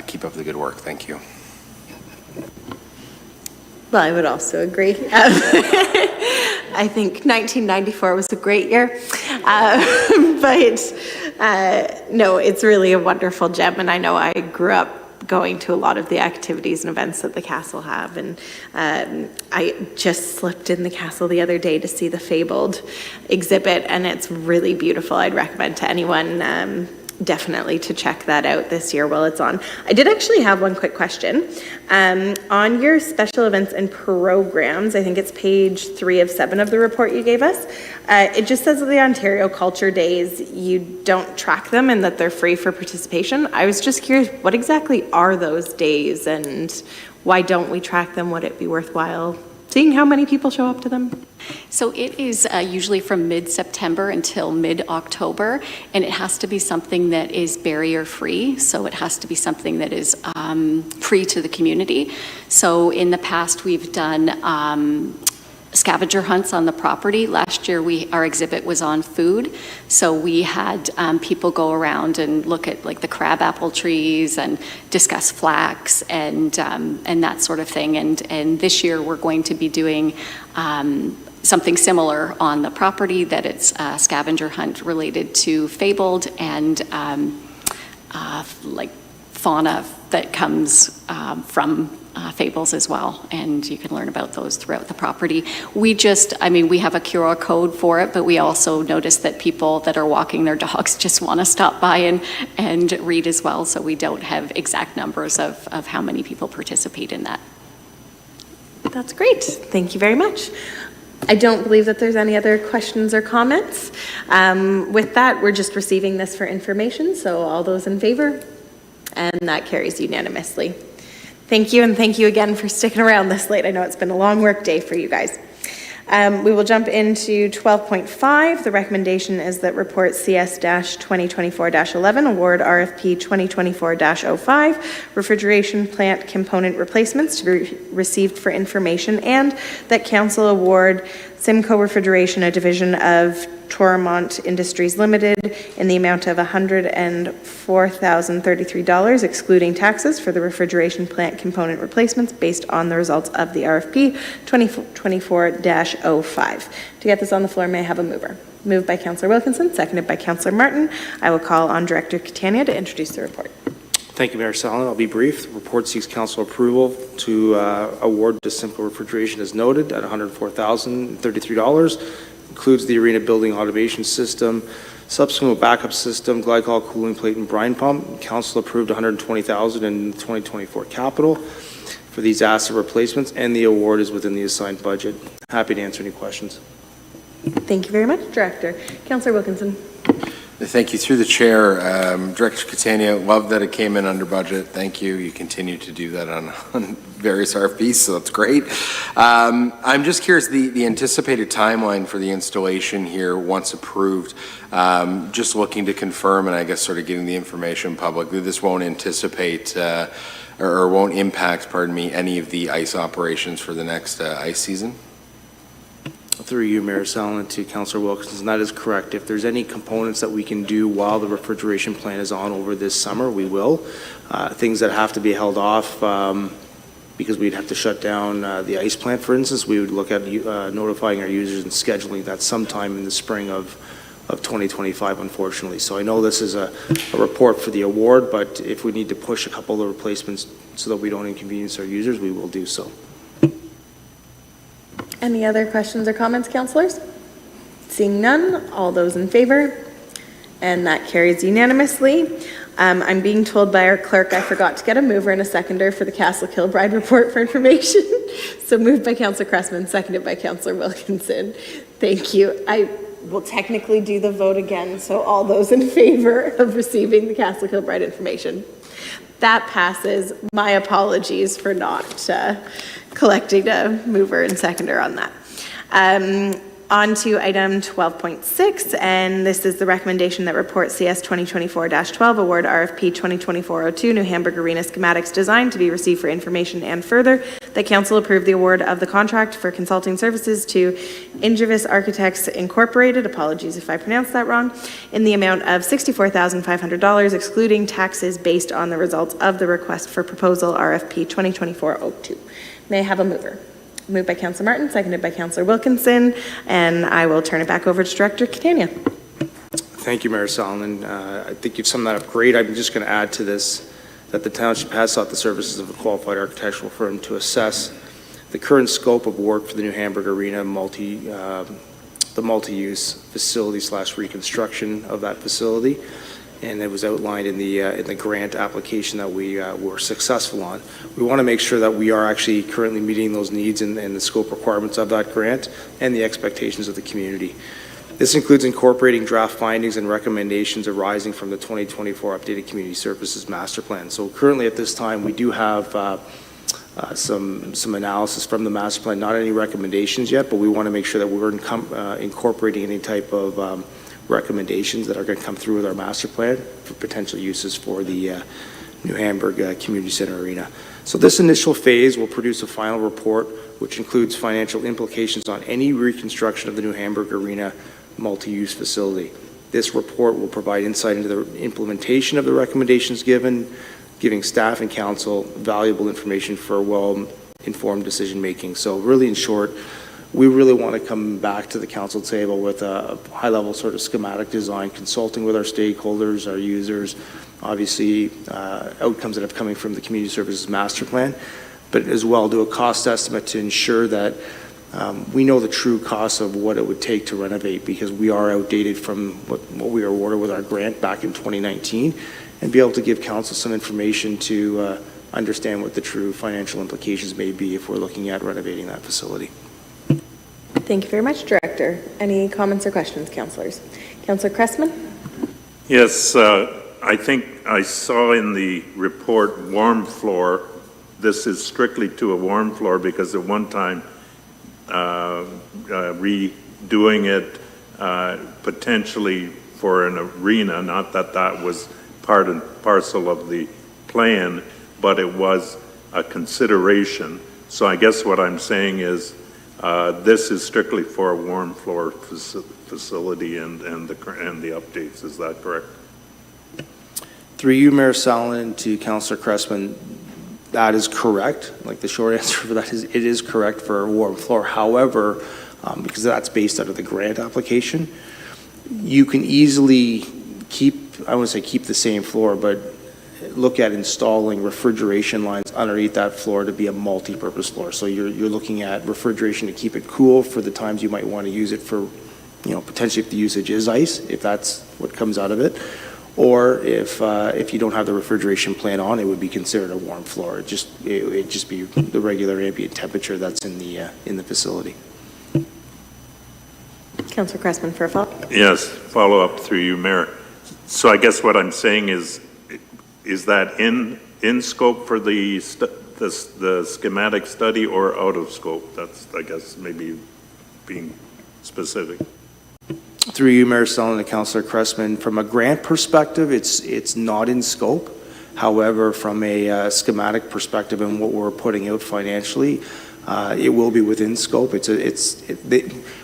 keep up the good work. Thank you. Well, I would also agree. I think 1994 was a great year. No, it's really a wonderful gem. And I know I grew up going to a lot of the activities and events that the castle have, and I just slipped in the castle the other day to see the Fabled exhibit, and it's really beautiful. I'd recommend to anyone definitely to check that out this year while it's on. I did actually have one quick question. On your special events and programs, I think it's page 3 of 7 of the report you gave us, it just says that the Ontario Culture Days, you don't track them and that they're free for participation. I was just curious, what exactly are those days and why don't we track them? Would it be worthwhile seeing how many people show up to them? So it is usually from mid-September until mid-October, and it has to be something that is barrier-free. So it has to be something that is free to the community. So in the past, we've done scavenger hunts on the property. Last year, our exhibit was on food. So we had people go around and look at like the crabapple trees and discuss flax and that sort of thing. And this year, we're going to be doing something similar on the property, that it's a scavenger hunt related to Fabled and like fauna that comes from fables as well, and you can learn about those throughout the property. We have a QR code for it, but we also notice that people that are walking their dogs just want to stop by and read as well, so we don't have exact numbers of how many people participate in that. That's great. Thank you very much. I don't believe that there's any other questions or comments. With that, we're just receiving this for information, so all those in favor? And that carries unanimously. Thank you, and thank you again for sticking around this late. I know it's been a long work day for you guys. We will jump into 12.5. The recommendation is that report CS-2024-11, award RFP 2024-05, refrigeration plant component replacements to be received for information, and that council award Simco Refrigeration, a division of Toromont Industries Limited, in the amount of $104,033, excluding taxes, for the refrigeration plant component replacements based on the results of the RFP 2024-05. To get this on the floor, may I have a mover? Moved by Councillor Wilkinson, seconded by Councillor Martin. I will call on Director Catania to introduce the report. Thank you, Mayor Sallin. I'll be brief. The report seeks council approval to award to Simco Refrigeration as noted at $104,033. Includes the arena building automation system, subsequent backup system, glycol cooling plate, and brine pump. Council approved $120,000 in 2024 capital for these asset replacements, and the award is within the assigned budget. Happy to answer any questions. Thank you very much, Director. Councillor Wilkinson. Thank you. Through the chair, Director Catania, love that it came in under budget. Thank you. You continue to do that on various RFPs, so that's great. I'm just curious, the anticipated timeline for the installation here, once approved, just looking to confirm, and I guess sort of getting the information publicly, this won't anticipate or won't impact, pardon me, any of the ice operations for the next ice season? Through you, Mayor Sallin, to Councillor Wilkinson, that is correct. If there's any components that we can do while the refrigeration plant is on over this summer, we will. Things that have to be held off because we'd have to shut down the ice plant, for instance, we would look at notifying our users and scheduling that sometime in the spring of 2025, unfortunately. So I know this is a report for the award, but if we need to push a couple of the replacements so that we don't inconvenience our users, we will do so. Any other questions or comments, councillors? Seeing none, all those in favor? And that carries unanimously. I'm being told by our clerk I forgot to get a mover and a seconder for the Castle Kilbride report for information. So moved by Councillor Cressman, seconded by Councillor Wilkinson. Thank you. I will technically do the vote again, so all those in favor of receiving the Castle Kilbride information. That passes. My apologies for not collecting a mover and seconder on that. On to item 12.6, and this is the recommendation that report CS 2024-12 award RFP 2024-02 New Hamburg Arena schematics design to be received for information, and further that council approve the award of the contract for consulting services to Ingevis Architects Incorporated, apologies if I pronounced that wrong, in the amount of $64,500 excluding taxes based on the results of the request for proposal RFP 2024-02. May I have a mover? Moved by Councillor Martin, seconded by Councillor Wilkinson, and I will turn it back over to Director Catania. Thank you, Mayor Sallin. I think you've summed that up great. I'm just going to add to this that the township has sought the services of a qualified architectural firm to assess the current scope of work for the New Hamburg Arena the multi-use facility / reconstruction of that facility. And it was outlined in the grant application that we were successful on. We want to make sure that we are actually currently meeting those needs and the scope requirements of that grant and the expectations of the community. This includes incorporating draft findings and recommendations arising from the 2024 updated community services master plan. So currently at this time, we do have some analysis from the master plan, not any recommendations yet, but we want to make sure that we're incorporating any type of recommendations that are going to come through with our master plan for potential uses for the New Hamburg Community Center Arena. So this initial phase will produce a final report which includes financial implications on any reconstruction of the New Hamburg Arena multi-use facility. This report will provide insight into the implementation of the recommendations giving staff and council valuable information for well-informed decision making. So really, in short, we really want to come back to the council table with a high-level sort of schematic design, consulting with our stakeholders, our users, obviously outcomes that have coming from the community services master plan, but as well do a cost estimate to ensure that we know the true cost of what it would take to renovate, because we are outdated from what we were awarded with our grant back in 2019, and be able to give council some information to understand what the true financial implications may be if we're looking at renovating that facility. Thank you very much, Director. Any comments or questions, councillors? Councillor Cressman? Yes, I think I saw in the report warm floor. This is strictly to a warm floor because at one time redoing it potentially for an arena, not that that was part and parcel of the plan, but it was a consideration. So I guess what I'm saying is this is strictly for a warm floor facility and the updates. Is that correct? Through you, Mayor Sallin, to Councillor Cressman, that is correct. Like, the short answer for that is it is correct for a warm floor. However, because that's based out of the grant application, you can easily keep, I wouldn't say keep the same floor, but look at installing refrigeration lines underneath that floor to be a multi-purpose floor. So you're looking at refrigeration to keep it cool for the times you might want to use it for, potentially if the usage is ice, if that's what comes out of it. Or if you don't have the refrigeration plan on, it would be considered a warm floor. It'd just be the regular ambient temperature that's in the facility. Councillor Cressman for a follow-up. Yes, follow up through you, Mayor. So I guess what I'm saying is that in scope for the schematic study or out of scope? That's, I guess, maybe being specific. Through you, Mayor Sallin and Councillor Cressman, from a grant perspective, it's not in scope. However, from a schematic perspective and what we're putting out financially, it will be within scope.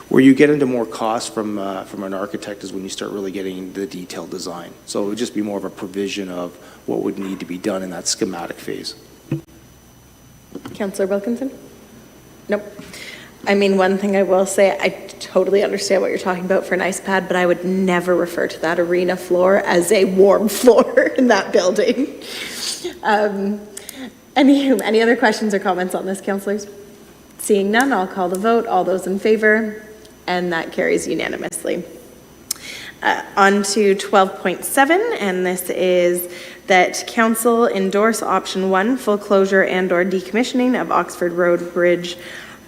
Where you get into more cost from an architect is when you start really getting the detailed design. So it would just be more of a provision of what would need to be done in that schematic phase. Councillor Wilkinson? Nope. I mean, one thing I will say, I totally understand what you're talking about for an ice pad, but I would never refer to that arena floor as a warm floor in that building. Any other questions or comments on this, councillors? Seeing none, I'll call the vote. All those in favor, and that carries unanimously. On to 12.7, and this is that council endorse option 1, full closure and or decommissioning of Oxford Road Bridge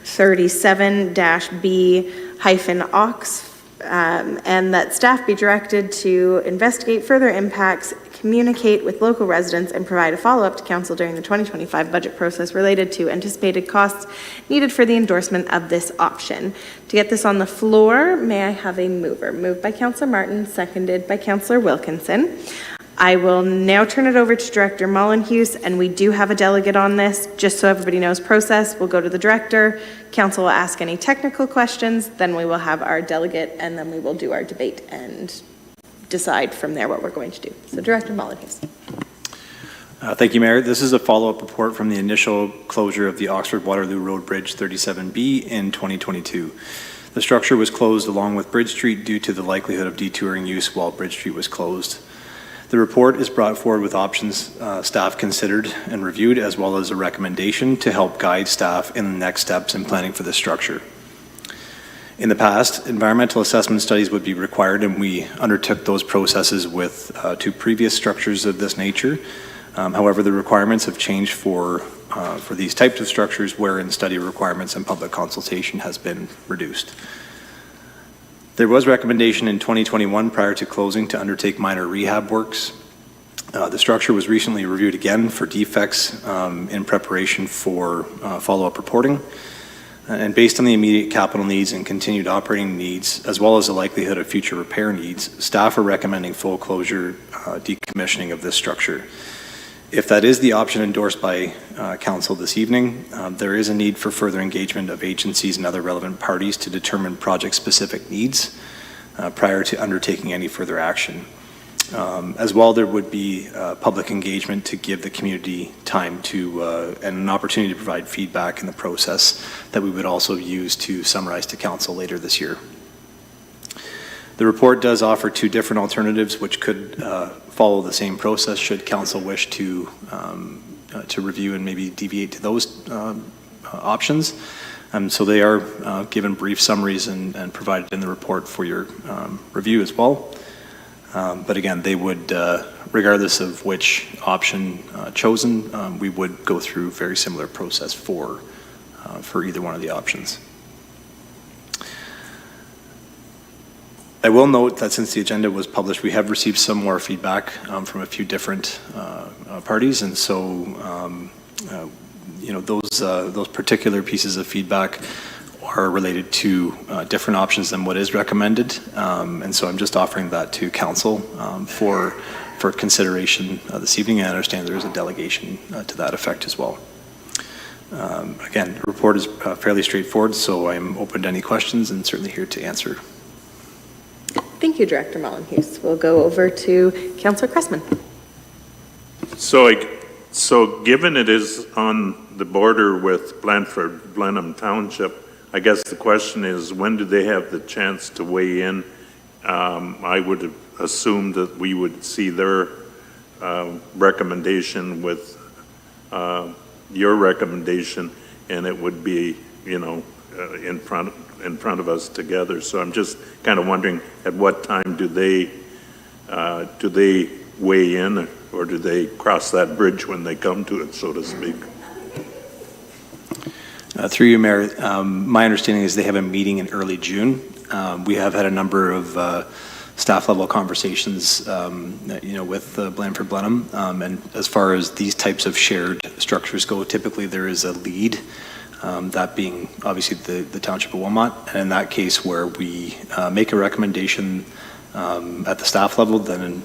37-B-Ox, and that staff be directed to investigate further impacts, communicate with local residents, and provide a follow-up to council during the 2025 budget process related to anticipated costs needed for the endorsement of this option. To get this on the floor, may I have a mover? Moved by Councillor Martin, seconded by Councillor Wilkinson. I will now turn it over to Director Molynhuis, and we do have a delegate on this, just so everybody knows process. We'll go to the director, council will ask any technical questions, then we will have our delegate, and then we will do our debate and decide from there what we're going to do. So Director Molynhuis. Thank you, Mayor. This is a follow-up report from the initial closure of the Oxford-Waterloo Road Bridge 37B in 2022. The structure was closed along with Bridge Street due to the likelihood of detouring use while Bridge Street was closed. The report is brought forward with options staff considered and reviewed, as well as a recommendation to help guide staff in the next steps in planning for this structure. In the past, environmental assessment studies would be required, and we undertook those processes with 2 previous structures of this nature. However, the requirements have changed for these types of structures wherein study requirements and public consultation has been reduced. There was recommendation in 2021 prior to closing to undertake minor rehab works. The structure was recently reviewed again for defects in preparation for follow-up reporting. And based on the immediate capital needs and continued operating needs, as well as the likelihood of future repair needs, staff are recommending full closure decommissioning of this structure. If that is the option endorsed by Council this evening, there is a need for further engagement of agencies and other relevant parties to determine project-specific needs prior to undertaking any further action. As well, there would be public engagement to give the community time to, and an opportunity to provide feedback in the process that we would also use to summarize to council later this year. The report does offer two different alternatives which could follow the same process should council wish to review and maybe deviate to those options. So they are given brief summaries and provided in the report for your review as well. But again, they would, regardless of which option chosen, we would go through very similar process for either one of the options. I will note that since the agenda was published, we have received some more feedback from a few different parties, and so those particular pieces of feedback are related to different options than what is recommended, and so I'm just offering that to council for consideration this evening. I understand there is a delegation to that effect as well. Again, the report is fairly straightforward, so I'm open to any questions and certainly here to answer. Thank you, Director Molyneux. We'll go over to Councillor Cressman. So given it is on the border with Blenheim Township, I guess the question is, when do they have the chance to weigh in? I would have assumed that we would see their recommendation with your recommendation, and it would be, in front of us together. So I'm just kind of wondering, at what time do they weigh in, or do they cross that bridge when they come to it, so to speak? Through you, Mayor, my understanding is they have a meeting in early June. We have had a number of staff level conversations, with Blandford Blenheim, and as far as these types of shared structures go, typically there is a lead. That being obviously the Township of Wilmot, and in that case where we make a recommendation at the staff level, then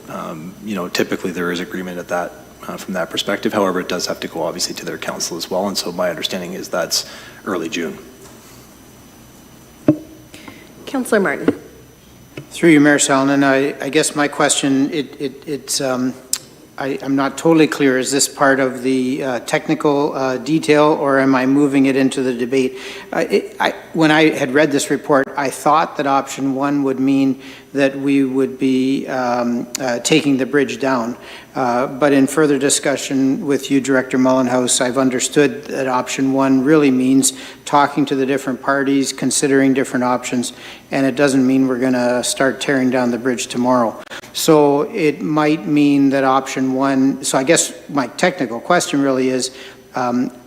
typically there is agreement at that from that perspective. However, it does have to go obviously to their council as well, and so my understanding is that's early June. Councillor Martin. Through you, Mayor Salonen, I guess my question, I'm not totally clear. Is this part of the technical detail, or am I moving it into the debate? When I had read this report, I thought that option one would mean that we would be taking the bridge down. But in further discussion with you, Director Mullenhouse, I've understood that option one really means talking to the different parties, considering different options, and it doesn't mean we're going to start tearing down the bridge tomorrow. So it might mean that option one, so I guess my technical question really is,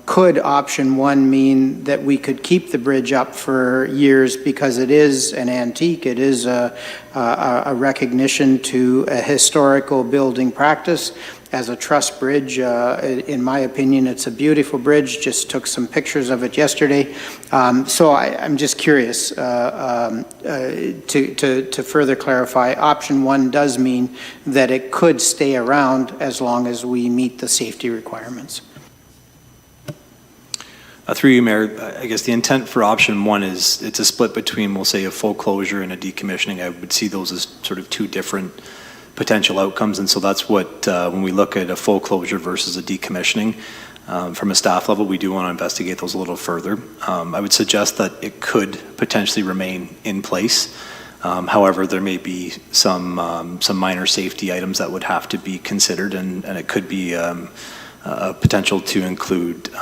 could option one mean that we could keep the bridge up for years because it is an antique, it is a recognition to a historical building practice as a truss bridge? In my opinion, it's a beautiful bridge. Just took some pictures of it yesterday. So I'm just curious to further clarify. Option one does mean that it could stay around as long as we meet the safety requirements. Through you, Mayor, I guess the intent for option one is it's a split between, we'll say, a full closure and a decommissioning. I would see those as sort of two different potential outcomes, and so that's what, when we look at a full closure versus a decommissioning, from a staff level, we do want to investigate those a little further. I would suggest that it could potentially remain in place. However, there may be some minor safety items that would have to be considered, and it could be potential to include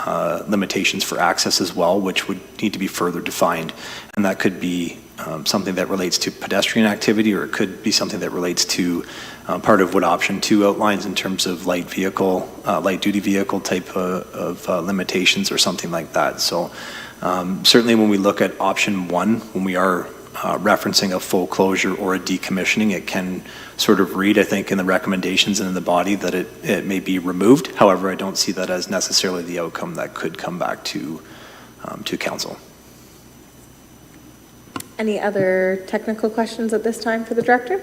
limitations for access as well, which would need to be further defined. And that could be something that relates to pedestrian activity, or it could be something that relates to part of what option two outlines in terms of light duty vehicle type of limitations or something like that. So certainly when we look at option one, when we are referencing a full closure or a decommissioning, it can sort of read, I think, in the recommendations and in the body that it may be removed. However, I don't see that as necessarily the outcome that could come back to council. Any other technical questions at this time for the director?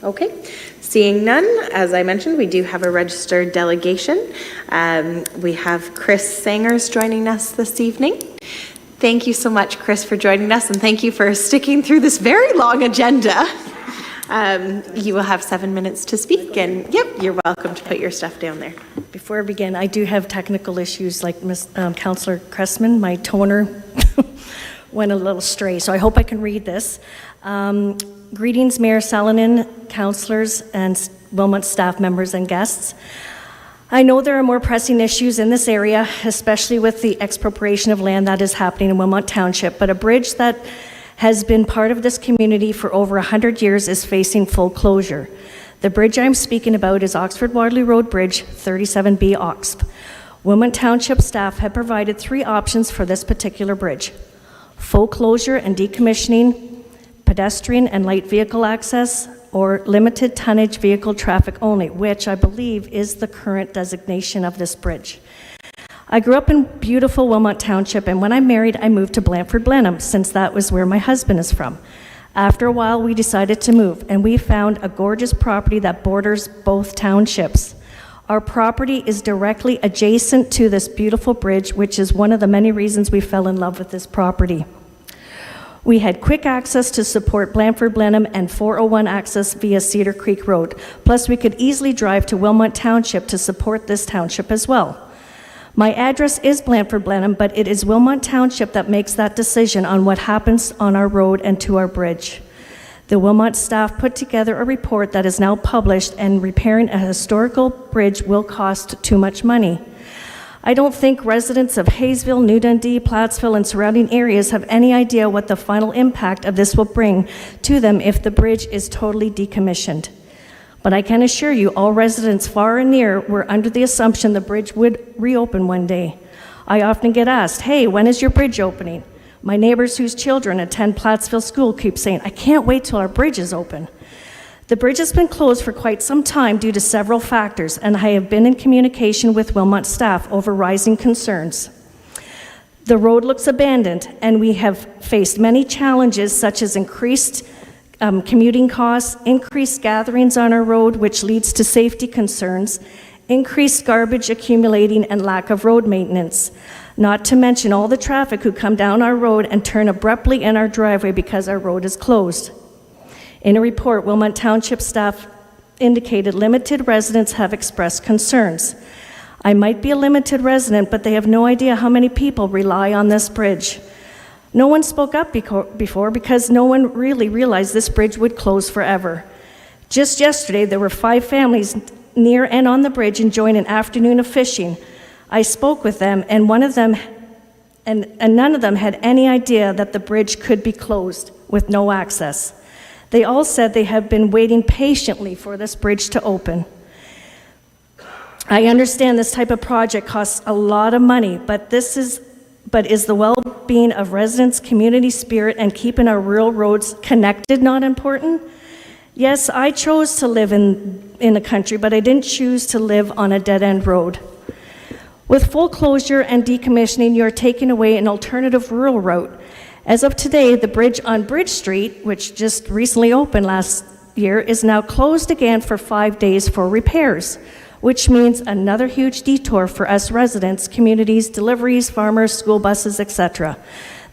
Okay, seeing none, as I mentioned, we do have a registered delegation. We have Chris Sangers joining us this evening. Thank you so much, Chris, for joining us, and thank you for sticking through this very long agenda. You will have 7 minutes to speak, and yep, you're welcome to put your stuff down there. Before I begin, I do have technical issues like Councillor Cressman. My toner went a little stray, so I hope I can read this. Greetings, Mayor Salonen, councillors, and Wilmot staff members and guests. I know there are more pressing issues in this area, especially with the expropriation of land that is happening in Wilmot Township, but a bridge that has been part of this community for over 100 years is facing full closure. The bridge I'm speaking about is Oxford-Waterloo Road Bridge 37B Oxp. Wilmot Township staff have provided 3 options for this particular bridge: full closure and decommissioning, pedestrian and light vehicle access, or limited tonnage vehicle traffic only, which I believe is the current designation of this bridge. I grew up in beautiful Wilmot Township, and when I married, I moved to Blanford-Blenheim, since that was where my husband is from. After a while, we decided to move, and we found a gorgeous property that borders both townships. Our property is directly adjacent to this beautiful bridge, which is one of the many reasons we fell in love with this property. We had quick access to support Blanford-Blenheim and 401 access via Cedar Creek Road. Plus, we could easily drive to Wilmot Township to support this township as well. My address is Blanford-Blenheim, but it is Wilmot Township that makes that decision on what happens on our road and to our bridge. The Wilmot staff put together a report that is now published, and repairing a historical bridge will cost too much money. I don't think residents of Hayesville, New Dundee, Plattsville, and surrounding areas have any idea what the final impact of this will bring to them if the bridge is totally decommissioned. But I can assure you, all residents far and near were under the assumption the bridge would reopen one day. I often get asked, hey, when is your bridge opening? My neighbors whose children attend Plattsville School keep saying, I can't wait till our bridge is open. The bridge has been closed for quite some time due to several factors, and I have been in communication with Wilmot staff over rising concerns. The road looks abandoned, and we have faced many challenges such as increased commuting costs, increased gatherings on our road, which leads to safety concerns, increased garbage accumulating, and lack of road maintenance. Not to mention all the traffic who come down our road and turn abruptly in our driveway because our road is closed. In a report, Wilmot Township staff indicated limited residents have expressed concerns. I might be a limited resident, but they have no idea how many people rely on this bridge. No one spoke up before because no one really realized this bridge would close forever. Just yesterday, there were 5 families near and on the bridge enjoying an afternoon of fishing. I spoke with them, and none of them had any idea that the bridge could be closed with no access. They all said they have been waiting patiently for this bridge to open. I understand this type of project costs a lot of money, but is the well-being of residents, community spirit, and keeping our rural roads connected not important? Yes, I chose to live in the country, but I didn't choose to live on a dead-end road. With full closure and decommissioning, you're taking away an alternative rural route. As of today, the bridge on Bridge Street, which just recently opened last year, is now closed again for 5 days for repairs, which means another huge detour for us residents, communities, deliveries, farmers, school buses, etc.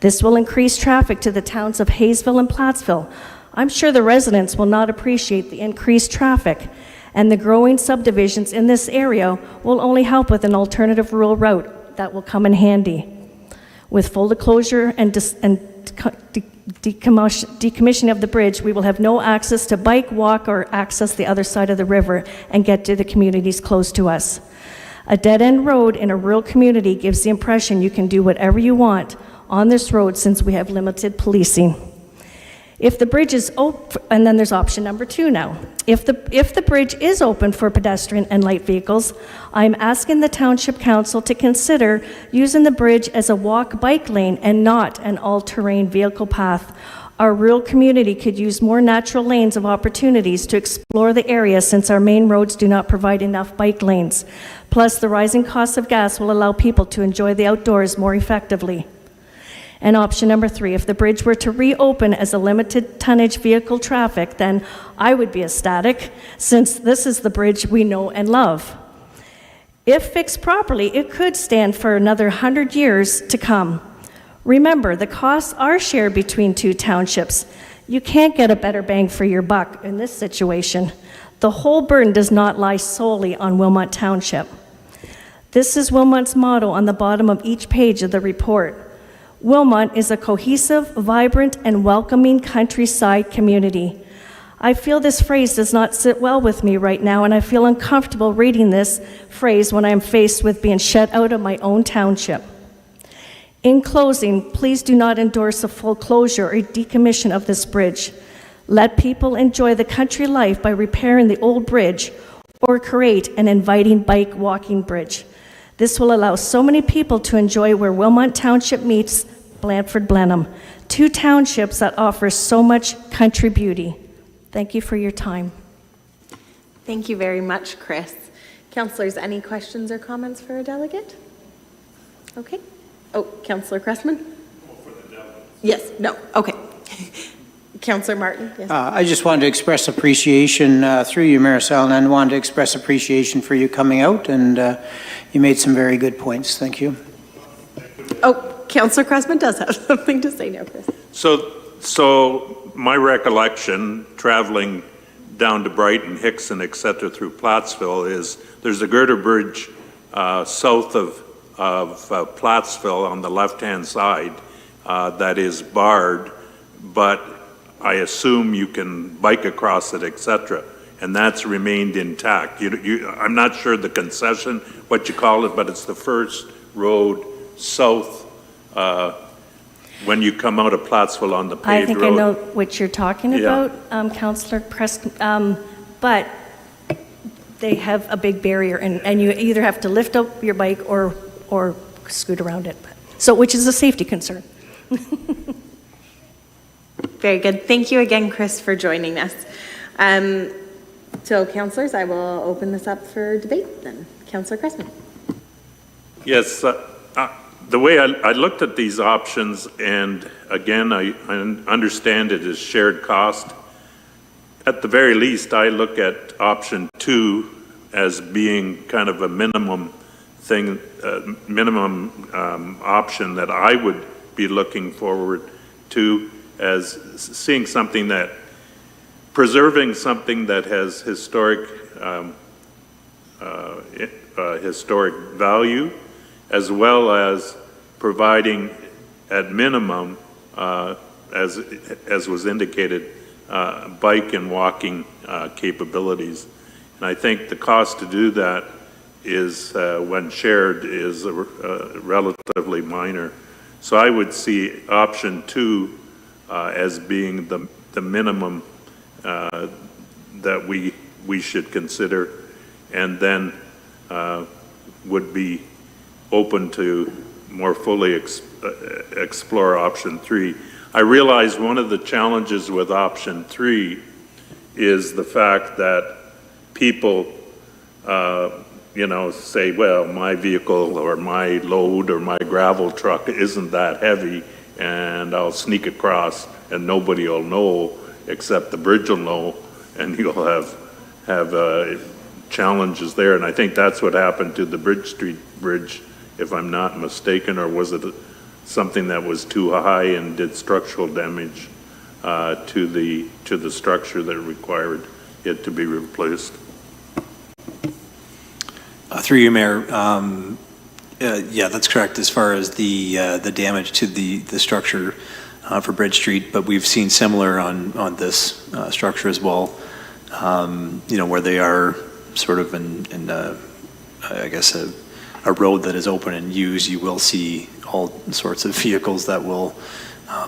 This will increase traffic to the towns of Hayesville and Plattsville. I'm sure the residents will not appreciate the increased traffic, and the growing subdivisions in this area will only help with an alternative rural route that will come in handy. With full closure and decommissioning of the bridge, we will have no access to bike, walk, or access the other side of the river and get to the communities close to us. A dead-end road in a rural community gives the impression you can do whatever you want on this road since we have limited policing. If the bridge is open, and then there's option number 2 now. If the bridge is open for pedestrian and light vehicles, I'm asking the Township Council to consider using the bridge as a walk-bike lane and not an all-terrain vehicle path. Our rural community could use more natural lanes of opportunities to explore the area since our main roads do not provide enough bike lanes. Plus, the rising cost of gas will allow people to enjoy the outdoors more effectively. And option number 3, if the bridge were to reopen as a limited tonnage vehicle traffic, then I would be ecstatic, since this is the bridge we know and love. If fixed properly, it could stand for another 100 years to come. Remember, the costs are shared between 2 townships. You can't get a better bang for your buck in this situation. The whole burden does not lie solely on Wilmot Township. This is Wilmot's motto on the bottom of each page of the report. Wilmot is a cohesive, vibrant, and welcoming countryside community. I feel this phrase does not sit well with me right now, and I feel uncomfortable reading this phrase when I am faced with being shut out of my own township. In closing, please do not endorse a full closure or decommission of this bridge. Let people enjoy the country life by repairing the old bridge or create an inviting bike walking bridge. This will allow so many people to enjoy where Wilmot Township meets Blandford Blenheim, two townships that offer so much country beauty. Thank you for your time. Thank you very much, Chris. Councillors, any questions or comments for a delegate? Okay. Oh, Councillor Cressman? Yes, no, okay. Councillor Martin, yes. I just wanted to express appreciation through you, Mayor Salonen, wanted to express appreciation for you coming out, and you made some very good points. Thank you. Oh, Councillor Cressman does have something to say now, Chris. So my recollection, traveling down to Brighton, Hickson, et cetera, through Plattsville, is there's a girder bridge south of Plattsville on the left-hand side that is barred, but I assume you can bike across it, et cetera, and that's remained intact. I'm not sure the concession, what you call it, but it's the first road south when you come out of Plattsville on the paved road. I think I know what you're talking Yeah. about, Councillor Preston, but they have a big barrier, and you either have to lift up your bike or scoot around it, so which is a safety concern. Very good. Thank you again, Chris, for joining us. So, councillors, I will open this up for debate then. Councillor Cressman. Yes, the way I looked at these options, and again, I understand it is shared cost. At the very least, I look at option 2 as being kind of a minimum thing, option that I would be looking forward to, as seeing something that, preserving something that has historic value, as well as providing at minimum, as was indicated, bike and walking capabilities. And I think the cost to do that is, when shared, is relatively minor. So I would see option 2 as being the minimum that we should consider, and then would be open to more fully explore option 3. I realize one of the challenges with option 3 is the fact that people, say, well, my vehicle or my load or my gravel truck isn't that heavy, and I'll sneak across and nobody will know except the bridge will know, and you'll have challenges there. And I think that's what happened to the Bridge Street Bridge, if I'm not mistaken, or was it something that was too high and did structural damage to the structure that required it to be replaced? Through you, Mayor, yeah, that's correct as far as the damage to the structure for Bridge Street, but we've seen similar on this structure as well, where they are sort of in I guess a road that is open and used. You will see all sorts of vehicles that will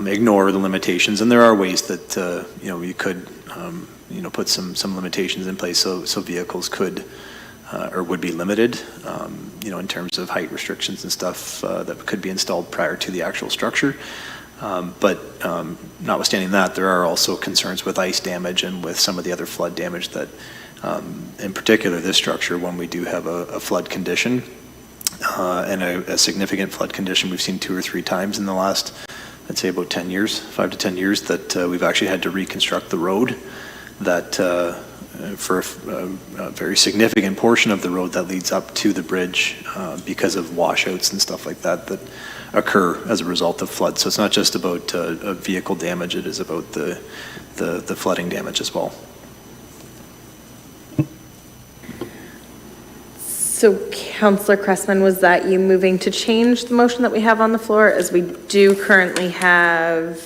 ignore the limitations, and there are ways that you could put some limitations in place so vehicles could or would be limited, in terms of height restrictions and stuff that could be installed prior to the actual structure. But notwithstanding that, there are also concerns with ice damage and with some of the other flood damage that, in particular, this structure, when we do have a flood condition, and a significant flood condition we've seen 2 or 3 times in the last, I'd say about 10 years, 5 to 10 years, that we've actually had to reconstruct the road, that for a very significant portion of the road that leads up to the bridge, because of washouts and stuff like that occur as a result of flood. So it's not just about vehicle damage, it is about the flooding damage as well. So Councillor Cressman, was that you moving to change the motion that we have on the floor, as we do currently have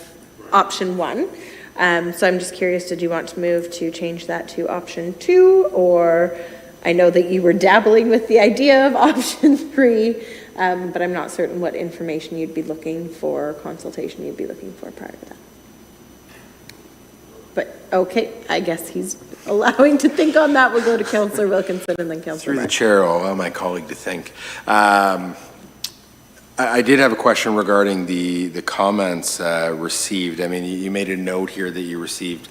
option 1? So I'm just curious, did you want to move to change that to option 2? Or I know that you were dabbling with the idea of option 3, but I'm not certain what information you'd be looking for, consultation you'd be looking for prior to that. But, okay, I guess he's allowing to think on that. We'll go to Councillor Wilkinson and then Councillor Through the Martin. chair, I'll allow my colleague to think. I did have a question regarding the comments received. I mean, you made a note here that you received,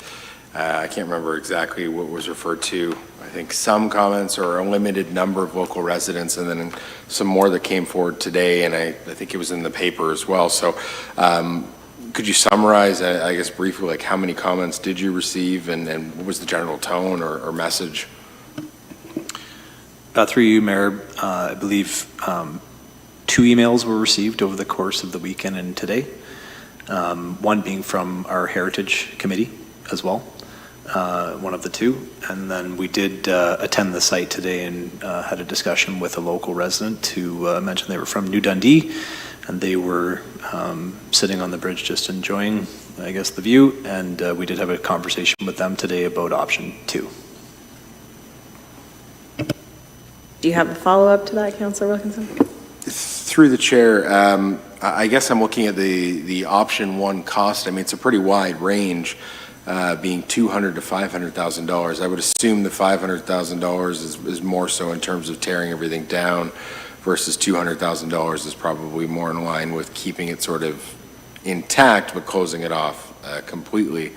I can't remember exactly what was referred to. I think some comments or a limited number of local residents, and then some more that came forward today, and I think it was in the paper as well. So could you summarize, I guess briefly, like how many comments did you receive, and what was the general tone or message? Through you, Mayor, I believe 2 emails were received over the course of the weekend and today, one being from our Heritage Committee as well, one of the 2. And then we did attend the site today and had a discussion with a local resident who mentioned they were from New Dundee, and they were sitting on the bridge just enjoying, I guess, the view, and we did have a conversation with them today about option 2. Do you have a follow-up to that, Councillor Wilkinson? Through the chair, I guess I'm looking at the option 1 cost. I mean, it's a pretty wide range, being $200,000 to $500,000. I would assume the $500,000 is more so in terms of tearing everything down, versus $200,000 is probably more in line with keeping it sort of intact but closing it off completely.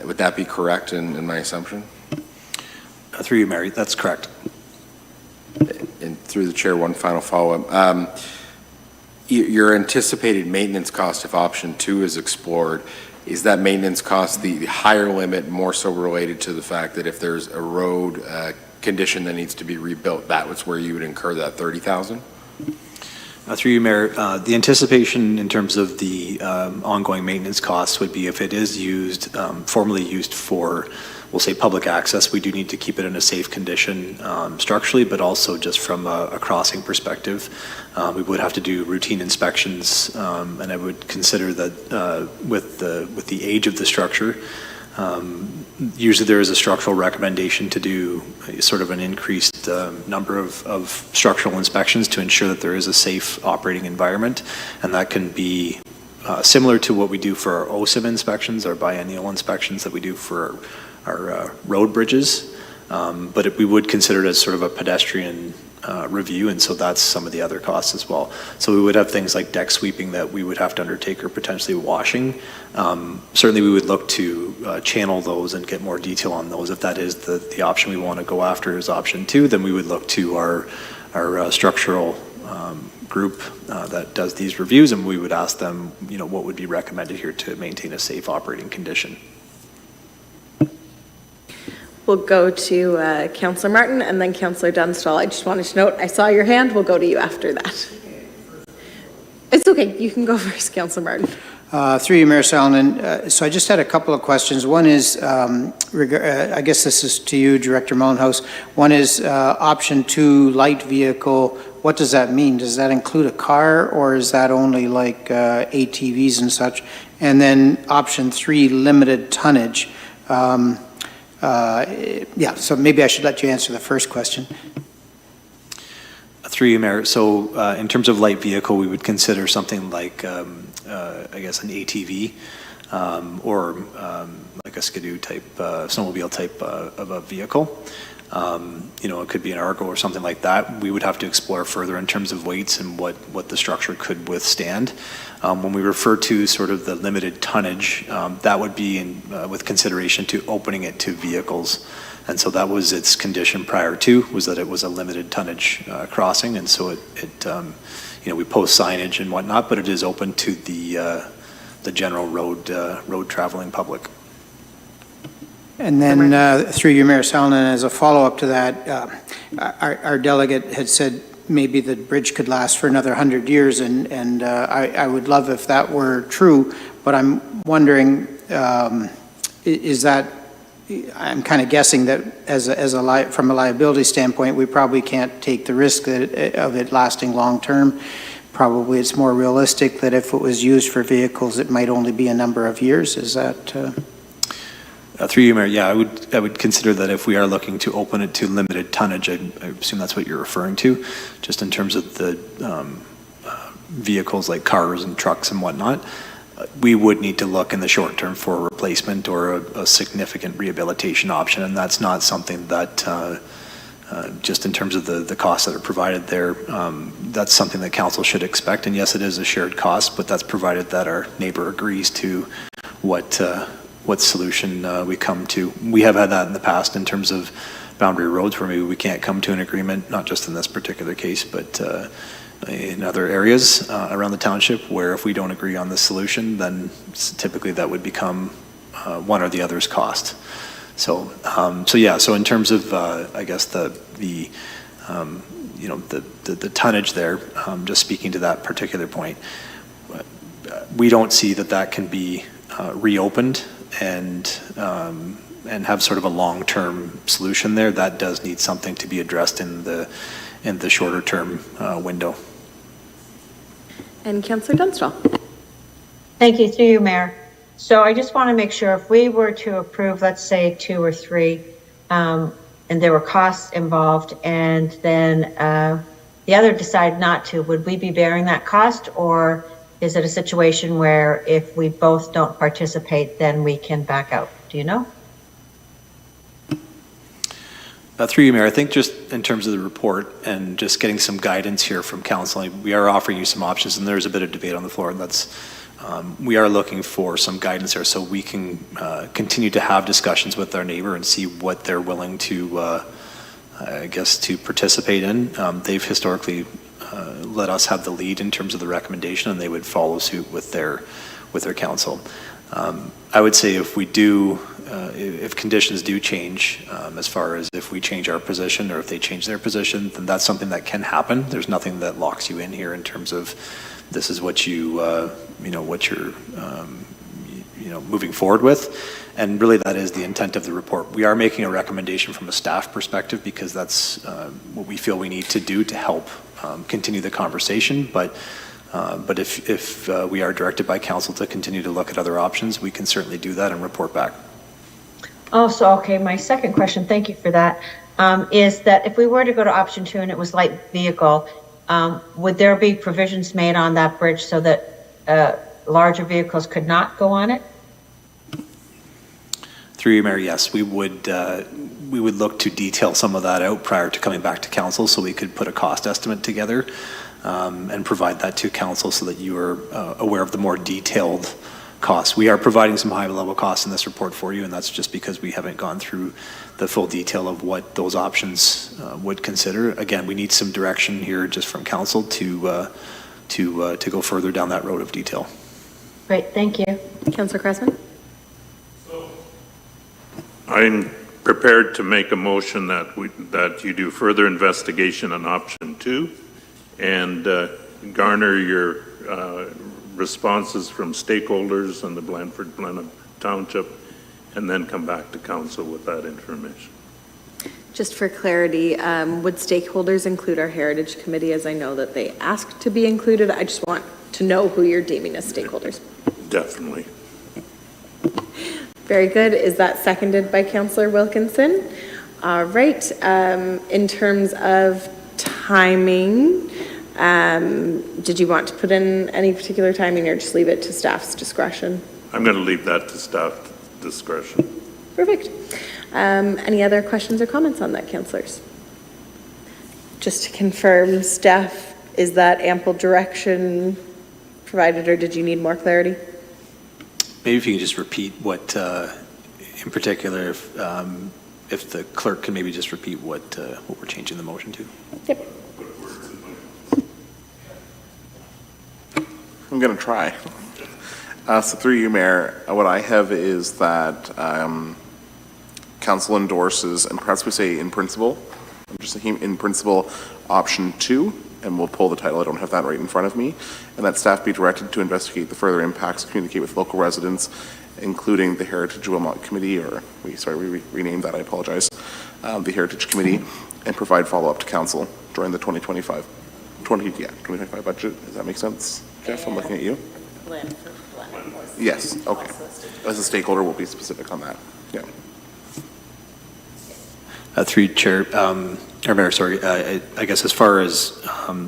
Would that be correct in my assumption? Through you, Mary, that's correct. And through the chair, one final follow-up. Your anticipated maintenance cost if option 2 is explored, is that maintenance cost the higher limit more so related to the fact that if there's a road condition that needs to be rebuilt, that was where you would incur that $30,000? Through you, Mayor, the anticipation in terms of the ongoing maintenance costs would be if it is used, formally used for, we'll say, public access, we do need to keep it in a safe condition structurally, but also just from a crossing perspective. We would have to do routine inspections, and I would consider that with the age of the structure, usually there is a structural recommendation to do sort of an increased number of structural inspections to ensure that there is a safe operating environment, and that can be similar to what we do for our OSIM inspections, our biennial inspections that we do for our road bridges, but we would consider it as sort of a pedestrian review, and so that's some of the other costs as well. So we would have things like deck sweeping that we would have to undertake, or potentially washing. Certainly we would look to channel those and get more detail on those. If that is the option we want to go after is option 2, then we would look to our structural group that does these reviews, and we would ask them, what would be recommended here to maintain a safe operating condition. We'll go to Councillor Martin and then Councillor Dunstall. I just wanted to note, I saw your hand. We'll go to you after that. It's okay. You can go first, Councillor Martin. Through you, Mayor Salonen. So I just had a couple of questions. One is, I guess this is to you, Director Mullenhouse. One is option 2, light vehicle. What does that mean? Does that include a car, or is that only like ATVs and such? And then option 3, limited tonnage. So maybe I should let you answer the first question. Through you, Mayor. So in terms of light vehicle, we would consider something like, I guess, an ATV or like a skidoo type, snowmobile type of a vehicle. It could be an Argo or something like that. We would have to explore further in terms of weights and what the structure could withstand. When we refer to sort of the limited tonnage, that would be with consideration to opening it to vehicles. And so that was its condition prior to, was that it was a limited tonnage crossing. And so we post signage and whatnot, but it is open to the general road traveling public. And then through you, Mayor Salonen, as a follow-up to that, our delegate had said maybe the bridge could last for another 100 years, and I would love if that were true, but I'm wondering, is that, I'm kind of guessing that from a liability standpoint, we probably can't take the risk of it lasting long-term. Probably it's more realistic that if it was used for vehicles, it might only be a number of years. Is that? Through you, Mayor, yeah, I would consider that if we are looking to open it to limited tonnage, I assume that's what you're referring to, just in terms of the vehicles like cars and trucks and whatnot. We would need to look in the short term for a replacement or a significant rehabilitation option, and that's not something that, just in terms of the costs that are provided there, that's something that council should expect. And yes, it is a shared cost, but that's provided that our neighbor agrees to what solution we come to. We have had that in the past in terms of boundary roads where maybe we can't come to an agreement, not just in this particular case, but in other areas around the township where if we don't agree on the solution, then typically that would become one or the other's cost. So in terms of, I guess the tonnage there, just speaking to that particular point, we don't see that can be reopened and have sort of a long-term solution there. That does need something to be addressed in the shorter term window. And Councillor Dunstall. Thank you, through you, Mayor. So I just want to make sure if we were to approve, let's say 2 or 3, and there were costs involved, and then the other decided not to, would we be bearing that cost, or is it a situation where if we both don't participate, then we can back out? Do you know? Through you, Mayor, I think just in terms of the report and just getting some guidance here from council, we are offering you some options, and there's a bit of debate on the floor, and that's we are looking for some guidance there so we can continue to have discussions with our neighbor and see what they're willing to, I guess, to participate in. They've historically let us have the lead in terms of the recommendation, and they would follow suit with their council. I would say if we do, if conditions do change, as far as if we change our position or if they change their position, then that's something that can happen. There's nothing that locks you in here in terms of this is what what you're, moving forward with. And really that is the intent of the report. We are making a recommendation from a staff perspective because that's what we feel we need to do to help continue the conversation. But if we are directed by council to continue to look at other options, we can certainly do that and report back. Oh, so, okay, my second question, thank you for that, is that if we were to go to option 2 and it was light vehicle, would there be provisions made on that bridge so that larger vehicles could not go on it? Through you, Mayor, yes, we would look to detail some of that out prior to coming back to council so we could put a cost estimate together and provide that to council so that you are aware of the more detailed costs. We are providing some high-level costs in this report for you, and that's just because we haven't gone through the full detail of what those options would consider. Again, we need some direction here just from council to go further down that road of detail. Great, thank you. Councillor Cressman. I'm prepared to make a motion that you do further investigation on option 2 and garner your responses from stakeholders in the Blandford-Blenheim Township, and then come back to council with that information. Just for clarity, would stakeholders include our Heritage Committee, as I know that they asked to be included? I just want to know who you're deeming as stakeholders. Definitely. Very good. Is that seconded by Councillor Wilkinson? All right. In terms of timing, did you want to put in any particular timing or just leave it to staff's discretion? I'm going to leave that to staff discretion. Perfect. Any other questions or comments on that, councillors? Just to confirm, staff, is that ample direction provided, or did you need more clarity? Maybe if you can just repeat what, in particular, if the clerk can maybe just repeat what we're changing the motion to. Yep. I'm going to try. So through you, Mayor, what I have is that council endorses, and perhaps we say in principle, I'm just thinking in principle, option 2, and we'll pull the title, I don't have that right in front of me, and that staff be directed to investigate the further impacts, communicate with local residents, including the Heritage Wilmot Committee, we renamed that, I apologize, the Heritage Committee, and provide follow-up to council during the 2025 budget. Does that make sense? Jeff, I'm looking at you. Yes, okay. As a stakeholder, we'll be specific on that. Yeah. Through Chair, or Mayor, sorry, I guess as far as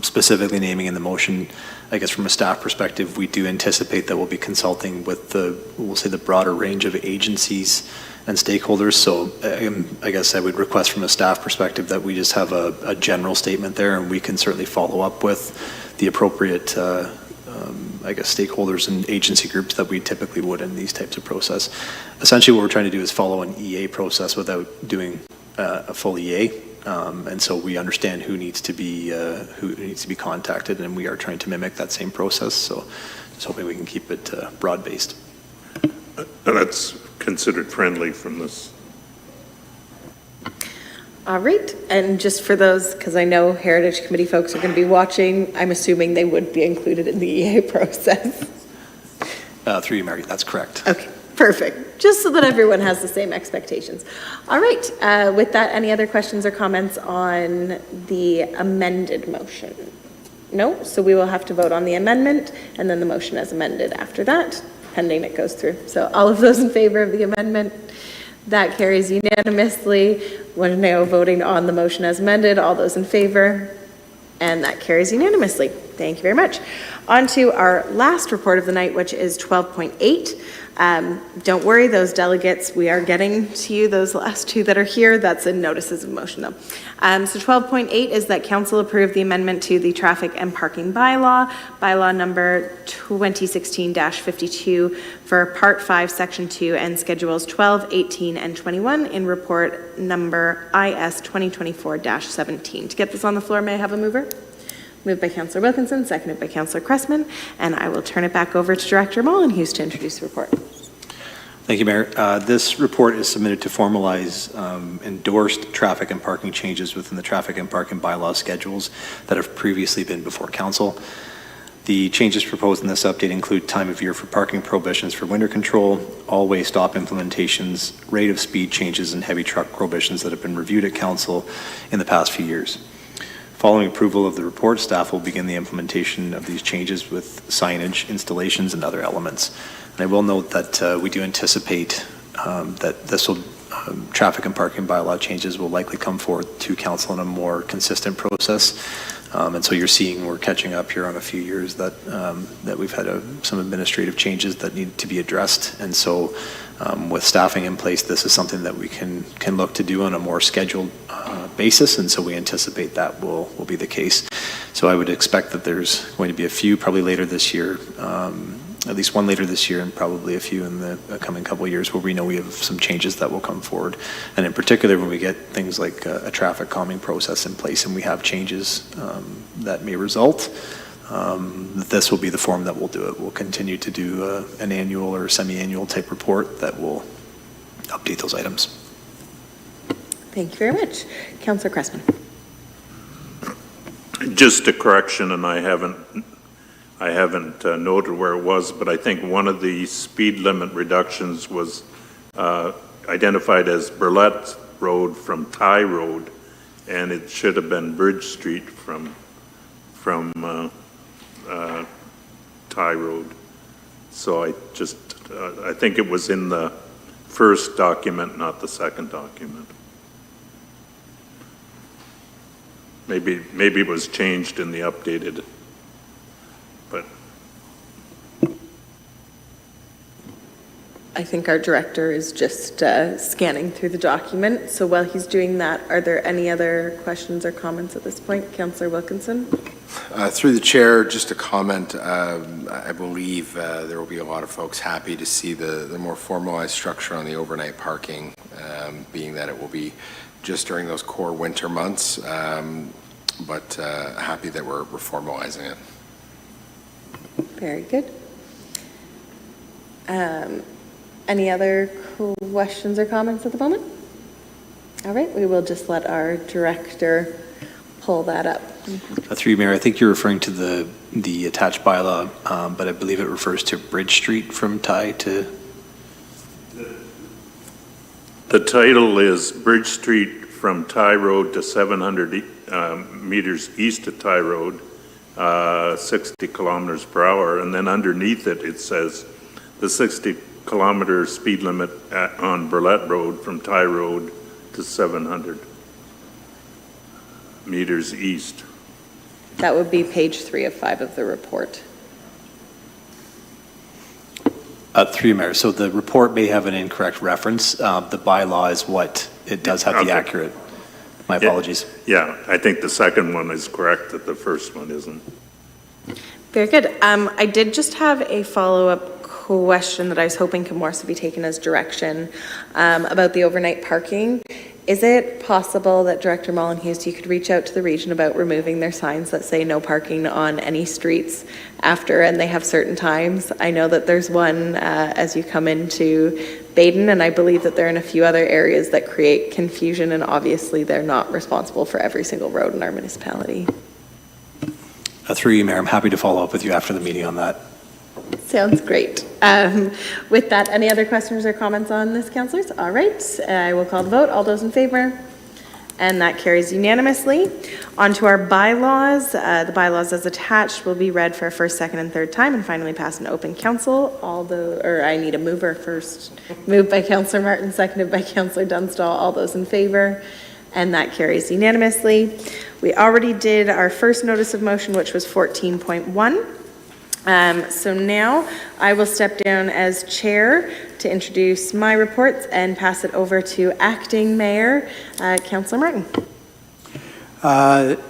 specifically naming in the motion, I guess from a staff perspective, we do anticipate that we'll be consulting with we'll say the broader range of agencies and stakeholders. So I guess I would request from a staff perspective that we just have a general statement there, and we can certainly follow up with the appropriate I guess, stakeholders and agency groups that we typically would in these types of process. Essentially, what we're trying to do is follow an EA process without doing a full EA, and so we understand who needs to be contacted, and we are trying to mimic that same process. So, just hoping we can keep it broad-based. That's considered friendly from this. All right, and just for those, because I know Heritage Committee folks are going to be watching, I'm assuming they would be included in the EA process. Through you, Mary, that's correct. Okay, perfect. Just so that everyone has the same expectations. All right, with that, any other questions or comments on the amended motion? No, so we will have to vote on the amendment and then the motion as amended after that, pending it goes through. So all of those in favor of the amendment? That carries unanimously. We're now voting on the motion as amended. All those in favor? And that carries unanimously. Thank you very much. On to our last report of the night, which is 12.8. Don't worry, those delegates, we are getting to you, those last two that are here. That's in notices of motion, though. So 12.8 is that council approved the amendment to the traffic and parking bylaw, bylaw number 2016-52 for Part 5, Section 2, and Schedules 12, 18, and 21 in report number IS 2024-17. To get this on the floor, may I have a mover? Moved by Councillor Wilkinson, seconded by Councillor Cressman, and I will turn it back over to Director Molyneux to introduce the report. Thank you, Mayor. This report is submitted to formalize endorsed traffic and parking changes within the traffic and parking bylaw schedules that have previously been before council. The changes proposed in this update include time of year for parking prohibitions for winter control, all-way stop implementations, rate of speed changes, and heavy truck prohibitions that have been reviewed at council in the past few years. Following approval of the report, staff will begin the implementation of these changes with signage, installations, and other elements. And I will note that we do anticipate that this will traffic and parking bylaw changes will likely come forward to council in a more consistent process. And so you're seeing we're catching up here on a few years that that we've had some administrative changes that need to be addressed. And so with staffing in place, this is something that we can look to do on a more scheduled basis. And so we anticipate that will be the case. So I would expect that there's going to be a few probably later this year, at least one later this year, and probably a few in the coming couple of years where we know we have some changes that will come forward. And in particular, when we get things like a traffic calming process in place and we have changes that may result, this will be the form that we'll do it. We'll continue to do an annual or semi-annual type report that will update those items. Thank you very much. Councillor Cressman. Just a correction, and I haven't noted where it was, but I think one of the speed limit reductions was identified as Burlette Road from Thai Road, and it should have been Bridge Street from Thai Road. So I think it was in the first document, not the second document. Maybe it was changed in the updated, but. I think our director is just scanning through the document. So while he's doing that, are there any other questions or comments at this point? Councillor Wilkinson? Through the chair, just a comment. I believe there will be a lot of folks happy to see the more formalized structure on the overnight parking, being that it will be just during those core winter months, but happy that we're formalizing it. Very good. Any other questions or comments at the moment? All right, we will just let our director pull that up. Through you, Mayor, I think you're referring to the attached bylaw, but I believe it refers to Bridge Street from Ty to... The title is Bridge Street from Ty Road to 700 meters east of Ty Road, 60 kilometers per hour. And then underneath it, it says the 60 kilometer speed limit on Burlette Road from Ty Road to 700 meters east. That would be page 3 of 5 of the report. Through you, Mayor, so the report may have an incorrect reference. The bylaw is what, it does have the accurate. My apologies. Yeah, I think the second one is correct, that the first one isn't. Very good. I did just have a follow-up question that I was hoping could more so be taken as direction about the overnight parking. Is it possible that Director Mullenhughes, you could reach out to the region about removing their signs that say no parking on any streets after, and they have certain times? I know that there's one as you come into Baden, and I believe that they're in a few other areas that create confusion, and obviously they're not responsible for every single road in our municipality. Through you, Mayor, I'm happy to follow up with you after the meeting on that. Sounds great. With that, any other questions or comments on this, councillors? All right, I will call the vote. All those in favor? And that carries unanimously. On to our bylaws. The bylaws as attached will be read for a first, second, and third time and finally pass in open council. I need a mover first. Moved by Councillor Martin, seconded by Councillor Dunstall. All those in favor? And that carries unanimously. We already did our first notice of motion, which was 14.1. So now I will step down as chair to introduce my reports and pass it over to acting mayor, Councillor Martin.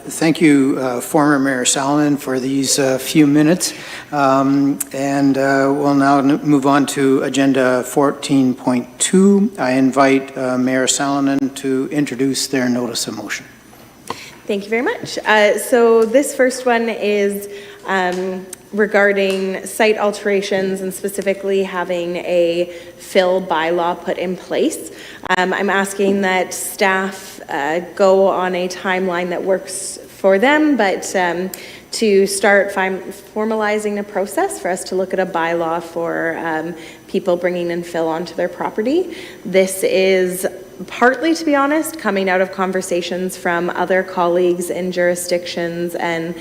Thank you, former Mayor Salonen, for these few minutes. And we'll now move on to agenda 14.2. I invite Mayor Salonen to introduce their notice of motion. Thank you very much. So this first one is regarding site alterations and specifically having a fill bylaw put in place. I'm asking that staff go on a timeline that works for them, but to start formalizing a process for us to look at a bylaw for people bringing in fill onto their property. This is partly, to be honest, coming out of conversations from other colleagues in jurisdictions and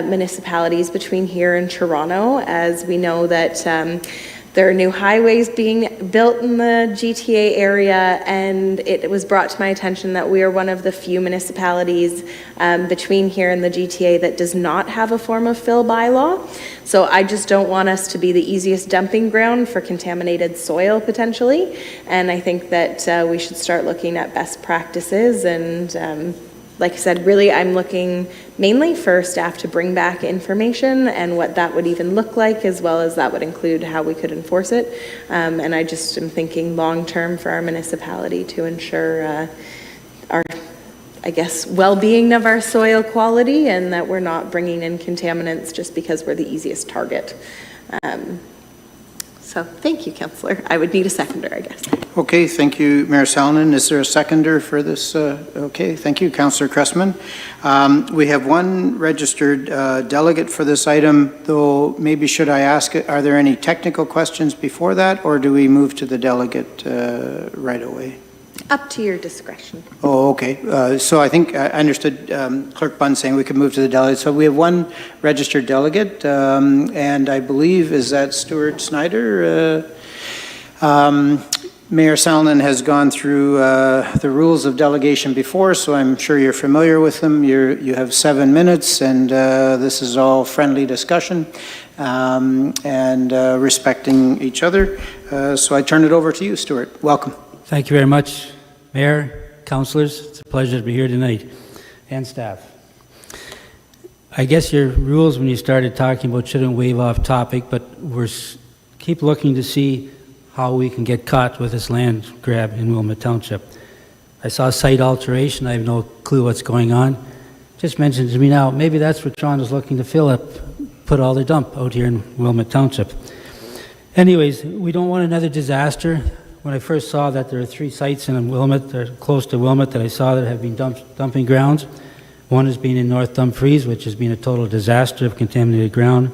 municipalities between here and Toronto, as we know that there are new highways being built in the GTA area, and it was brought to my attention that we are one of the few municipalities between here and the GTA that does not have a form of fill bylaw. So I just don't want us to be the easiest dumping ground for contaminated soil potentially, and I think that we should start looking at best practices. And like I said, really I'm looking mainly for staff to bring back information and what that would even look like, as well as that would include how we could enforce it. And I just am thinking long-term for our municipality to ensure our, I guess, well-being of our soil quality, and that we're not bringing in contaminants just because we're the easiest target. So thank you, Councillor. I would need a seconder, I guess. Okay, thank you, Mayor Salonen. Is there a seconder for this? Okay, thank you, Councillor Cressman. We have one registered delegate for this item, though maybe should I ask, are there any technical questions before that, or do we move to the delegate right away? Up to your discretion. Oh, okay. So I think I understood Clerk Bunn saying we could move to the delegate. So we have one registered delegate, and I believe, is that Stuart Snyder? Mayor Salonen has gone through the rules of delegation before, so I'm sure you're familiar with them. You have 7 minutes, and this is all friendly discussion and respecting each other. So I turn it over to you, Stuart. Welcome. Thank you very much, Mayor, councillors. It's a pleasure to be here tonight, and staff. I guess your rules when you started talking about shouldn't wave off topic, but we're keep looking to see how we can get caught with this land grab in Wilmot Township. I saw site alteration. I have no clue what's going on. Just mentioned to me now, maybe that's what Toronto's looking to fill up, put all their dump out here in Wilmot Township. Anyways, we don't want another disaster. when I first saw that there are 3 sites in Wilmot, or close to Wilmot, that I saw that have been dumping grounds. One has been in North Dumfries, which has been a total disaster of contaminated ground.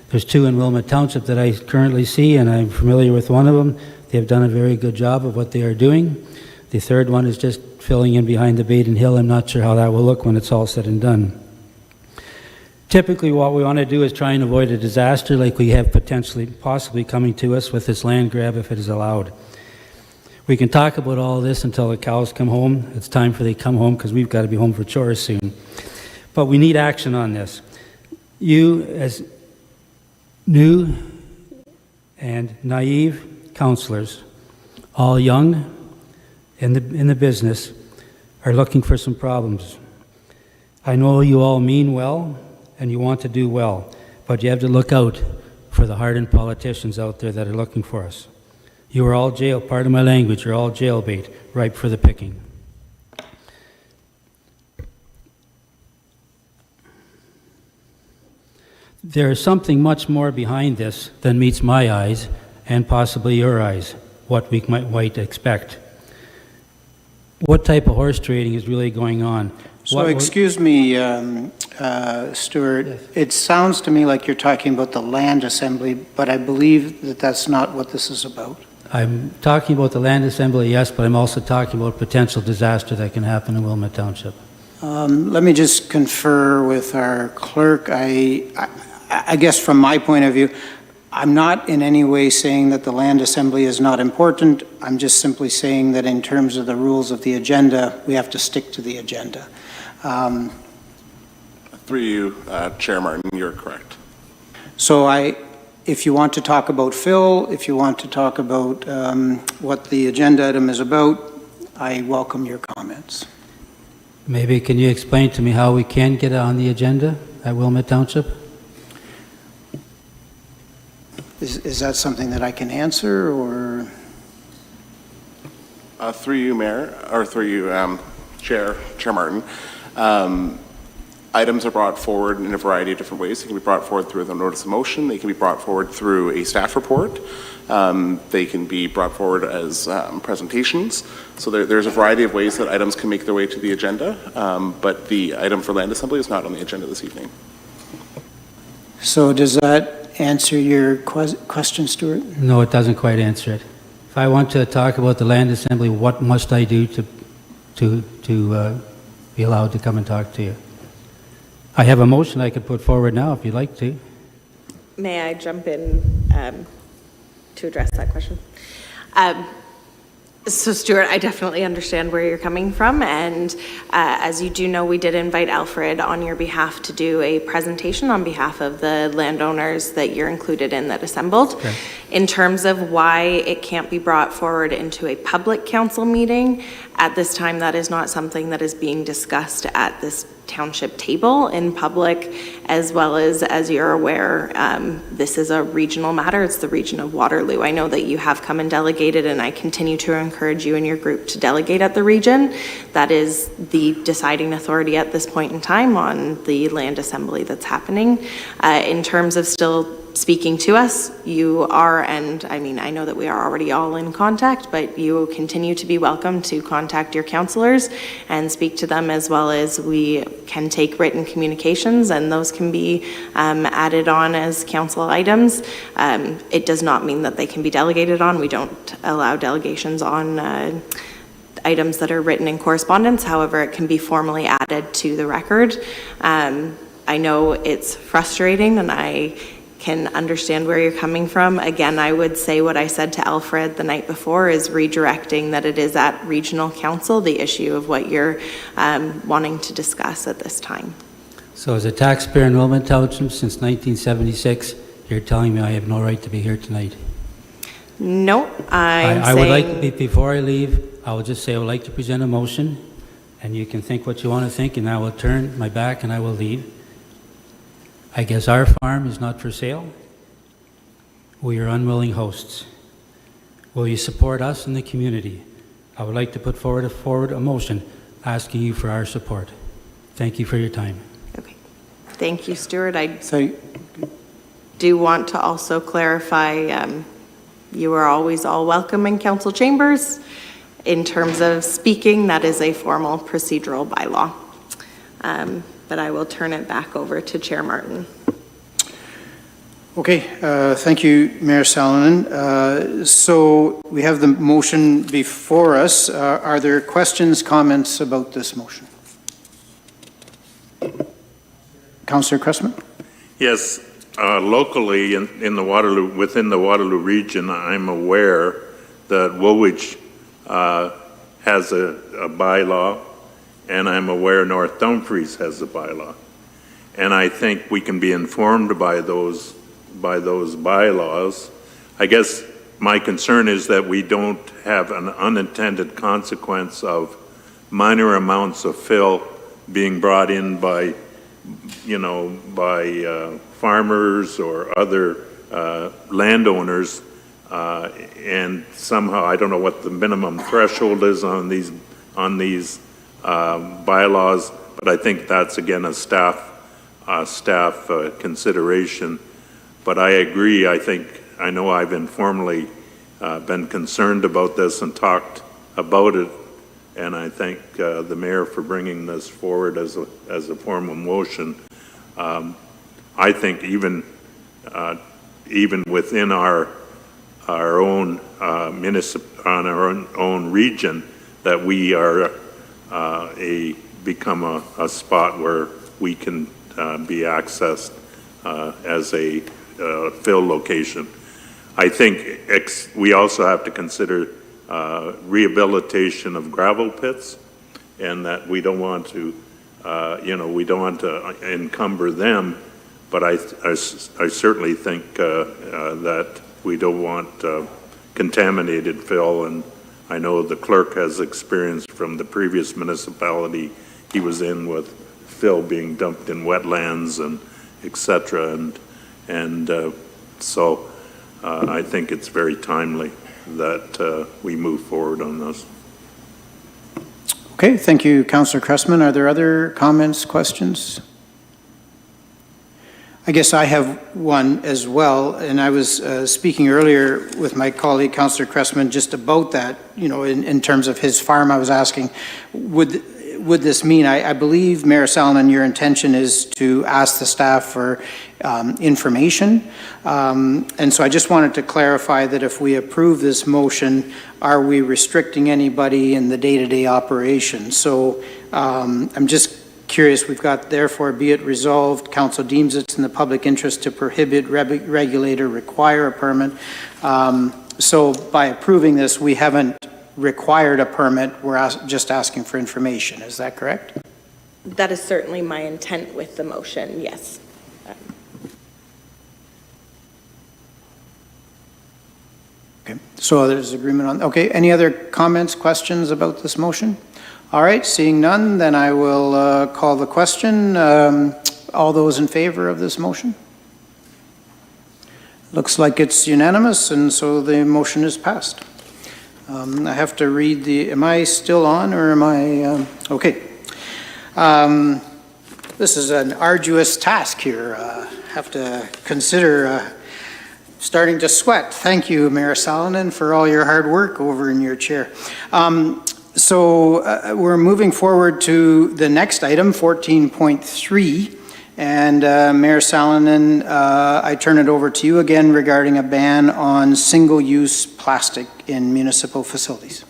There's 2 in Wilmot Township that I currently see, and I'm familiar with one of them. They've done a very good job of what they are doing. The third one is just filling in behind the Baden Hill. I'm not sure how that will look when it's all said and done. Typically, what we want to do is try and avoid a disaster like we have possibly coming to us with this land grab if it is allowed. We can talk about all this until the cows come home. It's time for they come home because we've got to be home for chores soon. But we need action on this. You, as new and naive councillors, all young in the business, are looking for some problems. I know you all mean well and you want to do well, but you have to look out for the hardened politicians out there that are looking for us. You are all pardon my language, you're all jailbait, ripe for the picking. There is something much more behind this than meets my eyes and possibly your eyes, what we might expect. What type of horse trading is really going on? So excuse me, Stuart, Yes. it sounds to me like you're talking about the land assembly, but I believe that that's not what this is about. I'm talking about the land assembly, yes, but I'm also talking about potential disaster that can happen in Wilmot Township. Let me just confer with our clerk. I guess from my point of view, I'm not in any way saying that the land assembly is not important. I'm just simply saying that in terms of the rules of the agenda, we have to stick to the agenda. Through you, Chair Martin, you're correct. So if you want to talk about Phil, if you want to talk about what the agenda item is about, I welcome your comments. Maybe can you explain to me how we can get it on the agenda at Wilmot Township? Is that something that I can answer, or? Through you, Mayor, or through you, Chair Martin, items are brought forward in a variety of different ways. They can be brought forward through the notice of motion. They can be brought forward through a staff report. They can be brought forward as presentations. So there's a variety of ways that items can make their way to the agenda, but the item for land assembly is not on the agenda this evening. So does that answer your question, Stuart? No, it doesn't quite answer it. If I want to talk about the land assembly, what must I do to be allowed to come and talk to you? I have a motion I could put forward now if you'd like to. May I jump in to address that question? So Stuart, I definitely understand where you're coming from, and as you do know, we did invite Alfred on your behalf to do a presentation on behalf of the landowners that you're included in that assembled. Okay. In terms of why it can't be brought forward into a public council meeting, at this time that is not something that is being discussed at this township table in public, as well as you're aware, this is a regional matter. It's the region of Waterloo. I know that you have come and delegated, and I continue to encourage you and your group to delegate at the region. That is the deciding authority at this point in time on the land assembly that's happening. In terms of still speaking to us, you are, and I mean, I know that we are already all in contact, but you will continue to be welcome to contact your councillors and speak to them, as well as we can take written communications, and those can be added on as council items. It does not mean that they can be delegated on. We don't allow delegations on items that are written in correspondence. However, it can be formally added to the record. I know it's frustrating, and I can understand where you're coming from. Again, I would say what I said to Alfred the night before is redirecting that it is at regional council, the issue of what you're wanting to discuss at this time. So as a taxpayer in Wilmot Township since 1976, you're telling me I have no right to be here tonight? No, I would like, before I leave, I will just say I would like to present a motion, and you can think what you want to think, and I will turn my back and I will leave. I guess our farm is not for sale. We are unwilling hosts. Will you support us in the community? I would like to put forward a motion asking you for our support. Thank you for your time. Okay. Thank you, Stuart. I do want to also clarify You are always all welcome in council chambers. In terms of speaking, that is a formal procedural bylaw. But I will turn it back over to Chair Martin. Okay, thank you, Mayor Salonen. So we have the motion before us. Are there questions, comments about this motion? Councillor Cressman? Yes, locally in the Waterloo, within the Waterloo region, I'm aware that Woolwich has a bylaw, and I'm aware North Dumfries has a bylaw. And I think we can be informed by those bylaws. I guess my concern is that we don't have an unintended consequence of minor amounts of fill being brought in by, farmers or other landowners, and somehow, I don't know what the minimum threshold is on these bylaws, but I think that's again a staff consideration. But I agree, I know I've informally been concerned about this and talked about it, and I thank the mayor for bringing this forward as a formal motion. I think even within our own own region, that we are become a spot where we can be accessed as a fill location. I think we also have to consider rehabilitation of gravel pits, and that we don't want to, encumber them. But I certainly think that we don't want contaminated fill, and I know the clerk has experience from the previous municipality he was in with fill being dumped in wetlands and et cetera, and so I think it's very timely that we move forward on this. Okay, thank you, Councillor Cressman. Are there other comments, questions? I guess I have one as well, and I was speaking earlier with my colleague, Councillor Cressman, just about that, in terms of his farm. I was asking, would this mean, I believe, Mayor Salonen, your intention is to ask the staff for information, and so I just wanted to clarify that if we approve this motion, are we restricting anybody in the day-to-day operation? So I'm just curious. We've got, therefore, be it resolved, council deems it's in the public interest to prohibit, regulate, or require a permit. So by approving this, we haven't required a permit, we're just asking for information. Is that correct? That is certainly my intent with the motion, yes. Okay, so there's agreement on, okay, any other comments, questions about this motion? All right, seeing none, then I will call the question. All those in favor of this motion? Looks like it's unanimous, and so the motion is passed. I have to read am I still on, or am I, okay. This is an arduous task here. Have to consider starting to sweat. Thank you, Mayor Salonen, for all your hard work over in your chair. So we're moving forward to the next item, 14.3. And Mayor Salonen, I turn it over to you again regarding a ban on single-use plastic in municipal facilities.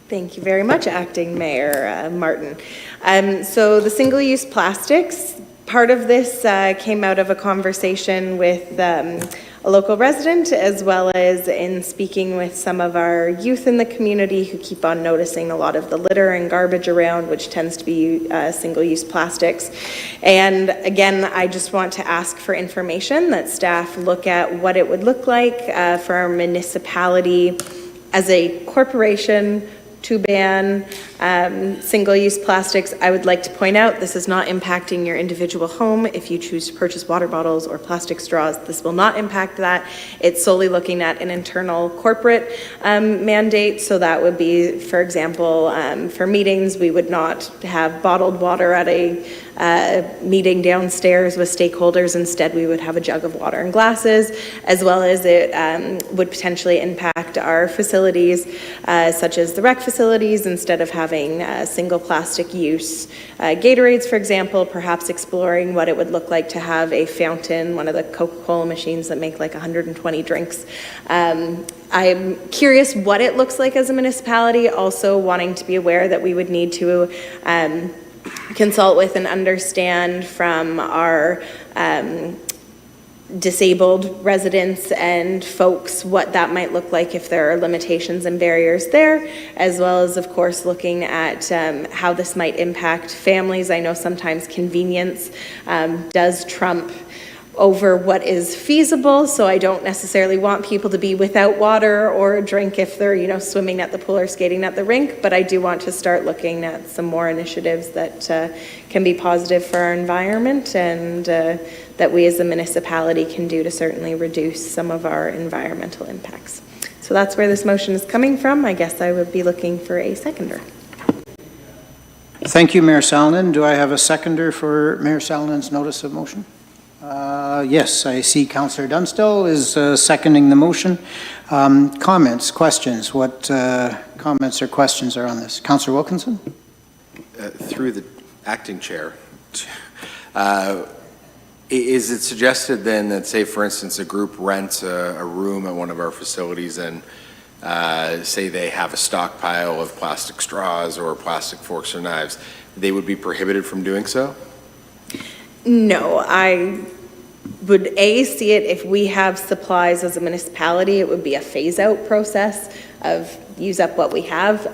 Thank you very much, Acting Mayor Martin. So the single-use plastics, part of this came out of a conversation with a local resident, as well as in speaking with some of our youth in the community who keep on noticing a lot of the litter and garbage around, which tends to be single-use plastics. And again, I just want to ask for information that staff look at what it would look like for our municipality as a corporation to ban single-use plastics. I would like to point out, this is not impacting your individual home. If you choose to purchase water bottles or plastic straws, this will not impact that. It's solely looking at an internal corporate mandate. So that would be, for example, for meetings, we would not have bottled water at a meeting downstairs with stakeholders. Instead, we would have a jug of water and glasses, as well as it would potentially impact our facilities, such as the rec facilities. Instead of having single plastic use Gatorades, for example, perhaps exploring what it would look like to have a fountain, one of the Coca-Cola machines that make like 120 drinks. I'm curious what it looks like as a municipality, also wanting to be aware that we would need to consult with and understand from our disabled residents and folks what that might look like if there are limitations and barriers there, as well as, of course, looking at how this might impact families. I know sometimes convenience does trump over what is feasible, so I don't necessarily want people to be without water or a drink if they're, you know, swimming at the pool or skating at the rink, but I do want to start looking at some more initiatives that can be positive for our environment and that we as a municipality can do to certainly reduce some of our environmental impacts. So that's where this motion is coming from. I guess I would be looking for a seconder. Thank you, Mayor Salonen. Do I have a seconder for Mayor Salonen's notice of motion? Yes, I see Councillor Dunstall is seconding the motion. Comments, questions? What comments or questions are on this? Councillor Wilkinson? Through the acting chair, is it suggested then that, say, for instance, a group rents a room at one of our facilities and say they have a stockpile of plastic straws or plastic forks or knives, they would be prohibited from doing so? No, I would see it if we have supplies as a municipality, it would be a phase-out process of use up what we have.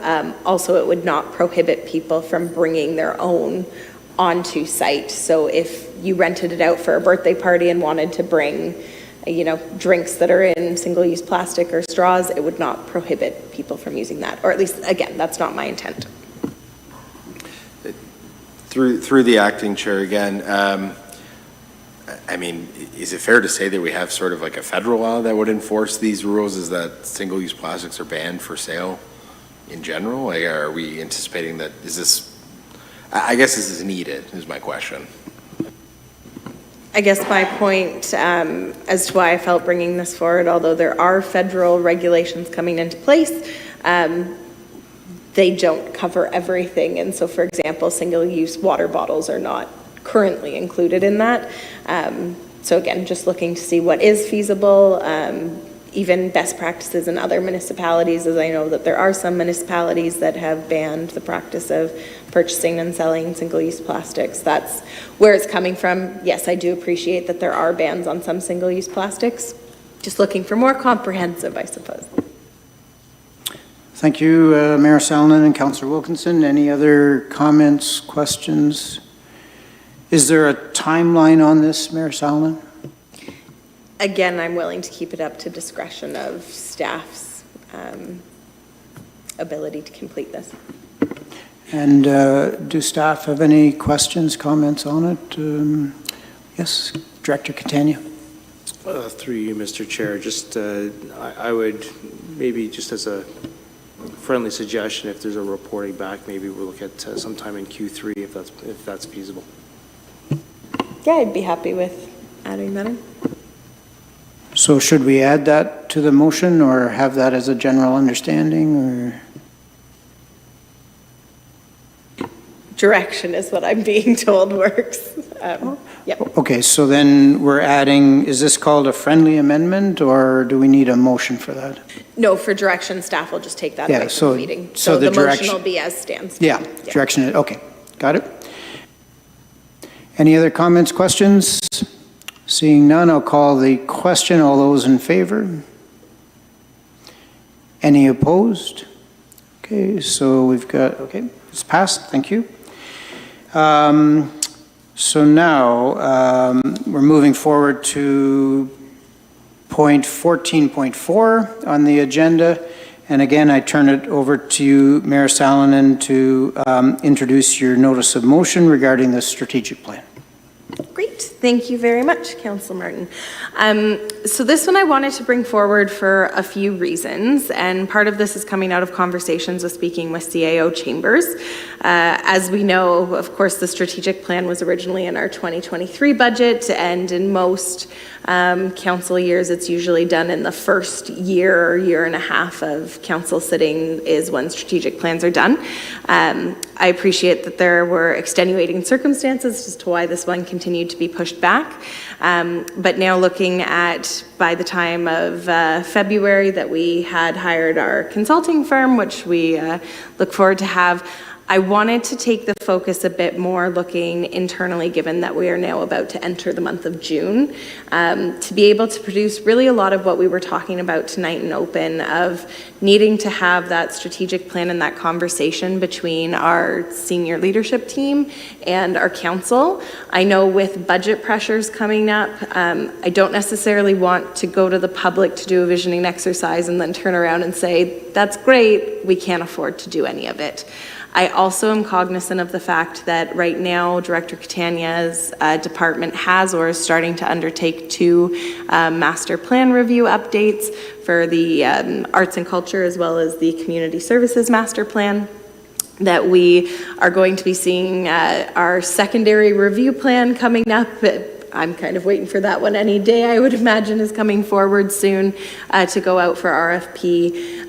Also, it would not prohibit people from bringing their own onto site. So if you rented it out for a birthday party and wanted to bring, you know, drinks that are in single-use plastic or straws, it would not prohibit people from using that. Or at least, again, that's not my intent. Through the acting chair again, I mean, is it fair to say that we have sort of like a federal law that would enforce these rules? Is that single-use plastics are banned for sale in general? Like, are we anticipating that, is this, I guess this is needed, is my question. I guess my point as to why I felt bringing this forward, although there are federal regulations coming into place, they don't cover everything. And so, for example, single-use water bottles are not currently included in that. So again, just looking to see what is feasible, even best practices in other municipalities, as I know that there are some municipalities that have banned the practice of purchasing and selling single-use plastics. That's where it's coming from. Yes, I do appreciate that there are bans on some single-use plastics. Just looking for more comprehensive, I suppose. Thank you, Mayor Salonen and Councillor Wilkinson. Any other comments, questions? Is there a timeline on this, Mayor Salonen? Again, I'm willing to keep it up to discretion of staff's ability to complete this. And do staff have any questions, comments on it? Yes, Director Catania. Through you, Mr. Chair, just I would maybe just as a friendly suggestion, if there's a reporting back, maybe we'll look at sometime in Q3 if that's feasible. Yeah, I'd be happy with adding that in. So should we add that to the motion or have that as a general understanding or? Direction is what I'm being told works. Yep. Okay, so then we're adding, is this called a friendly amendment or do we need a motion for that? No, for direction, staff will just take that away from the meeting. So the motion direction will be as stands. Yeah, direction, okay, got it. Any other comments, questions? Seeing none, I'll call the question. All those in favor? Any opposed? Okay, so we've got, okay, it's passed, thank you. So now we're moving forward to point 14.4 on the agenda, And again, I turn it over to you, Mayor Salonen, to introduce your notice of motion regarding the strategic plan. Great, thank you very much, Councillor Martin. So this one I wanted to bring forward for a few reasons, and part of this is coming out of conversations with speaking with CAO Chambers. As we know, of course, the strategic plan was originally in our 2023 budget, and in most council years, it's usually done in the first year or year and a half of council sitting is when strategic plans are done. I appreciate that there were extenuating circumstances as to why this one continued to be pushed back. But now looking at, by the time of February, that we had hired our consulting firm, which we look forward to have, I wanted to take the focus a bit more looking internally, given that we are now about to enter the month of June, to be able to produce really a lot of what we were talking about tonight in open, of needing to have that strategic plan and that conversation between our senior leadership team and our council. I know with budget pressures coming up, I don't necessarily want to go to the public to do a visioning exercise and then turn around and say, that's great, we can't afford to do any of it. I also am cognizant of the fact that right now Director Catania's department has or is starting to undertake 2 master plan review updates for the arts and culture as well as the community services master plan, that we are going to be seeing our secondary review plan coming up. I'm kind of waiting for that one any day, I would imagine, is coming forward soon to go out for RFP.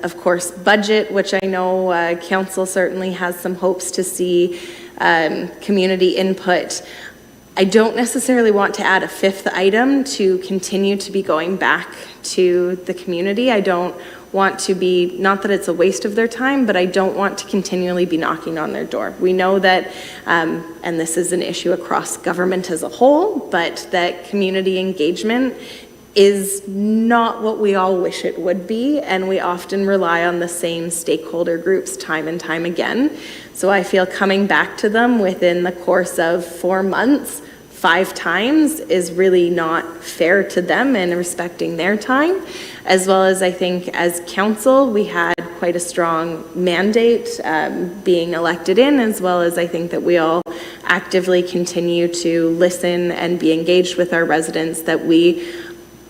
Of course, budget, which I know council certainly has some hopes to see community input. I don't necessarily want to add a 5th item to continue to be going back to the community. I don't want to be, not that it's a waste of their time, but I don't want to continually be knocking on their door. We know that, and this is an issue across government as a whole, but that community engagement is not what we all wish it would be, and we often rely on the same stakeholder groups time and time again. So I feel coming back to them within the course of 4 months 5 times is really not fair to them and respecting their time, as well as I think as council we had quite a strong mandate being elected in, as well as I think that we all actively continue to listen and be engaged with our residents, that we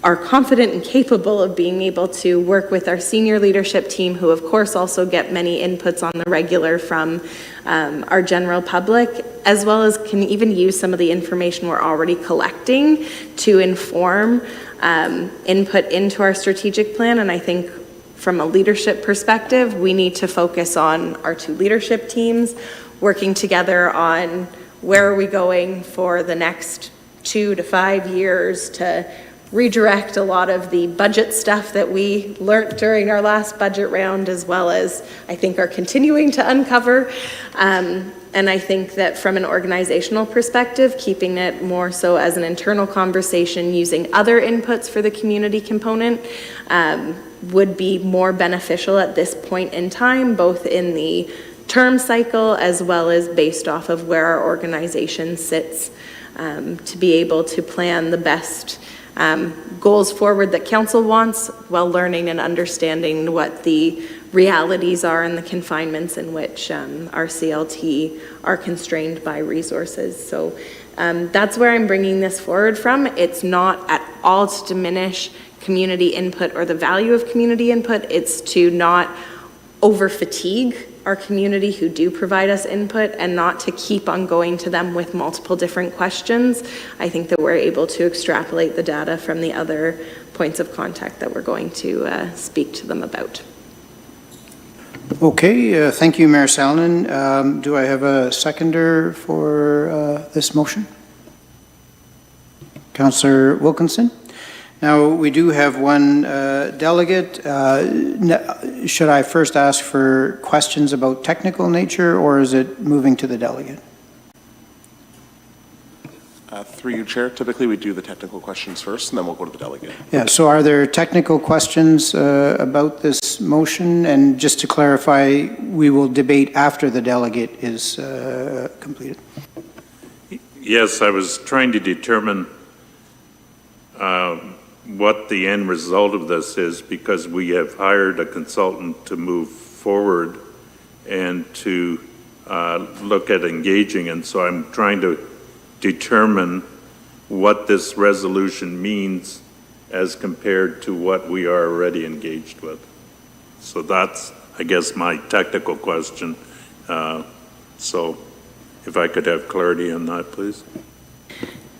are confident and capable of being able to work with our senior leadership team, who of course also get many inputs on the regular from our general public, as well as can even use some of the information we're already collecting to inform input into our strategic plan. And I think from a leadership perspective, we need to focus on our 2 leadership teams working together on where are we going for the next 2 to 5 years to redirect a lot of the budget stuff that we learned during our last budget round, as well as I think are continuing to uncover. And I think that from an organizational perspective, keeping it more so as an internal conversation, using other inputs for the community component would be more beneficial at this point in time, both in the term cycle as well as based off of where our organization sits, to be able to plan the best goals forward that council wants, while learning and understanding what the realities are and the confinements in which our CLT are constrained by resources. So that's where I'm bringing this forward from. It's not at all to diminish community input or the value of community input. It's to not over fatigue our community who do provide us input, and not to keep on going to them with multiple different questions. I think that we're able to extrapolate the data from the other points of contact that we're going to speak to them about. Okay, thank you, Mayor Salonen. Do I have a seconder for this motion? Councillor Wilkinson? Now, we do have one delegate. Should I first ask for questions about technical nature, or is it moving to the delegate? Through you, Chair, typically we do the technical questions first, and then we'll go to the delegate. Yeah, so are there technical questions about this motion? And just to clarify, we will debate after the delegate is completed. Yes, I was trying to determine what the end result of this is, because we have hired a consultant to move forward and to look at engaging. And so I'm trying to determine what this resolution means as compared to what we are already engaged with. So that's, I guess, my technical question. So if I could have clarity on that, please.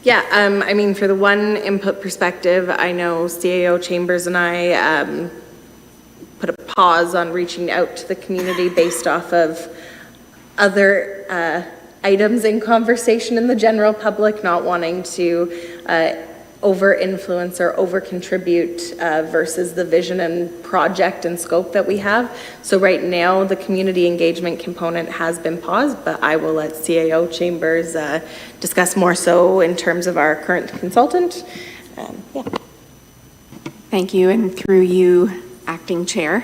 Yeah, I mean, for the one input perspective, I know CAO Chambers and I put a pause on reaching out to the community based off of other items in conversation in the general public, not wanting to over-influence or over-contribute versus the vision and project and scope that we have. So right now, the community engagement component has been paused, but I will let CAO Chambers discuss more so in terms of our current consultant. Yeah. Thank you, and through you, Acting Chair.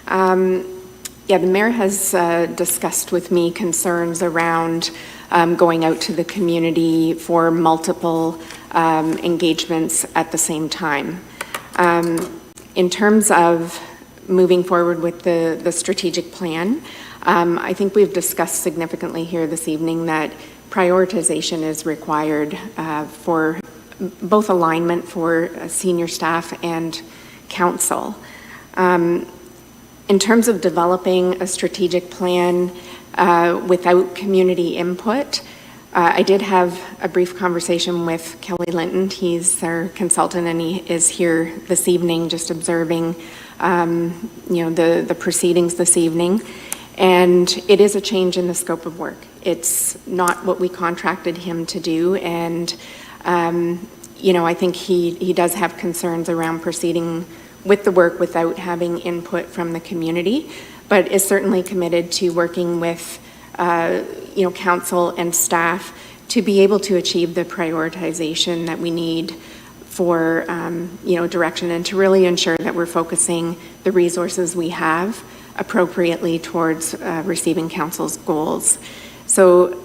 Yeah, the Mayor has discussed with me concerns around going out to the community for multiple engagements at the same time. In terms of moving forward with the strategic plan, I think we've discussed significantly here this evening that prioritization is required for both alignment for senior staff and council. In terms of developing a strategic plan without community input, I did have a brief conversation with Kelly Linton. He's our consultant, and he is here this evening just observing the proceedings this evening. And it is a change in the scope of work. It's not what we contracted him to do, and I think he does have concerns around proceeding with the work without having input from the community, but is certainly committed to working with council and staff to be able to achieve the prioritization that we need for direction, and to really ensure that we're focusing the resources we have appropriately towards receiving council's goals. So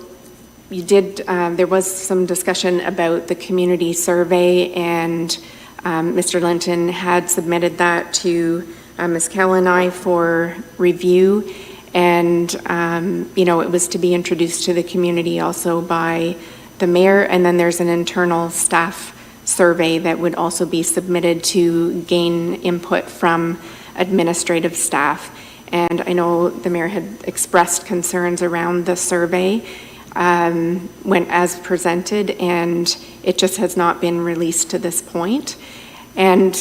there was some discussion about the community survey, and Mr. Linton had submitted that to Ms. Kell and I for review, and it was to be introduced to the community also by the mayor, and then there's an internal staff survey that would also be submitted to gain input from administrative staff. And I know the mayor had expressed concerns around the survey when as presented, and it just has not been released to this point. And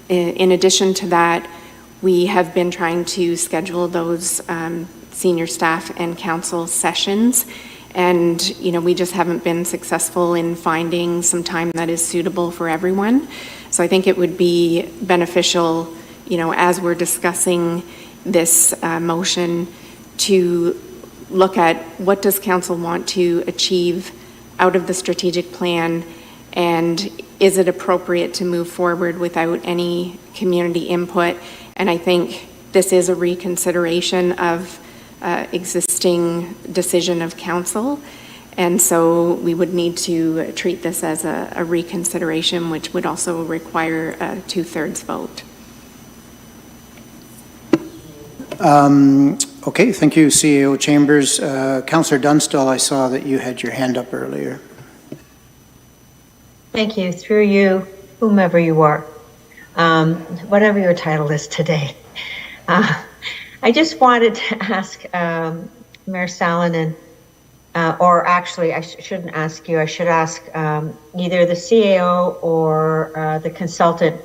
in addition to that, we have been trying to schedule those senior staff and council sessions, and we just haven't been successful in finding some time that is suitable for everyone. So I think it would be beneficial, as we're discussing this motion, to look at what does council want to achieve out of the strategic plan, and is it appropriate to move forward without any community input? And I think this is a reconsideration of existing decision of council, and so we would need to treat this as a reconsideration, which would also require a 2/3 vote. Okay, thank you, CAO Chambers. Councillor Dunstall, I saw that you had your hand up earlier. Thank you. Through you, whomever you are, whatever your title is today. I just wanted to ask Mayor Salonen, or actually I shouldn't ask you, I should ask either the CAO or the consultant,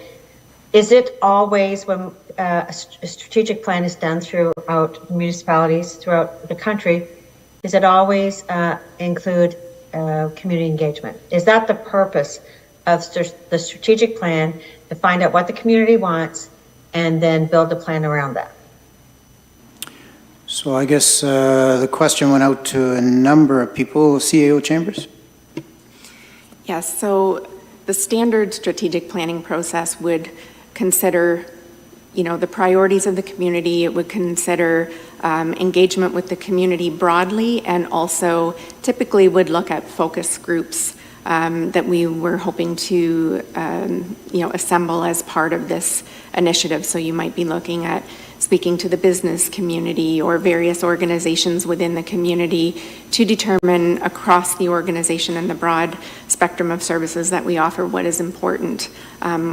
is it always when a strategic plan is done throughout municipalities throughout the country, does it always include community engagement? Is that the purpose of the strategic plan, to find out what the community wants and then build a plan around that? So I guess the question went out to a number of people. CAO Chambers? Yes, so the standard strategic planning process would consider the priorities of the community. It would consider engagement with the community broadly, and also typically would look at focus groups that we were hoping to, assemble as part of this initiative. So you might be looking at speaking to the business community or various organizations within the community to determine across the organization and the broad spectrum of services that we offer what is important.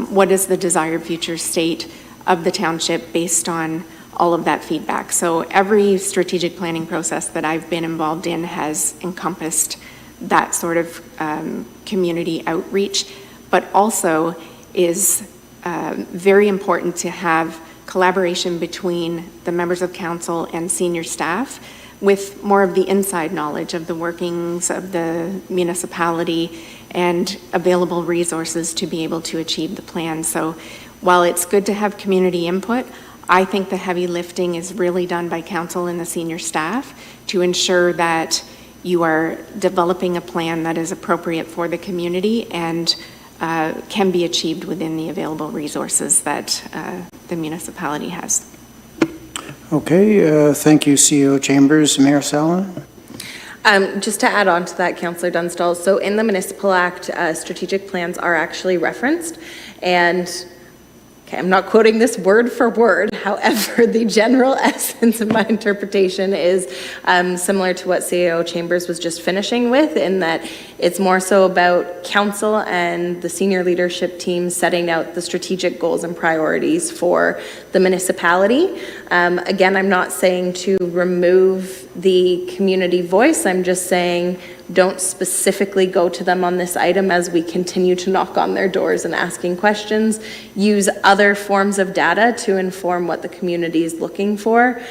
What is the desired future state of the township based on all of that feedback. So every strategic planning process that I've been involved in has encompassed that sort of community outreach, but also is very important to have collaboration between the members of council and senior staff with more of the inside knowledge of the workings of the municipality and available resources to be able to achieve the plan. So while it's good to have community input, I think the heavy lifting is really done by council and the senior staff to ensure that you are developing a plan that is appropriate for the community and can be achieved within the available resources that the municipality has. Okay, thank you, CEO Chambers. Mayor Salonen? Just to add on to that, Councillor Dunstall, so in the Municipal Act, strategic plans are actually referenced, and I'm not quoting this word for word. However, the general essence of my interpretation is similar to what CEO Chambers was just finishing with, in that it's more so about council and the senior leadership team setting out the strategic goals and priorities for the municipality. Again, I'm not saying to remove the community voice. I'm just saying don't specifically go to them on this item as we continue to knock on their doors and asking questions. Use other forms of data to inform what the community is looking for.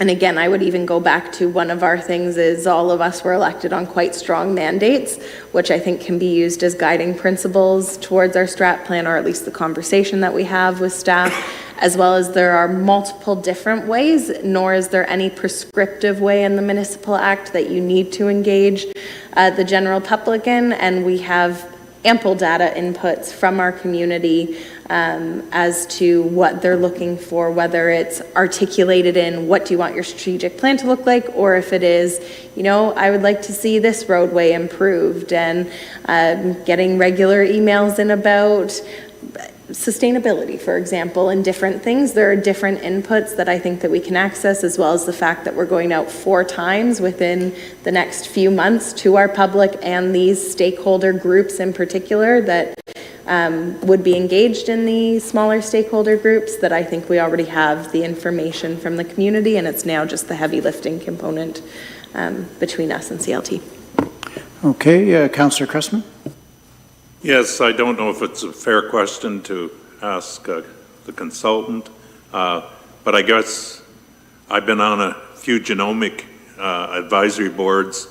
And again, I would even go back to one of our things is all of us were elected on quite strong mandates, which I think can be used as guiding principles towards our strat plan, or at least the conversation that we have with staff, as well as there are multiple different ways, nor is there any prescriptive way in the Municipal Act that you need to engage the general public in, and we have ample data inputs from our community as to what they're looking for, whether it's articulated in what do you want your strategic plan to look like, or if it is, I would like to see this roadway improved, and getting regular emails in about sustainability, for example, and different things. There are different inputs that I think that we can access, as well as the fact that we're going out 4 times within the next few months to our public and these stakeholder groups in particular that would be engaged in the smaller stakeholder groups, that I think we already have the information from the community, and it's now just the heavy lifting component between us and CLT. Okay, Councillor Cressman? Yes, I don't know if it's a fair question to ask the consultant, but I guess I've been on a few genomic advisory boards,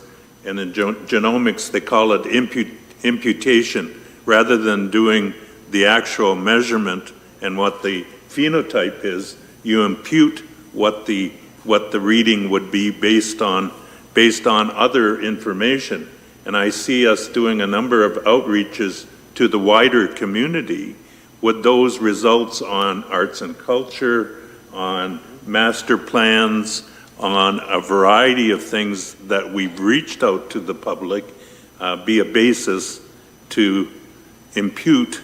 and in genomics they call it imputation. Rather than doing the actual measurement and what the phenotype is, you impute what the reading would be based on other information. And I see us doing a number of outreaches to the wider community with those results on arts and culture, on master plans, on a variety of things that we've reached out to the public, be a basis to impute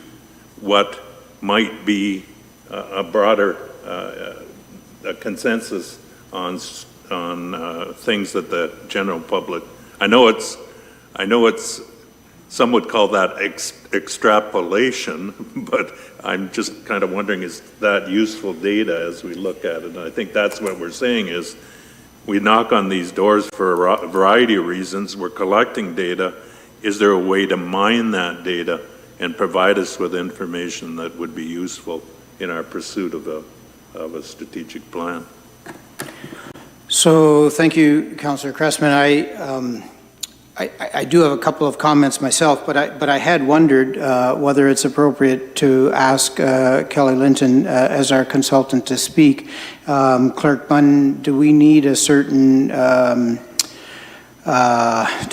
what might be a broader a consensus on things that the general public. I know it's some would call that extrapolation, but I'm just kind of wondering, is that useful data as we look at it? And I think that's what we're saying is we knock on these doors for a variety of reasons. We're collecting data. Is there a way to mine that data and provide us with information that would be useful in our pursuit of a strategic plan? So thank you, Councillor Cressman. I do have a couple of comments myself, but I had wondered whether it's appropriate to ask Kelly Linton as our consultant to speak. Clerk Bunn, do we need a certain, do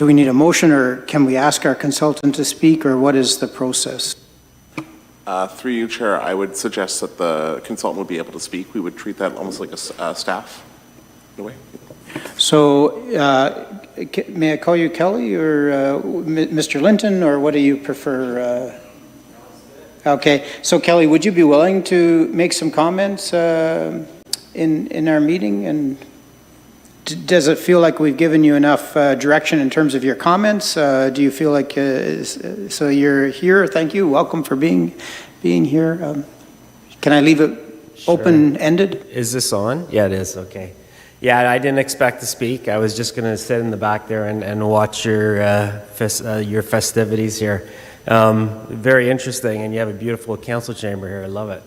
we need a motion, or can we ask our consultant to speak, or what is the process? Through you, Chair, I would suggest that the consultant would be able to speak. We would treat that almost like a staff, in a way. So, may I call you Kelly or Mr. Linton, or what do you prefer? Okay, so Kelly, would you be willing to make some comments in our meeting? And does it feel like we've given you enough direction in terms of your comments? Do you feel like, so you're here, thank you, welcome for being here. Can I leave it open-ended? Is this on? Yeah, it is, okay. Yeah, I didn't expect to speak. I was just going to sit in the back there and watch your festivities here. Very interesting, and you have a beautiful council chamber here. I love it.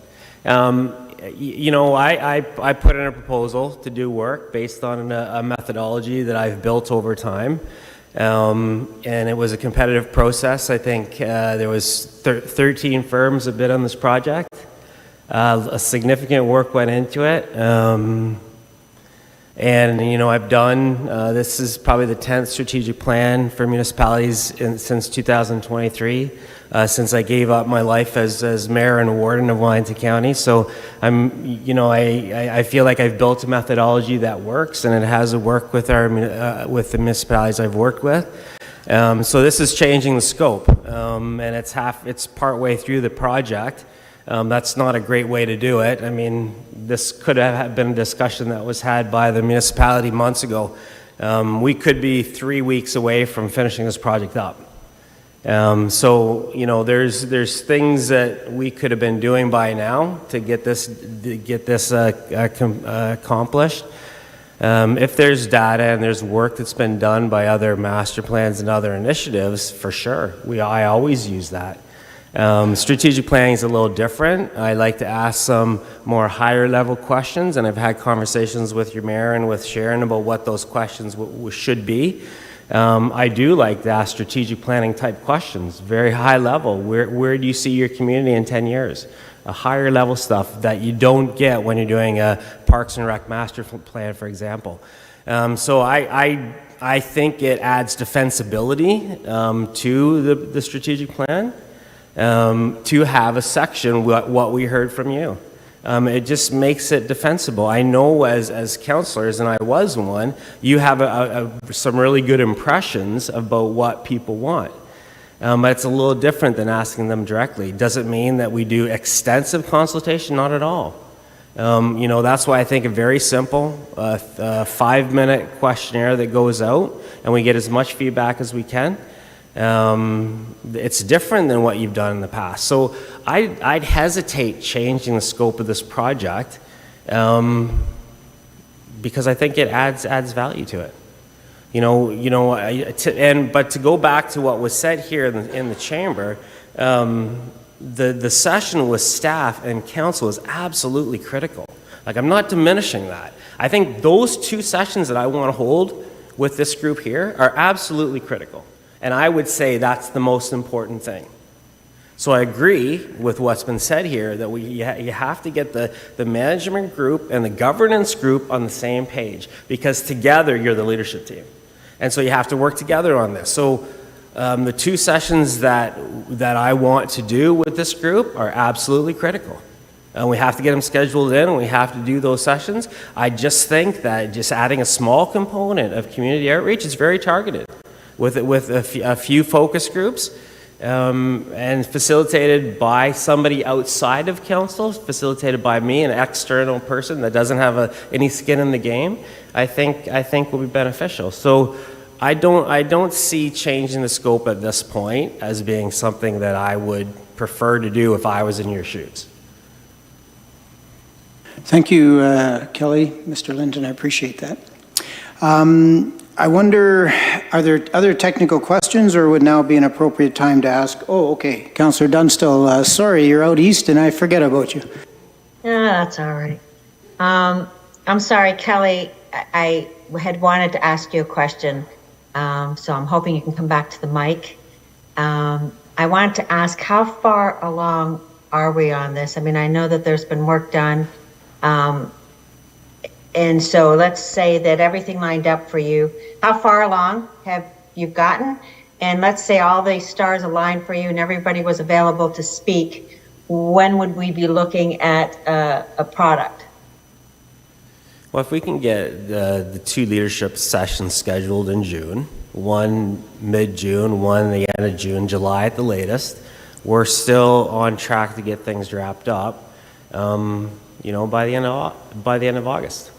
You know, I put in a proposal to do work based on a methodology that I've built over time, and it was a competitive process. I think there was 13 firms that bid on this project. A significant work went into it. And, you know, I've done, this is probably the 10th strategic plan for municipalities since 2023, since I gave up my life as mayor and warden of Wellington County. So I feel like I've built a methodology that works, and it has worked with with the municipalities I've worked with. So this is changing the scope, and it's partway through the project. That's not a great way to do it. I mean, this could have been a discussion that was had by the municipality months ago. We could be 3 weeks away from finishing this project up. So, you know, there's things that we could have been doing by now to get this accomplished. If there's data and there's work that's been done by other master plans and other initiatives, for sure, I always use that. Strategic planning is a little different. I like to ask some more higher level questions, and I've had conversations with your mayor and with Sharon about what those questions should be. I do like to ask strategic planning type questions, very high level. Where do you see your community in 10 years? A higher level stuff that you don't get when you're doing a Parks and Rec master plan, for example. So I think it adds defensibility to the strategic plan. To have a section, what we heard from you. It just makes it defensible. I know as counselors, and I was one, you have some really good impressions about what people want. But it's a little different than asking them directly. Does it mean that we do extensive consultation? Not at all. You know, that's why I think a very simple 5-minute questionnaire that goes out, and we get as much feedback as we can. It's different than what you've done in the past. So I'd hesitate changing the scope of this project because I think it adds value to it. But to go back to what was said here in the chamber, the session with staff and council is absolutely critical. Like, I'm not diminishing that. I think those 2 sessions that I want to hold with this group here are absolutely critical. And I would say that's the most important thing. So I agree with what's been said here, that you have to get the management group and the governance group on the same page, because together you're the leadership team. And so you have to work together on this. So the 2 sessions that I want to do with this group are absolutely critical. And we have to get them scheduled in, and we have to do those sessions. I just think that just adding a small component of community outreach is very targeted. With a few focus groups and facilitated by somebody outside of council, facilitated by me, an external person that doesn't have any skin in the game, I think will be beneficial. So I don't see changing the scope at this point as being something that I would prefer to do if I was in your shoes. Thank you, Kelly, Mr. Linton, I appreciate that. I wonder, are there other technical questions, or would now be an appropriate time to ask? Oh, okay, Councillor Dunstall, sorry, you're out east and I forget about you. Yeah, that's all right. I'm sorry, Kelly, I had wanted to ask you a question, so I'm hoping you can come back to the mic. I wanted to ask, how far along are we on this? I mean, I know that there's been work done. And so let's say that everything lined up for you. How far along have you gotten? And let's say all the stars aligned for you and everybody was available to speak. When would we be looking at a product? Well, if we can get the two leadership sessions scheduled in June, one mid-June, one the end of June, July at the latest, we're still on track to get things wrapped up, by the end of August.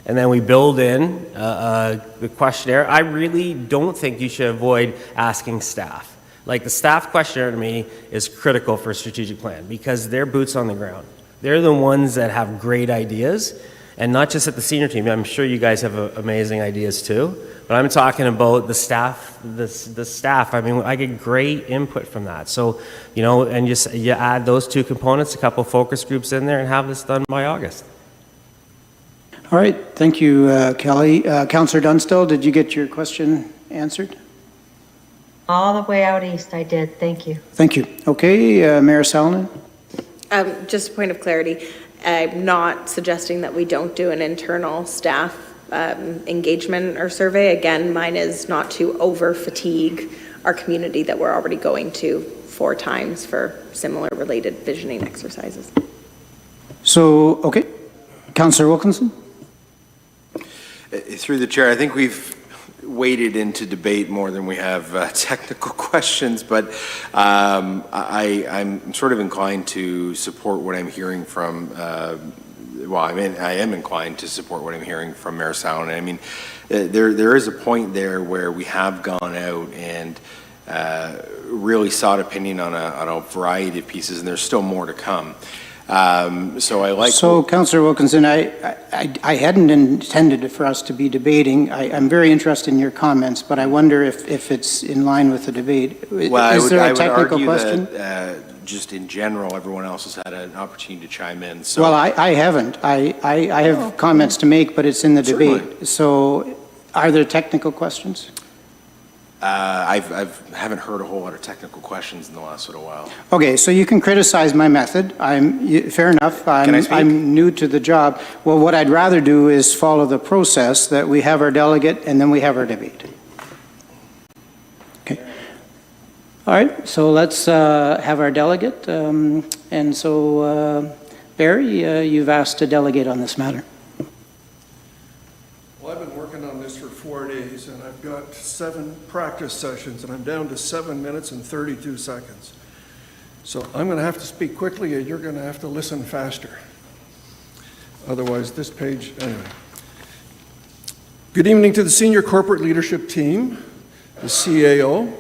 And then we build in the questionnaire. I really don't think you should avoid asking staff. Like, the staff questionnaire to me is critical for a strategic plan because they're boots on the ground. They're the ones that have great ideas, and not just at the senior team. I'm sure you guys have amazing ideas too, but I'm talking about the staff. The staff. I mean, I get great input from that. So, and you add those two components, a couple focus groups in there, and have this done by August. All right, thank you, Kelly. Councillor Dunstall, did you get your question answered? All the way out east, I did. Thank you. Thank you. Okay, Mayor Salonen? Just a point of clarity. I'm not suggesting that we don't do an internal staff engagement or survey. Again, mine is not to over fatigue our community that we're already going to 4 times for similar related visioning exercises. So, okay. Councillor Wilkinson? Through the chair, I think we've waded into debate more than we have technical questions, but I'm sort of inclined to support what I'm hearing from, I am inclined to support what I'm hearing from Mayor Salonen. I mean, there is a point there where we have gone out and really sought opinion on a variety of pieces, and there's still more to come. So Councillor Wilkinson, I hadn't intended for us to be debating. I'm very interested in your comments, but I wonder if it's in line with the debate. Well, Is there a I would technical argue question? that just in general, everyone else has had an opportunity to chime in. So Well, I haven't. I have comments to make, but it's in the debate. So are there technical questions? I haven't heard a whole lot of technical questions in the last little while. Okay, so you can criticize my method. Fair enough. Can I speak? I'm new to the job. Well, what I'd rather do is follow the process that we have our delegate and then we have our debate. Okay. All right, so let's have our delegate. And so, Barry, you've asked to delegate on this matter. Well, I've been working on this for 4 days, and I've got 7 practice sessions, and I'm down to 7 minutes and 32 seconds. So I'm going to have to speak quickly, and you're going to have to listen faster. Otherwise, this page, anyway. Good evening to the senior corporate leadership team, the CAO,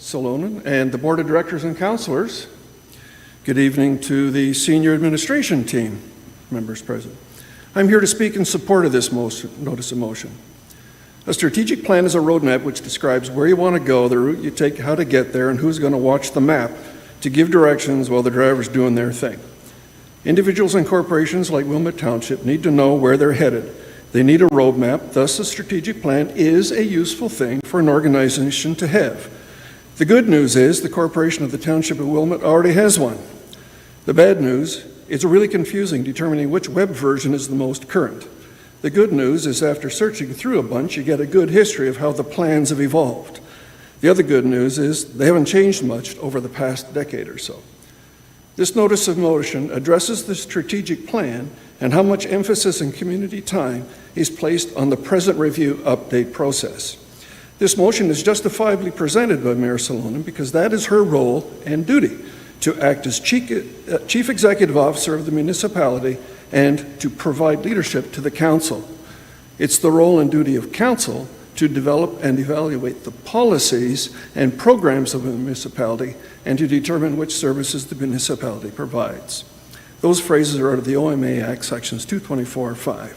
Salonen, and the board of directors and councilors. Good evening to the senior administration team, members present. I'm here to speak in support of this notice of motion. A strategic plan is a roadmap which describes where you want to go, the route you take, how to get there, and who's going to watch the map to give directions while the driver's doing their thing. Individuals and corporations like Wilmot Township need to know where they're headed. They need a roadmap, thus a strategic plan is a useful thing for an organization to have. The good news is the corporation of the Township of Wilmot already has one. The bad news, it's really confusing determining which web version is the most current. The good news is after searching through a bunch, you get a good history of how the plans have evolved. The other good news is they haven't changed much over the past decade or so. This notice of motion addresses the strategic plan and how much emphasis and community time is placed on the present review update process. This motion is justifiably presented by Mayor Salonen because that is her role and duty, to act as Chief Executive Officer of the municipality and to provide leadership to the council. It's the role and duty of council to develop and evaluate the policies and programs of a municipality and to determine which services the municipality provides. Those phrases are out of the OMA Act, sections 224(5).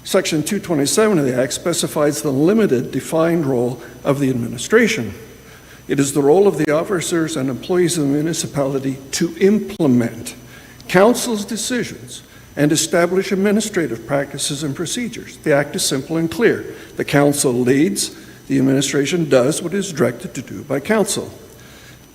Section 227 of the Act specifies the limited defined role of the administration. It is the role of the officers and employees of the municipality to implement council's decisions and establish administrative practices and procedures. The Act is simple and clear. The council leads, the administration does what is directed to do by council.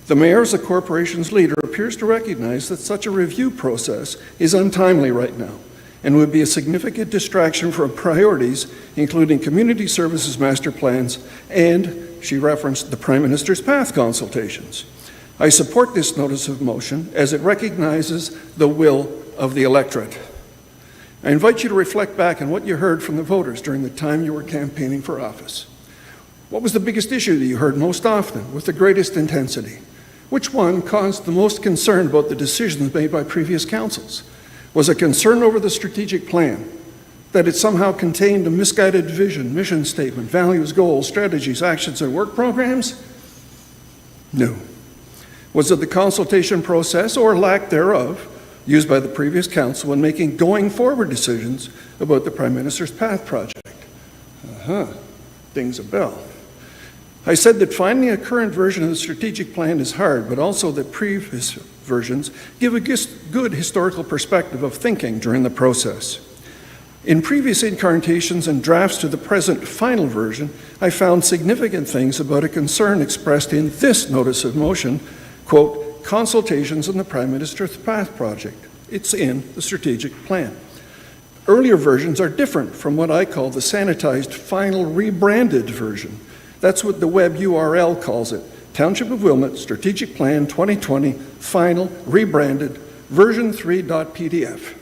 The mayor, as a corporation's leader, appears to recognize that such a review process is untimely right now and would be a significant distraction from priorities, including community services master plans and, she referenced, the Prime Minister's Path consultations. I support this notice of motion as it recognizes the will of the electorate. I invite you to reflect back on what you heard from the voters during the time you were campaigning for office. What was the biggest issue that you heard most often, with the greatest intensity? Which one caused the most concern about the decisions made by previous councils? Was it concern over the strategic plan, that it somehow contained a misguided vision, mission statement, values, goals, strategies, actions, and work programs? No. Was it the consultation process, or lack thereof, used by the previous council when making going forward decisions about the Prime Minister's Path project? Dings a bell. I said that finding a current version of the strategic plan is hard, but also that previous versions give a good historical perspective of thinking during the process. In previous incarnations and drafts to the present final version, I found significant things about a concern expressed in this notice of motion, quote, consultations on the Prime Minister's Path project. It's in the strategic plan. Earlier versions are different from what I call the sanitized, final, rebranded version. That's what the web URL calls it. Township of Wilmot Strategic Plan 2020, final, rebranded, version 3.pdf.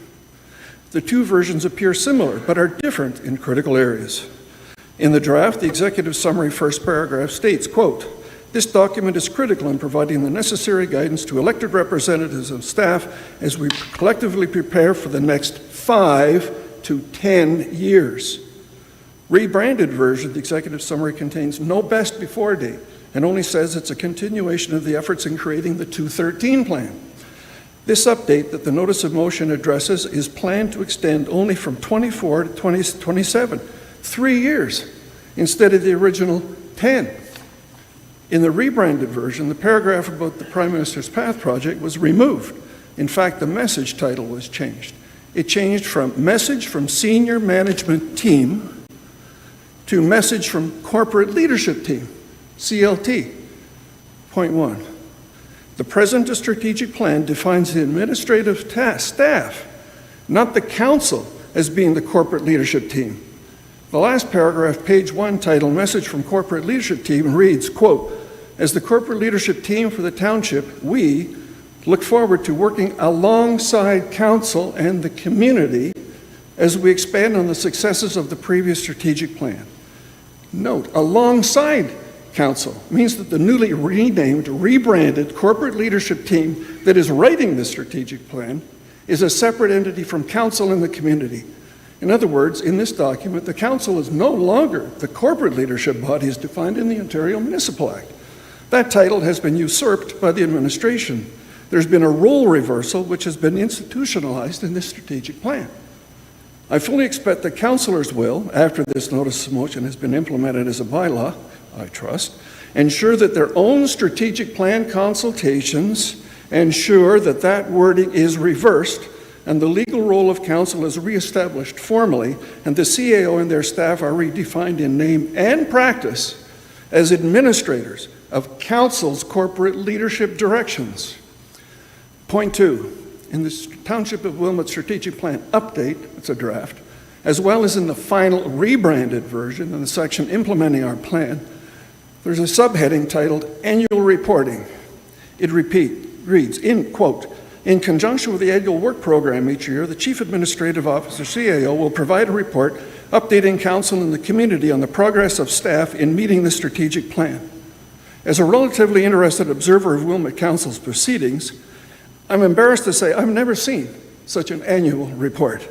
The two versions appear similar, but are different in critical areas. In the draft, the executive summary first paragraph states, quote, this document is critical in providing the necessary guidance to elected representatives and staff as we collectively prepare for the next 5 to 10 years. Rebranded version, the executive summary contains no best before date and only says it's a continuation of the efforts in creating the 213 plan. This update that the notice of motion addresses is planned to extend only from 24 to 2027, 3 years, instead of the original 10. In the rebranded version, the paragraph about the Prime Minister's Path project was removed. In fact, the message title was changed. It changed from message from senior management team to message from corporate leadership team, CLT. Point 1. The present strategic plan defines the administrative staff, not the council, as being the corporate leadership team. The last paragraph, page 1, titled Message from Corporate Leadership Team, reads, quote, as the corporate leadership team for the township, we look forward to working alongside council and the community as we expand on the successes of the previous strategic plan. Note, alongside council means that the newly renamed, rebranded corporate leadership team that is writing the strategic plan is a separate entity from council and the community. In other words, in this document, the council is no longer the corporate leadership body as defined in the Ontario Municipal Act. That title has been usurped by the administration. There's been a role reversal which has been institutionalized in this strategic plan. I fully expect that councillors will, after this notice of motion has been implemented as a bylaw, I trust, ensure that their own strategic plan consultations ensure that that wording is reversed and the legal role of council is reestablished formally, and the CAO and their staff are redefined in name and practice as administrators of council's corporate leadership directions. Point 2. In the Township of Wilmot Strategic Plan update, it's a draft, as well as in the final rebranded version in the section implementing our plan, there's a subheading titled Annual Reporting. It reads, in quote, in conjunction with the annual work program each year, the Chief Administrative Officer, CAO, will provide a report updating council and the community on the progress of staff in meeting the strategic plan. As a relatively interested observer of Wilmot Council's proceedings, I'm embarrassed to say I've never seen such an annual report.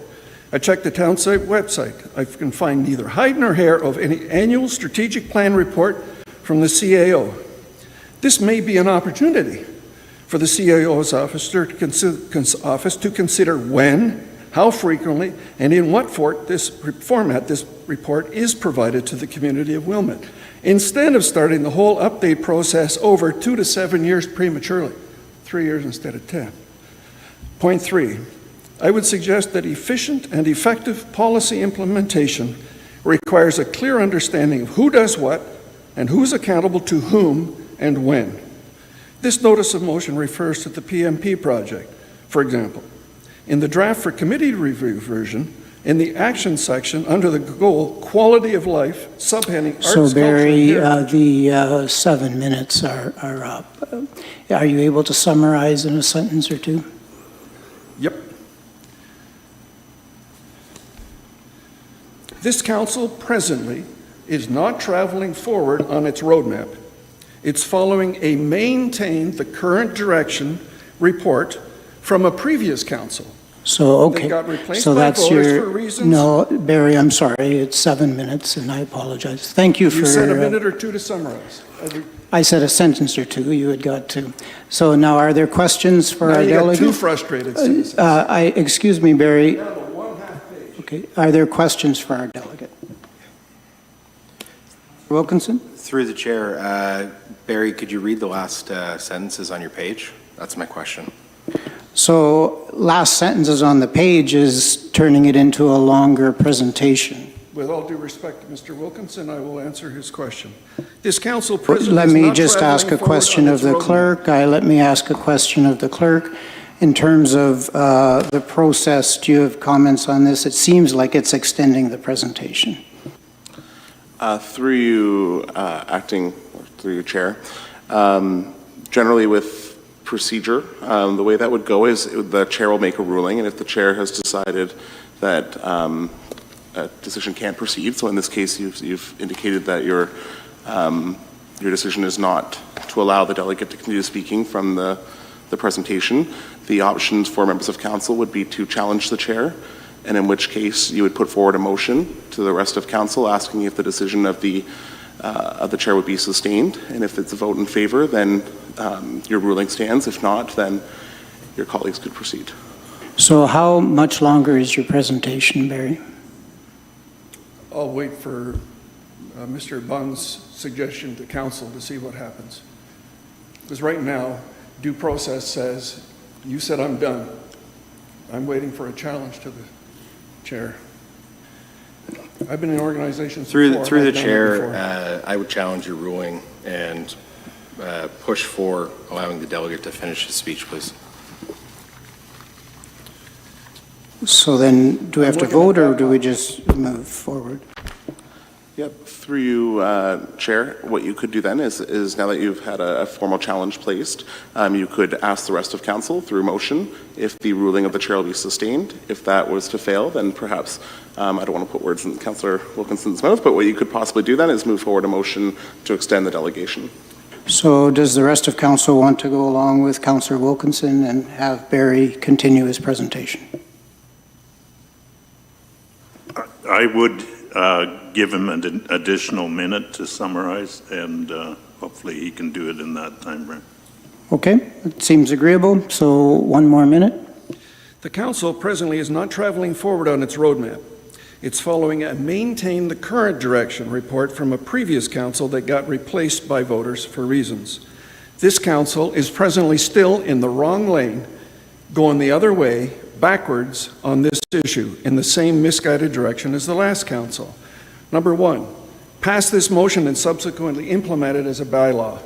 I checked the town site website. I can find neither hide nor hair of any annual strategic plan report from the CAO. This may be an opportunity for the CAO's office to consider when, how frequently, and in what format this report is provided to the community of Wilmot, instead of starting the whole update process over 2 to 7 years prematurely, 3 years instead of 10. Point 3, I would suggest that efficient and effective policy implementation requires a clear understanding of who does what and who's accountable to whom and when. This notice of motion refers to the PMP project, for example. In the draft for committee review version, in the action section under the goal, quality of life, subheading arts, So Barry, culture, the 7 minutes are up. Are you able to summarize in a sentence or two? Yep. This council presently is not traveling forward on its roadmap. It's following a maintain the current direction report from a previous council. So, okay. They got replaced So by that's voters your, for reasons. no, Barry, I'm sorry, it's 7 minutes, and I apologize. Thank you for. You said a minute or two to summarize. I said a sentence or two, you had got to. So now, are there questions for Now our you got delegate? two frustrated citizens. Excuse me, Barry. Yeah, but one half page. Okay, are there questions for our delegate? Wilkinson? Through the chair, Barry, could you read the last sentences on your page? That's my question. So last sentences on the page is turning it into a longer presentation. With all due respect to Mr. Wilkinson, I will answer his question. This council But presently let is me not just ask traveling a forward question on of its the roadmap. clerk. Let me ask a question of the clerk. In terms of the process, do you have comments on this? It seems like it's extending the presentation. Through you, through your chair, generally with procedure, the way that would go is the chair will make a ruling, and if the chair has decided that a decision can't proceed, so in this case you've indicated that your decision is not to allow the delegate to continue speaking from the presentation, the options for members of council would be to challenge the chair, and in which case you would put forward a motion to the rest of council asking if the decision of the chair would be sustained, and if it's a vote in favor, then your ruling stands. If not, then your colleagues could proceed. So how much longer is your presentation, Barry? I'll wait for Mr. Bunn's suggestion to council to see what happens. Because right now, due process says, you said I'm done. I'm waiting for a challenge to the chair. I've been in organizations Through before. the I've done it chair, before. I would challenge your ruling and push for allowing the delegate to finish his speech, please. So then, do we have to looking at vote, or that do we one. just move forward? Yep, through you, Chair, what you could do then is now that you've had a formal challenge placed, you could ask the rest of council through motion if the ruling of the chair will be sustained. If that was to fail, then perhaps, I don't want to put words in Councillor Wilkinson's mouth, but what you could possibly do then is move forward a motion to extend the delegation. So does the rest of council want to go along with Councillor Wilkinson and have Barry continue his presentation? I would give him an additional minute to summarize, and hopefully he can do it in that time frame. Okay, it seems agreeable, so one more minute. The council presently is not traveling forward on its roadmap. It's following a maintain the current direction report from a previous council that got replaced by voters for reasons. This council is presently still in the wrong lane, going the other way, backwards on this issue, in the same misguided direction as the last council. Number one, pass this motion and subsequently implement it as a bylaw.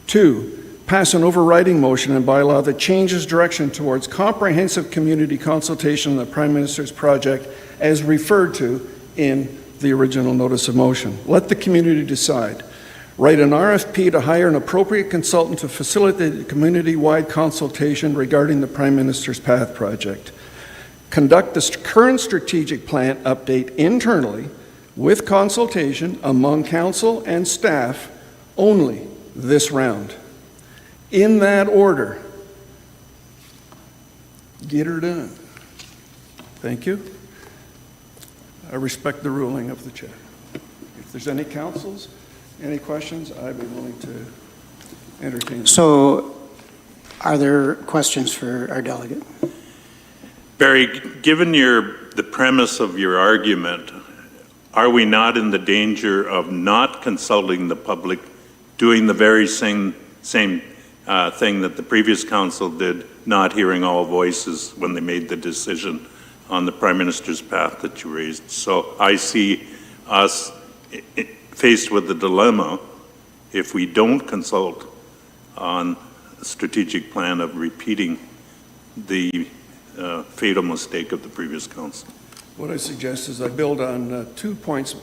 2, pass an overriding motion and bylaw that changes direction towards comprehensive community consultation on the Prime Minister's project as referred to in the original notice of motion. Let the community decide. Write an RFP to hire an appropriate consultant to facilitate community-wide consultation regarding the Prime Minister's Path project. Conduct the current strategic plan update internally with consultation among council and staff only this round. In that order. Get her done. Thank you. I respect the ruling of the chair. If there's any councils, any questions, I'd be willing to entertain them. So are there questions for our delegate? Barry, given the premise of your argument, are we not in the danger of not consulting the public, doing the very same thing that the previous council did, not hearing all voices when they made the decision on the Prime Minister's path that you raised? So I see us faced with the dilemma if we don't consult on a strategic plan of repeating the fatal mistake of the previous council. What I suggest is I build on 2 points,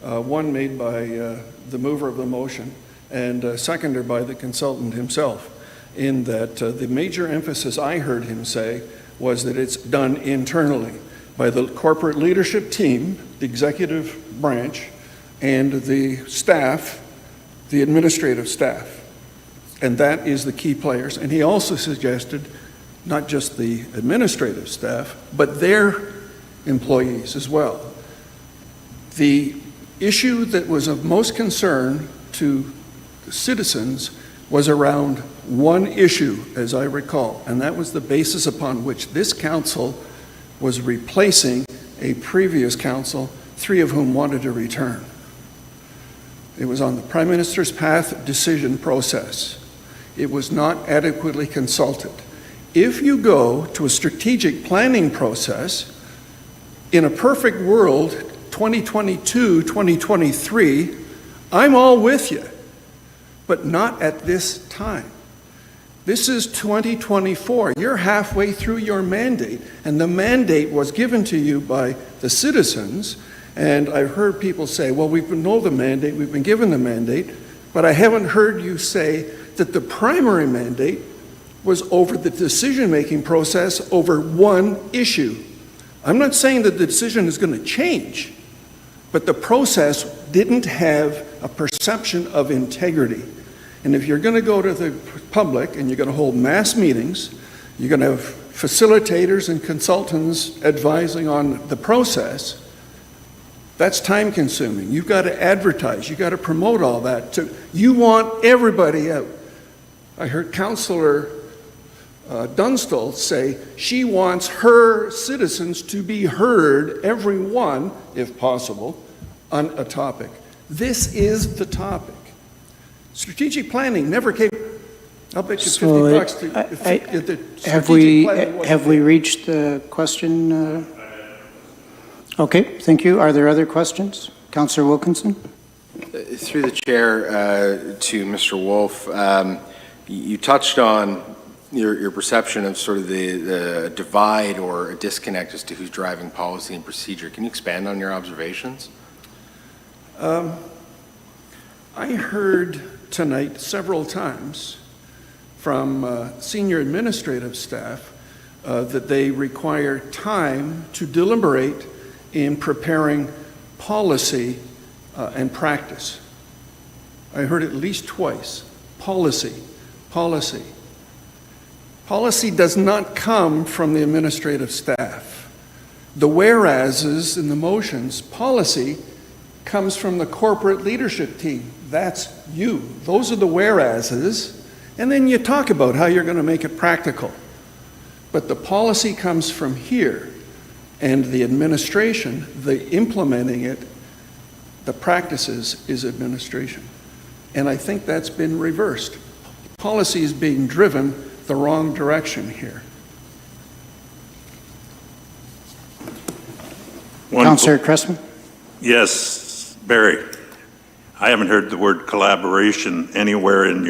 one made by the mover of the motion and seconded by the consultant himself, in that the major emphasis I heard him say was that it's done internally. by the corporate leadership team, the executive branch, and the staff, the administrative staff. And that is the key players. And he also suggested not just the administrative staff, but their employees as well. The issue that was of most concern to the citizens was around one issue, as I recall, and that was the basis upon which this council was replacing a previous council, 3 of whom wanted to return. It was on the Prime Minister's path decision process. It was not adequately consulted. If you go to a strategic planning process, in a perfect world, 2022, 2023, I'm all with you, but not at this time. This is 2024. You're halfway through your mandate, and the mandate was given to you by the citizens. And I've heard people say, well, we know the mandate, we've been given the mandate, but I haven't heard you say that the primary mandate was over the decision-making process over one issue. I'm not saying that the decision is going to change, but the process didn't have a perception of integrity. And if you're going to go to the public and you're going to hold mass meetings, you're going to have facilitators and consultants advising on the process, that's time consuming. You've got to advertise, you've got to promote all that. You want everybody out. I heard Councillor Dunstall say she wants her citizens to be heard, everyone, if possible, on a topic. This is the topic. Strategic planning never came. I'll bet you $50 Have we reached the question? Okay, thank you. Are there other questions? Councillor Wilkinson? Through the chair to Mr. Wolf, you touched on your perception of sort of the divide or a disconnect as to who's driving policy and procedure. Can you expand on your observations? I heard tonight several times from senior administrative staff that they require time to deliberate in preparing policy and practice. I heard at least twice, policy. Policy does not come from the administrative staff. The whereases and the motions, policy comes from the corporate leadership team. That's you. Those are the whereases. And then you talk about how you're going to make it practical. But the policy comes from here. And the administration, the implementing it, the practices is administration. And I think that's been reversed. Policy is being driven the wrong direction here. Councillor Cressman? Yes, Barry. I haven't heard the word collaboration anywhere in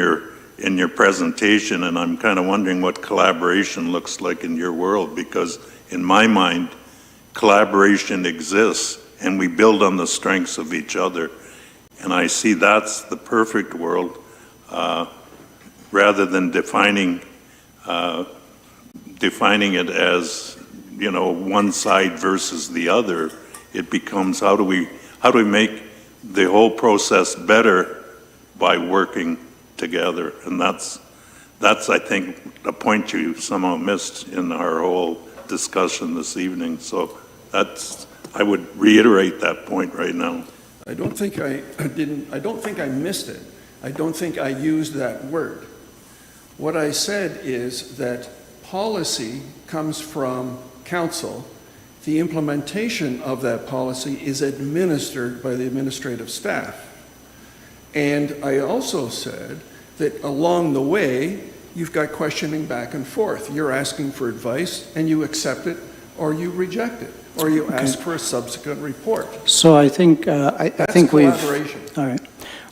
your presentation, and I'm kind of wondering what collaboration looks like in your world, because in my mind, collaboration exists, and we build on the strengths of each other. And I see that's the perfect world, rather than defining it as, one side versus the other. It becomes how do we make the whole process better by working together. And that's I think a point you somehow missed in our whole discussion this evening. So I would reiterate that point right now. I don't think I missed it. I don't think I used that word. What I said is that policy comes from council. The implementation of that policy is administered by the administrative staff. And I also said that along the way, you've got questioning back and forth. You're asking for advice and you accept it or you reject it, or you ask for a subsequent report. So I think, I think we've... Collaboration. All right.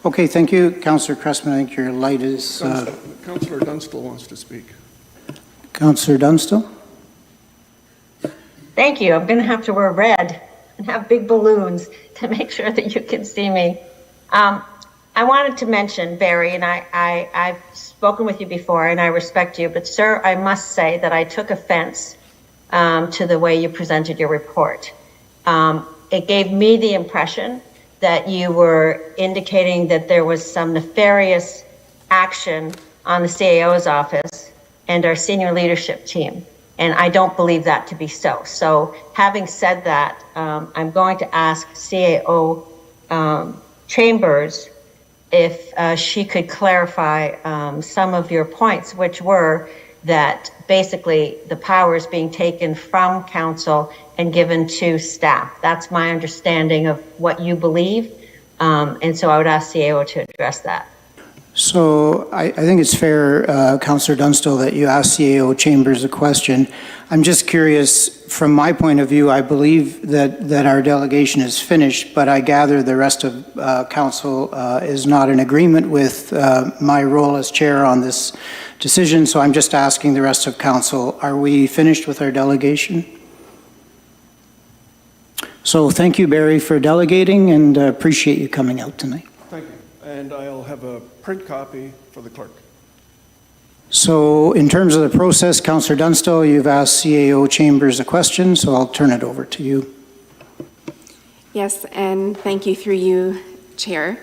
Okay, thank you, Councillor Cressman. I think your light is... Councillor Dunstall wants to speak. Councillor Dunstall? Thank you. I'm going to have to wear red and have big balloons to make sure that you can see me. I wanted to mention, Barry, and I've spoken with you before and I respect you, but sir, I must say that I took offense to the way you presented your report. It gave me the impression that you were indicating that there was some nefarious action on the CAO's office and our senior leadership team. And I don't believe that to be so. So having said that, I'm going to ask CAO Chambers if she could clarify some of your points, which were that basically the power is being taken from council and given to staff. That's my understanding of what you believe. And so I would ask CAO to address that. So I think it's fair, Councillor Dunstall, that you asked CAO Chambers a question. I'm just curious, from my point of view, I believe that our delegation is finished, but I gather the rest of council is not in agreement with my role as chair on this decision, so I'm just asking the rest of council, are we finished with our delegation? So thank you, Barry, for delegating, and appreciate you coming out tonight. Thank you. And I'll have a print copy for the clerk. So in terms of the process, Councillor Dunstall, you've asked CAO Chambers a question, so I'll turn it over to you. Yes, and thank you through you, Chair.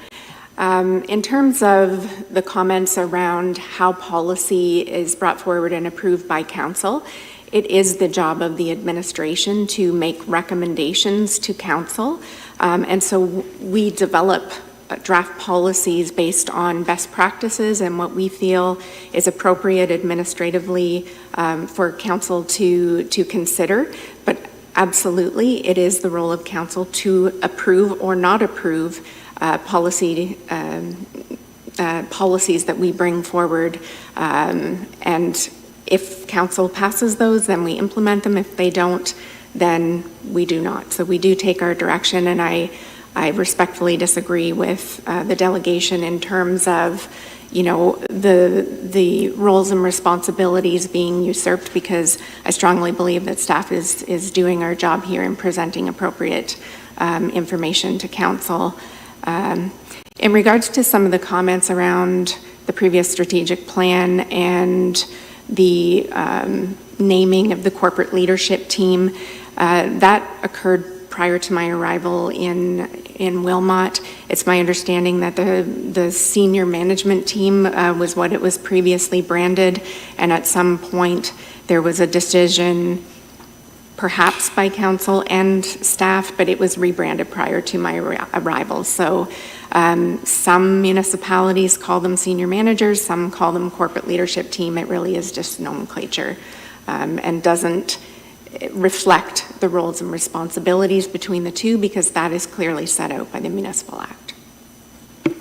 In terms of the comments around how policy is brought forward and approved by council, it is the job of the administration to make recommendations to council. And so we develop draft policies based on best practices and what we feel is appropriate administratively for council to consider. But absolutely, it is the role of council to approve or not approve policies that we bring forward. And if council passes those, then we implement them. If they don't, then we do not. So we do take our direction, and I respectfully disagree with the delegation in terms of, the roles and responsibilities being usurped, because I strongly believe that staff is doing our job here in presenting appropriate information to council. In regards to some of the comments around the previous strategic plan and the naming of the corporate leadership team, that occurred prior to my arrival in Wilmot. It's my understanding that the senior management team was what it was previously branded, and at some point there was a decision, perhaps by council and staff, but it was rebranded prior to my arrival. So some municipalities call them senior managers, some call them corporate leadership team. It really is just nomenclature and doesn't reflect the roles and responsibilities between the two, because that is clearly set out by the Municipal Act.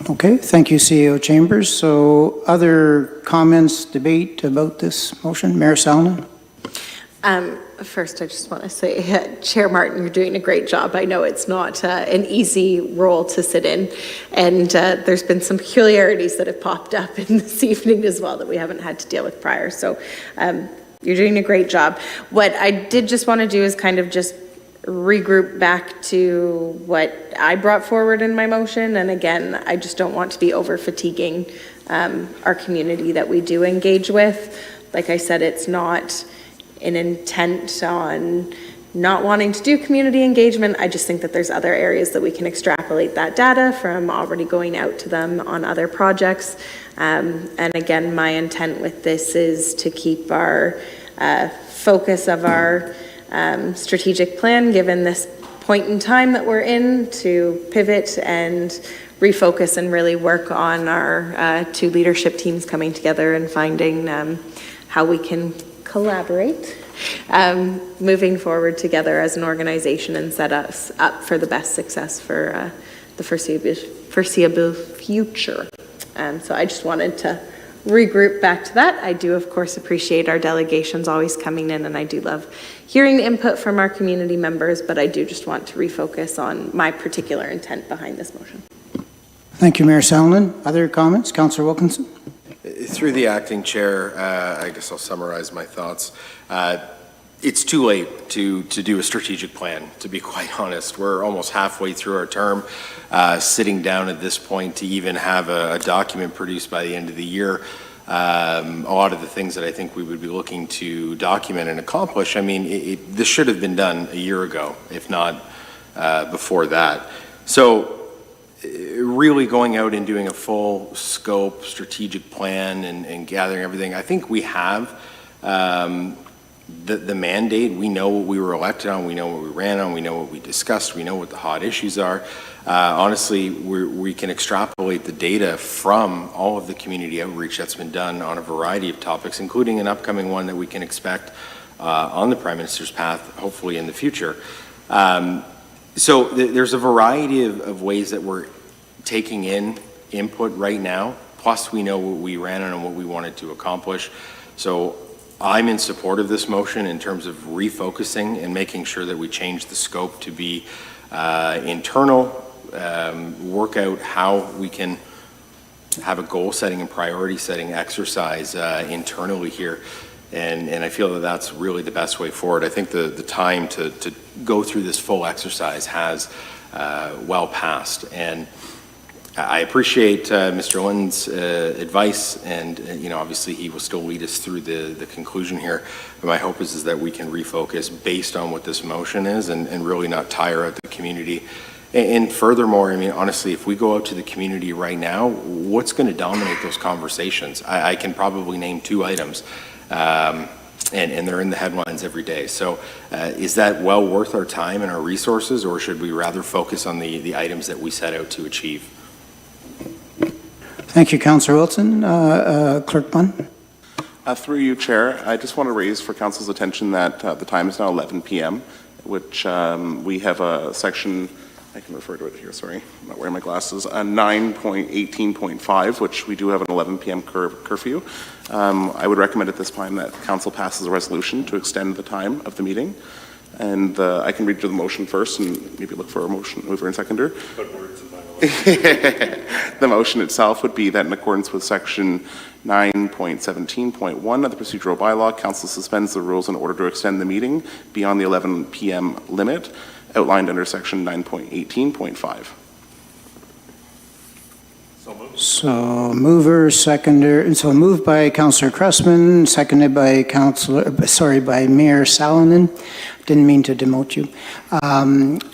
Okay, thank you, CEO Chambers. So other comments, debate about this motion? Mayor Salonen? First, I just want to say, Chair Martin, you're doing a great job. I know it's not an easy role to sit in, and there's been some peculiarities that have popped up in this evening as well that we haven't had to deal with prior. So you're doing a great job. What I did just want to do is kind of just regroup back to what I brought forward in my motion. And again, I just don't want to be over fatiguing our community that we do engage with. Like I said, it's not an intent on not wanting to do community engagement. I just think that there's other areas that we can extrapolate that data from already going out to them on other projects. And again, my intent with this is to keep our focus of our strategic plan, given this point in time that we're in, to pivot and refocus and really work on our two leadership teams coming together and finding how we can collaborate moving forward together as an organization and set us up for the best success for the foreseeable future. So I just wanted to regroup back to that. I do, of course, appreciate our delegations always coming in, and I do love hearing the input from our community members, but I do just want to refocus on my particular intent behind this motion. Thank you, Mayor Salonen. Other comments? Councillor Wilkinson? Through the acting chair, I guess I'll summarize my thoughts. It's too late to do a strategic plan, to be quite honest. We're almost halfway through our term. Sitting down at this point to even have a document produced by the end of the year, a lot of the things that I think we would be looking to document and accomplish, I mean, this should have been done a year ago, if not before that. So really going out and doing a full scope strategic plan and gathering everything, I think we have the mandate. We know what we were elected on, we know what we ran on, we know what we discussed, we know what the hot issues are. Honestly, we can extrapolate the data from all of the community outreach that's been done on a variety of topics, including an upcoming one that we can expect on the Prime Minister's path, hopefully in the future. So there's a variety of ways that we're taking in input right now, plus we know what we ran on and what we wanted to accomplish. So I'm in support of this motion in terms of refocusing and making sure that we change the scope to be internal, work out how we can have a goal setting and priority setting exercise internally here. And I feel that that's really the best way forward. I think the time to go through this full exercise has well passed. And I appreciate Mr. Lynn's advice, and obviously he will still lead us through the conclusion here. But my hope is that we can refocus based on what this motion is and really not tire out the community. And furthermore, I mean, honestly, if we go out to the community right now, what's going to dominate those conversations? I can probably name 2 items. And they're in the headlines every day. So is that well worth our time and our resources, or should we rather focus on the items that we set out to achieve? Thank you, Councillor Wilson. Clerk Bunn. Through you, Chair, I just want to raise for Council's attention that the time is now 11 p.m., which we have a section, I can refer to it here, sorry, I'm not wearing my glasses, 9.18.5, which we do have an 11 p.m. curfew. I would recommend at this time that Council passes a resolution to extend the time of the meeting. And I can read through the motion first and maybe look for a mover and seconder. The motion itself would be that in accordance with section 9.17.1 of the procedural bylaw, Council suspends the rules in order to extend the meeting beyond the 11 p.m. limit outlined under section 9.18.5. So mover, seconder, so moved by Councillor Cressman, seconded by by Mayor Salonen. Didn't mean to demote you.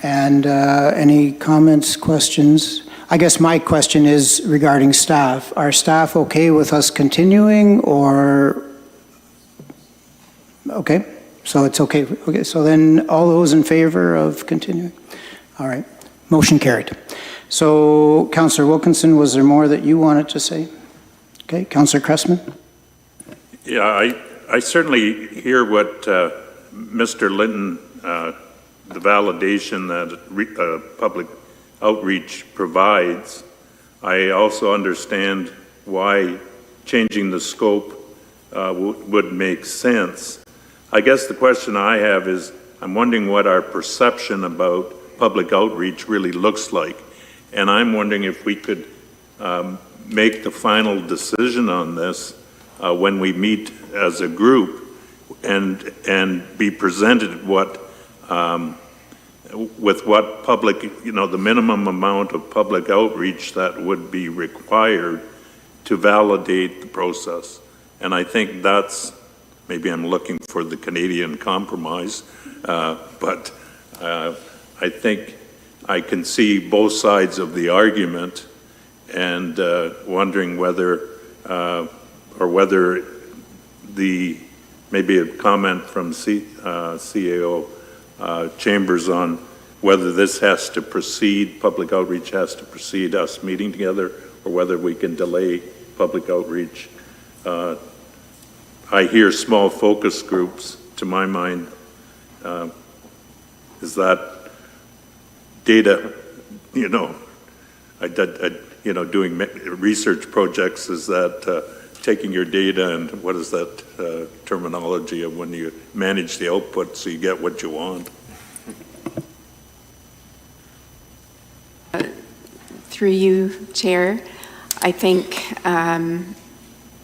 Any comments, questions? I guess my question is regarding staff. Are staff okay with us continuing, or? Okay, so it's okay. Okay, so then all those in favor of continuing? All right, motion carried. So, Councillor Wilkinson, was there more that you wanted to say? Okay, Councillor Cressman? Yeah, I certainly hear what Mr. Linton, the validation that public outreach provides. I also understand why changing the scope would make sense. I guess the question I have is, I'm wondering what our perception about public outreach really looks like. And I'm wondering if we could make the final decision on this when we meet as a group and be presented with what public, the minimum amount of public outreach that would be required to validate the process. And I think that's, maybe I'm looking for the Canadian compromise, but I think I can see both sides of the argument, and wondering whether maybe a comment from CAO Chambers on whether this has to proceed, public outreach has to proceed, us meeting together, or whether we can delay public outreach. I hear small focus groups, to my mind. Is that data, doing research projects, is that taking your data and what is that terminology of when you manage the output so you get what you want? Through you, Chair, I think,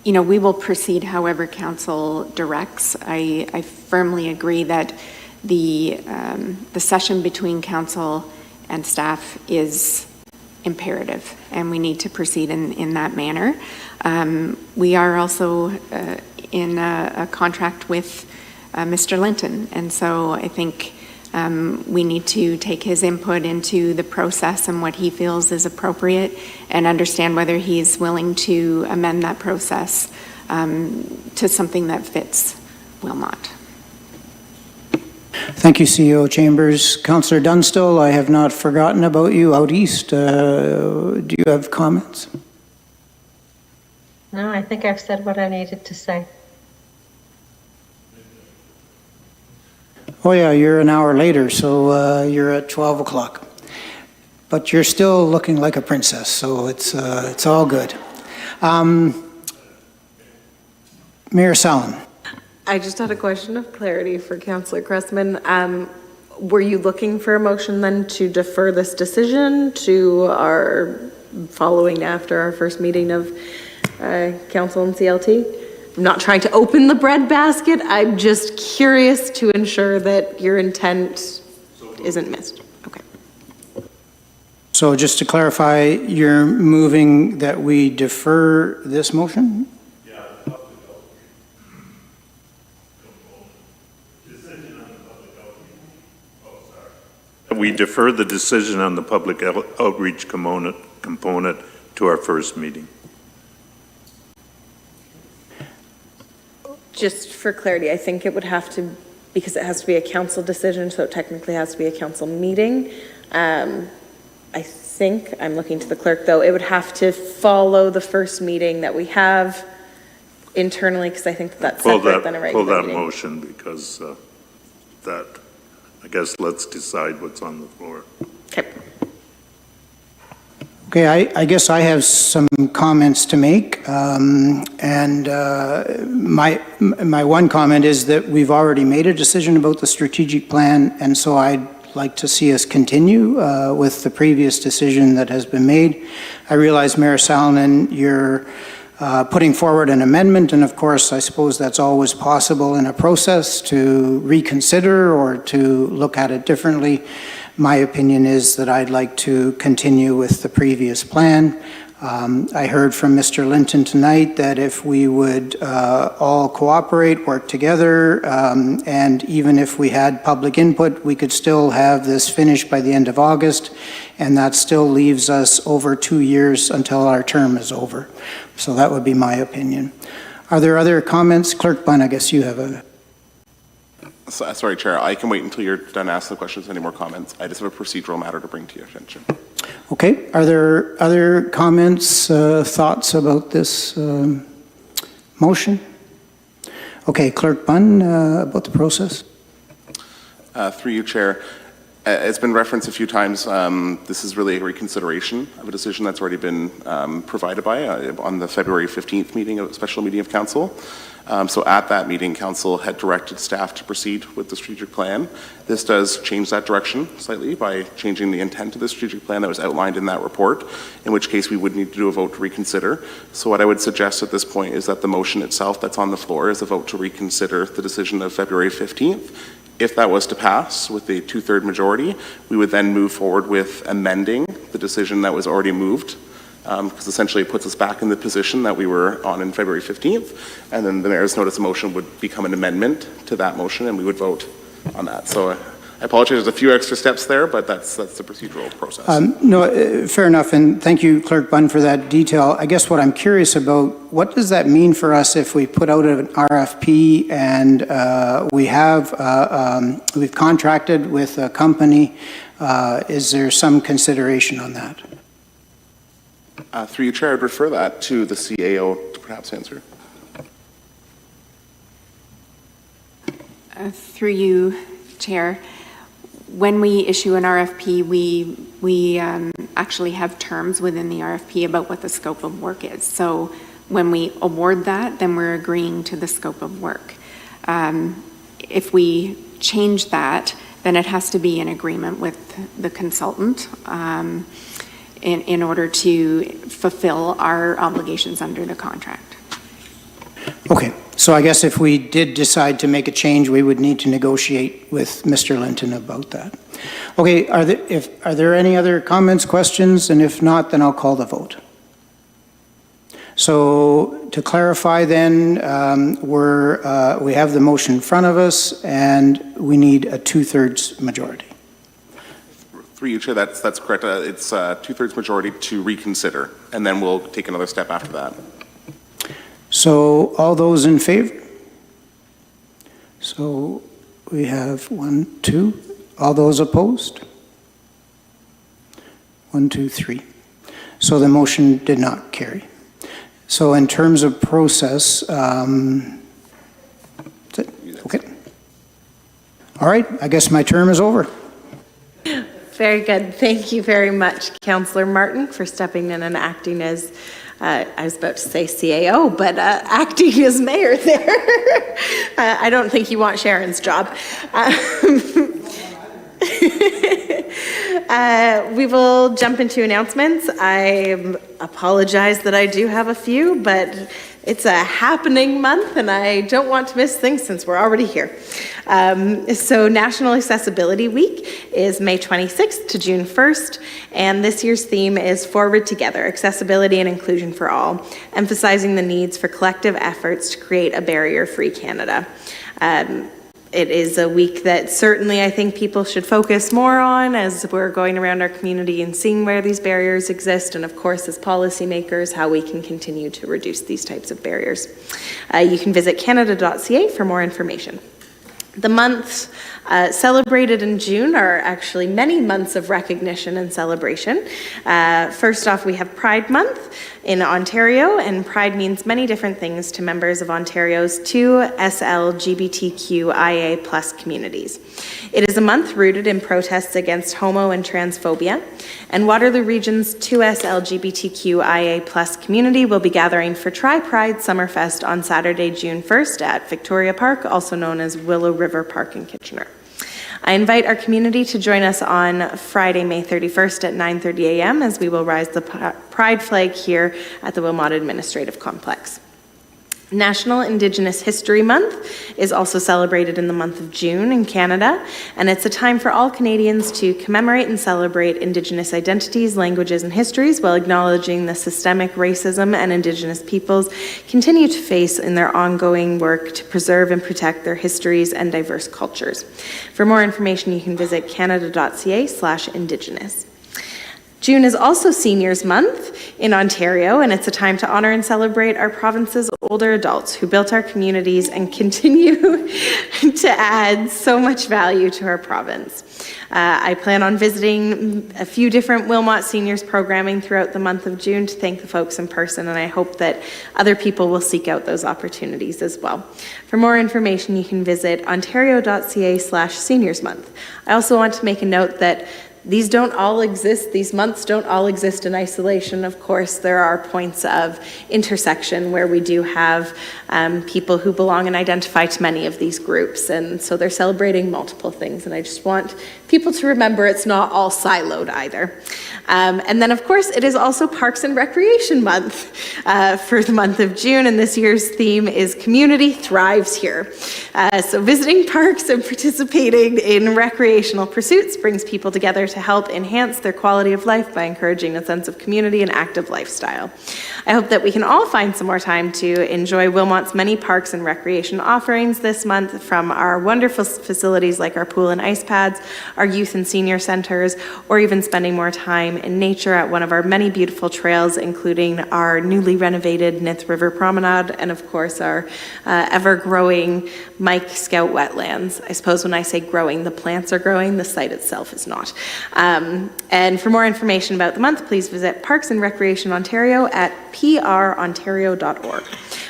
we will proceed however Council directs. I firmly agree that the session between Council and staff is imperative, and we need to proceed in that manner. We are also in a contract with Mr. Linton, and so I think we need to take his input into the process and what he feels is appropriate, and understand whether he's willing to amend that process to something that fits Wilmot. Thank you, CEO Chambers. Councillor Dunstall, I have not forgotten about you out east. Do you have comments? No, I think I've said what I needed to say. Oh yeah, you're an hour later, so you're at 12 o'clock. But you're still looking like a princess, so it's all good. Mayor Sallin. I just had a question of clarity for Councillor Cressman. Were you looking for a motion then to defer this decision to our following after our first meeting of Council and CLT? I'm not trying to open the breadbasket. I'm just curious to ensure that your intent isn't missed. Okay. So just to clarify, you're moving that we defer this motion? We defer the decision on the public outreach component to our first meeting. Just for clarity, I think it would have to, because it has to be a council decision, so it technically has to be a council meeting. I think, I'm looking to the clerk though, it would have to follow the first meeting that we have internally, because I think that's separate than a regular Pull that meeting. motion, because that, I guess let's decide what's on the floor. Okay. Okay, I guess I have some comments to make. My one comment is that we've already made a decision about the strategic plan, and so I'd like to see us continue with the previous decision that has been made. I realize, Mayor Salonen, you're putting forward an amendment, and of course, I suppose that's always possible in a process to reconsider or to look at it differently. My opinion is that I'd like to continue with the previous plan. I heard from Mr. Linton tonight that if we would all cooperate, work together, and even if we had public input, we could still have this finished by the end of August, and that still leaves us over 2 years until our term is over. So that would be my opinion. Are there other comments? Clerk Bunn, I guess you have a... Sorry, Chair, I can wait until you're done asking the questions. Any more comments? I just have a procedural matter to bring to your attention. Okay, are there other comments, thoughts about this motion? Okay, Clerk Bunn, about the process. Through you, Chair. It's been referenced a few times. This is really a reconsideration of a decision that's already been provided by on the February 15th meeting, a special meeting of Council. So at that meeting, Council had directed staff to proceed with the strategic plan. This does change that direction slightly by changing the intent of the strategic plan that was outlined in that report, in which case we would need to do a vote to reconsider. So what I would suggest at this point is that the motion itself that's on the floor is a vote to reconsider the decision of February 15th. If that was to pass with a 2/3 majority, we would then move forward with amending the decision that was already moved, because essentially it puts us back in the position that we were on in February 15th, and then the mayor's notice of motion would become an amendment to that motion, and we would vote on that. So I apologize, there's a few extra steps there, but that's the procedural process. Fair enough, and thank you, Clerk Bunn, for that detail. I guess what I'm curious about, what does that mean for us if we put out an RFP and we've contracted with a company? Is there some consideration on that? Through you, Chair, I'd refer that to the CAO to perhaps answer. Through you, Chair, when we issue an RFP, we actually have terms within the RFP about what the scope of work is. So when we award that, then we're agreeing to the scope of work. If we change that, then it has to be in agreement with the consultant in order to fulfill our obligations under the contract. Okay, so I guess if we did decide to make a change, we would need to negotiate with Mr. Linton about that. Okay, are there any other comments, questions? And if not, then I'll call the vote. So to clarify then, we have the motion in front of us and we need a 2/3 majority. Through you, Chair, that's correct. It's 2/3 majority to reconsider, and then we'll take another step after that. So all those in favor? So we have 1, 2. All those opposed? 1, 2, 3. So the motion did not carry. So in terms of process, that's it? Okay. All right, I guess my term is over. Very good. Thank you very much, Councillor Martin, for stepping in and acting as, I was about to say CAO, but acting as mayor there. I don't think you want Sharon's job. We will jump into announcements. I apologize that I do have a few, but it's a happening month and I don't want to miss things since we're already here. So National Accessibility Week is May 26th to June 1st, and this year's theme is Forward Together, Accessibility and Inclusion for All, emphasizing the needs for collective efforts to create a barrier-free Canada. It is a week that certainly I think people should focus more on as we're going around our community and seeing where these barriers exist, and of course as policymakers how we can continue to reduce these types of barriers. You can visit canada.ca for more information. The months celebrated in June are actually many months of recognition and celebration. First off, we have Pride Month in Ontario, and Pride means many different things to members of Ontario's 2 SLGBTQIA+ communities. It is a month rooted in protests against homo and transphobia, and Waterloo Region's 2 SLGBTQIA+ community will be gathering for Tri-Pride Summerfest on Saturday, June 1st at Victoria Park, also known as Willow River Park in Kitchener. I invite our community to join us on Friday, May 31st at 9:30 a.m. as we will rise the Pride flag here at the Wilmot Administrative Complex. National Indigenous History Month is also celebrated in the month of June in Canada, and it's a time for all Canadians to commemorate and celebrate Indigenous identities, languages, and histories while acknowledging the systemic racism and Indigenous peoples continue to face in their ongoing work to preserve and protect their histories and diverse cultures. For more information, you can visit canada.ca/Indigenous. June is also Seniors Month in Ontario, and it's a time to honor and celebrate our province's older adults who built our communities and continue to add so much value to our province. I plan on visiting a few different Wilmot Seniors programming throughout the month of June to thank the folks in person, and I hope that other people will seek out those opportunities as well. For more information, you can visit ontario.ca/Seniors Month. I also want to make a note that these months don't all exist in isolation. Of course, there are points of intersection where we do have people who belong and identify to many of these groups, and so they're celebrating multiple things, and I just want people to remember it's not all siloed either. And then, of course, it is also Parks and Recreation Month for the month of June, and this year's theme is Community Thrives Here. So visiting parks and participating in recreational pursuits brings people together to help enhance their quality of life by encouraging a sense of community and active lifestyle. I hope that we can all find some more time to enjoy Wilmot's many parks and recreation offerings this month, from our wonderful facilities like our pool and ice pads, our youth and senior centers, or even spending more time in nature at one of our many beautiful trails, including our newly renovated Nith River Promenade and, of course, our ever-growing Mike Scout wetlands. I suppose when I say growing, the plants are growing, the site itself is not. And for more information about the month, please visit Parks and Recreation Ontario at prontario.org.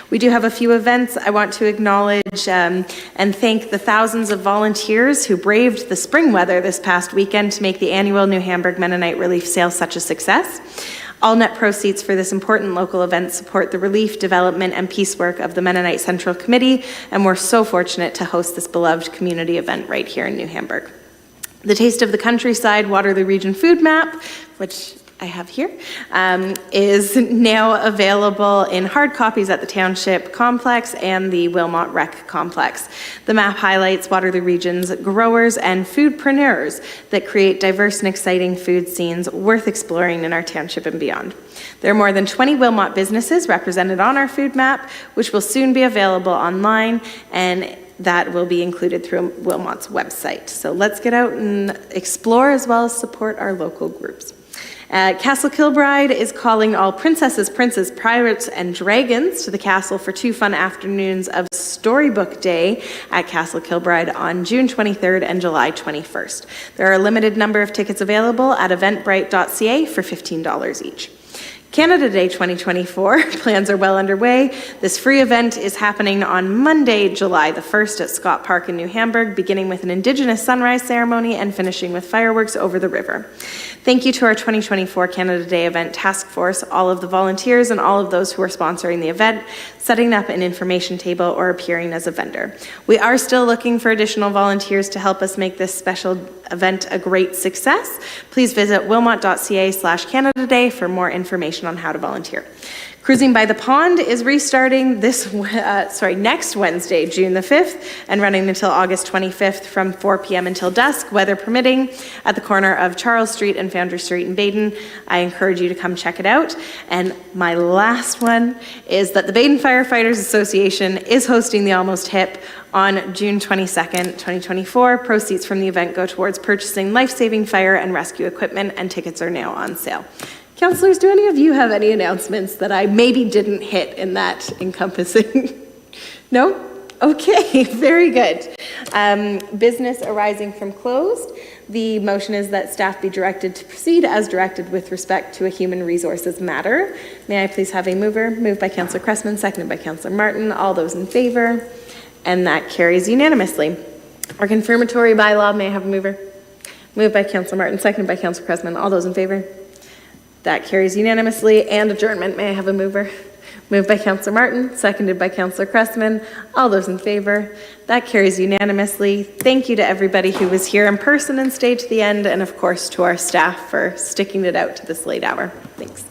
We do have a few events. I want to acknowledge and thank the thousands of volunteers who braved the spring weather this past weekend to make the annual New Hamburg Mennonite Relief Sale such a success. All net proceeds for this important local event support the relief, development, and peace work of the Mennonite Central Committee, and we're so fortunate to host this beloved community event right here in New Hamburg. The Taste of the Countryside Waterloo Region Food Map, which I have here, is now available in hard copies at the Township Complex and the Wilmot Rec Complex. The map highlights Waterloo Region's growers and foodpreneurs that create diverse and exciting food scenes worth exploring in our township and beyond. There are more than 20 Wilmot businesses represented on our food map, which will soon be available online, and that will be included through Wilmot's website. So let's get out and explore as well as support our local groups. Castle Kilbride is calling all princesses, princes, pirates, and dragons to the castle for 2 fun afternoons of Storybook Day at Castle Kilbride on June 23rd and July 21st. There are a limited number of tickets available at eventbrite.ca for $15 each. Canada Day 2024 plans are well underway. This free event is happening on Monday, July the 1st at Scott Park in New Hamburg, beginning with an Indigenous sunrise ceremony and finishing with fireworks over the river. Thank you to our 2024 Canada Day event task force, all of the volunteers and all of those who are sponsoring the event, setting up an information table or appearing as a vendor. We are still looking for additional volunteers to help us make this special event a great success. Please visit wilmot.ca/Canada Day for more information on how to volunteer. Cruising by the Pond is restarting next Wednesday, June the 5th, and running until August 25th from 4 p.m. until dusk, weather permitting, at the corner of Charles Street and Foundry Street in Baden. I encourage you to come check it out. And my last one is that the Baden Firefighters Association is hosting the Almost Hip on June 22nd, 2024. Proceeds from the event go towards purchasing life-saving fire and rescue equipment, and tickets are now on sale. Councillors, do any of you have any announcements that I maybe didn't hit in that encompassing? No? Okay, very good. Business arising from closed. The motion is that staff be directed to proceed as directed with respect to a human resources matter. May I please have a mover? Moved by Councillor Cressman, seconded by Councillor Martin. All those in favor? And that carries unanimously. Our confirmatory bylaw, may I have a mover? Moved by Councillor Martin, seconded by Councillor Cressman. All those in favor? That carries unanimously. And adjournment, may I have a mover? Moved by Councillor Martin, seconded by Councillor Cressman. All those in favor? That carries unanimously. Thank you to everybody who was here in person and stayed to the end, and of course to our staff for sticking it out to this late hour. Thanks.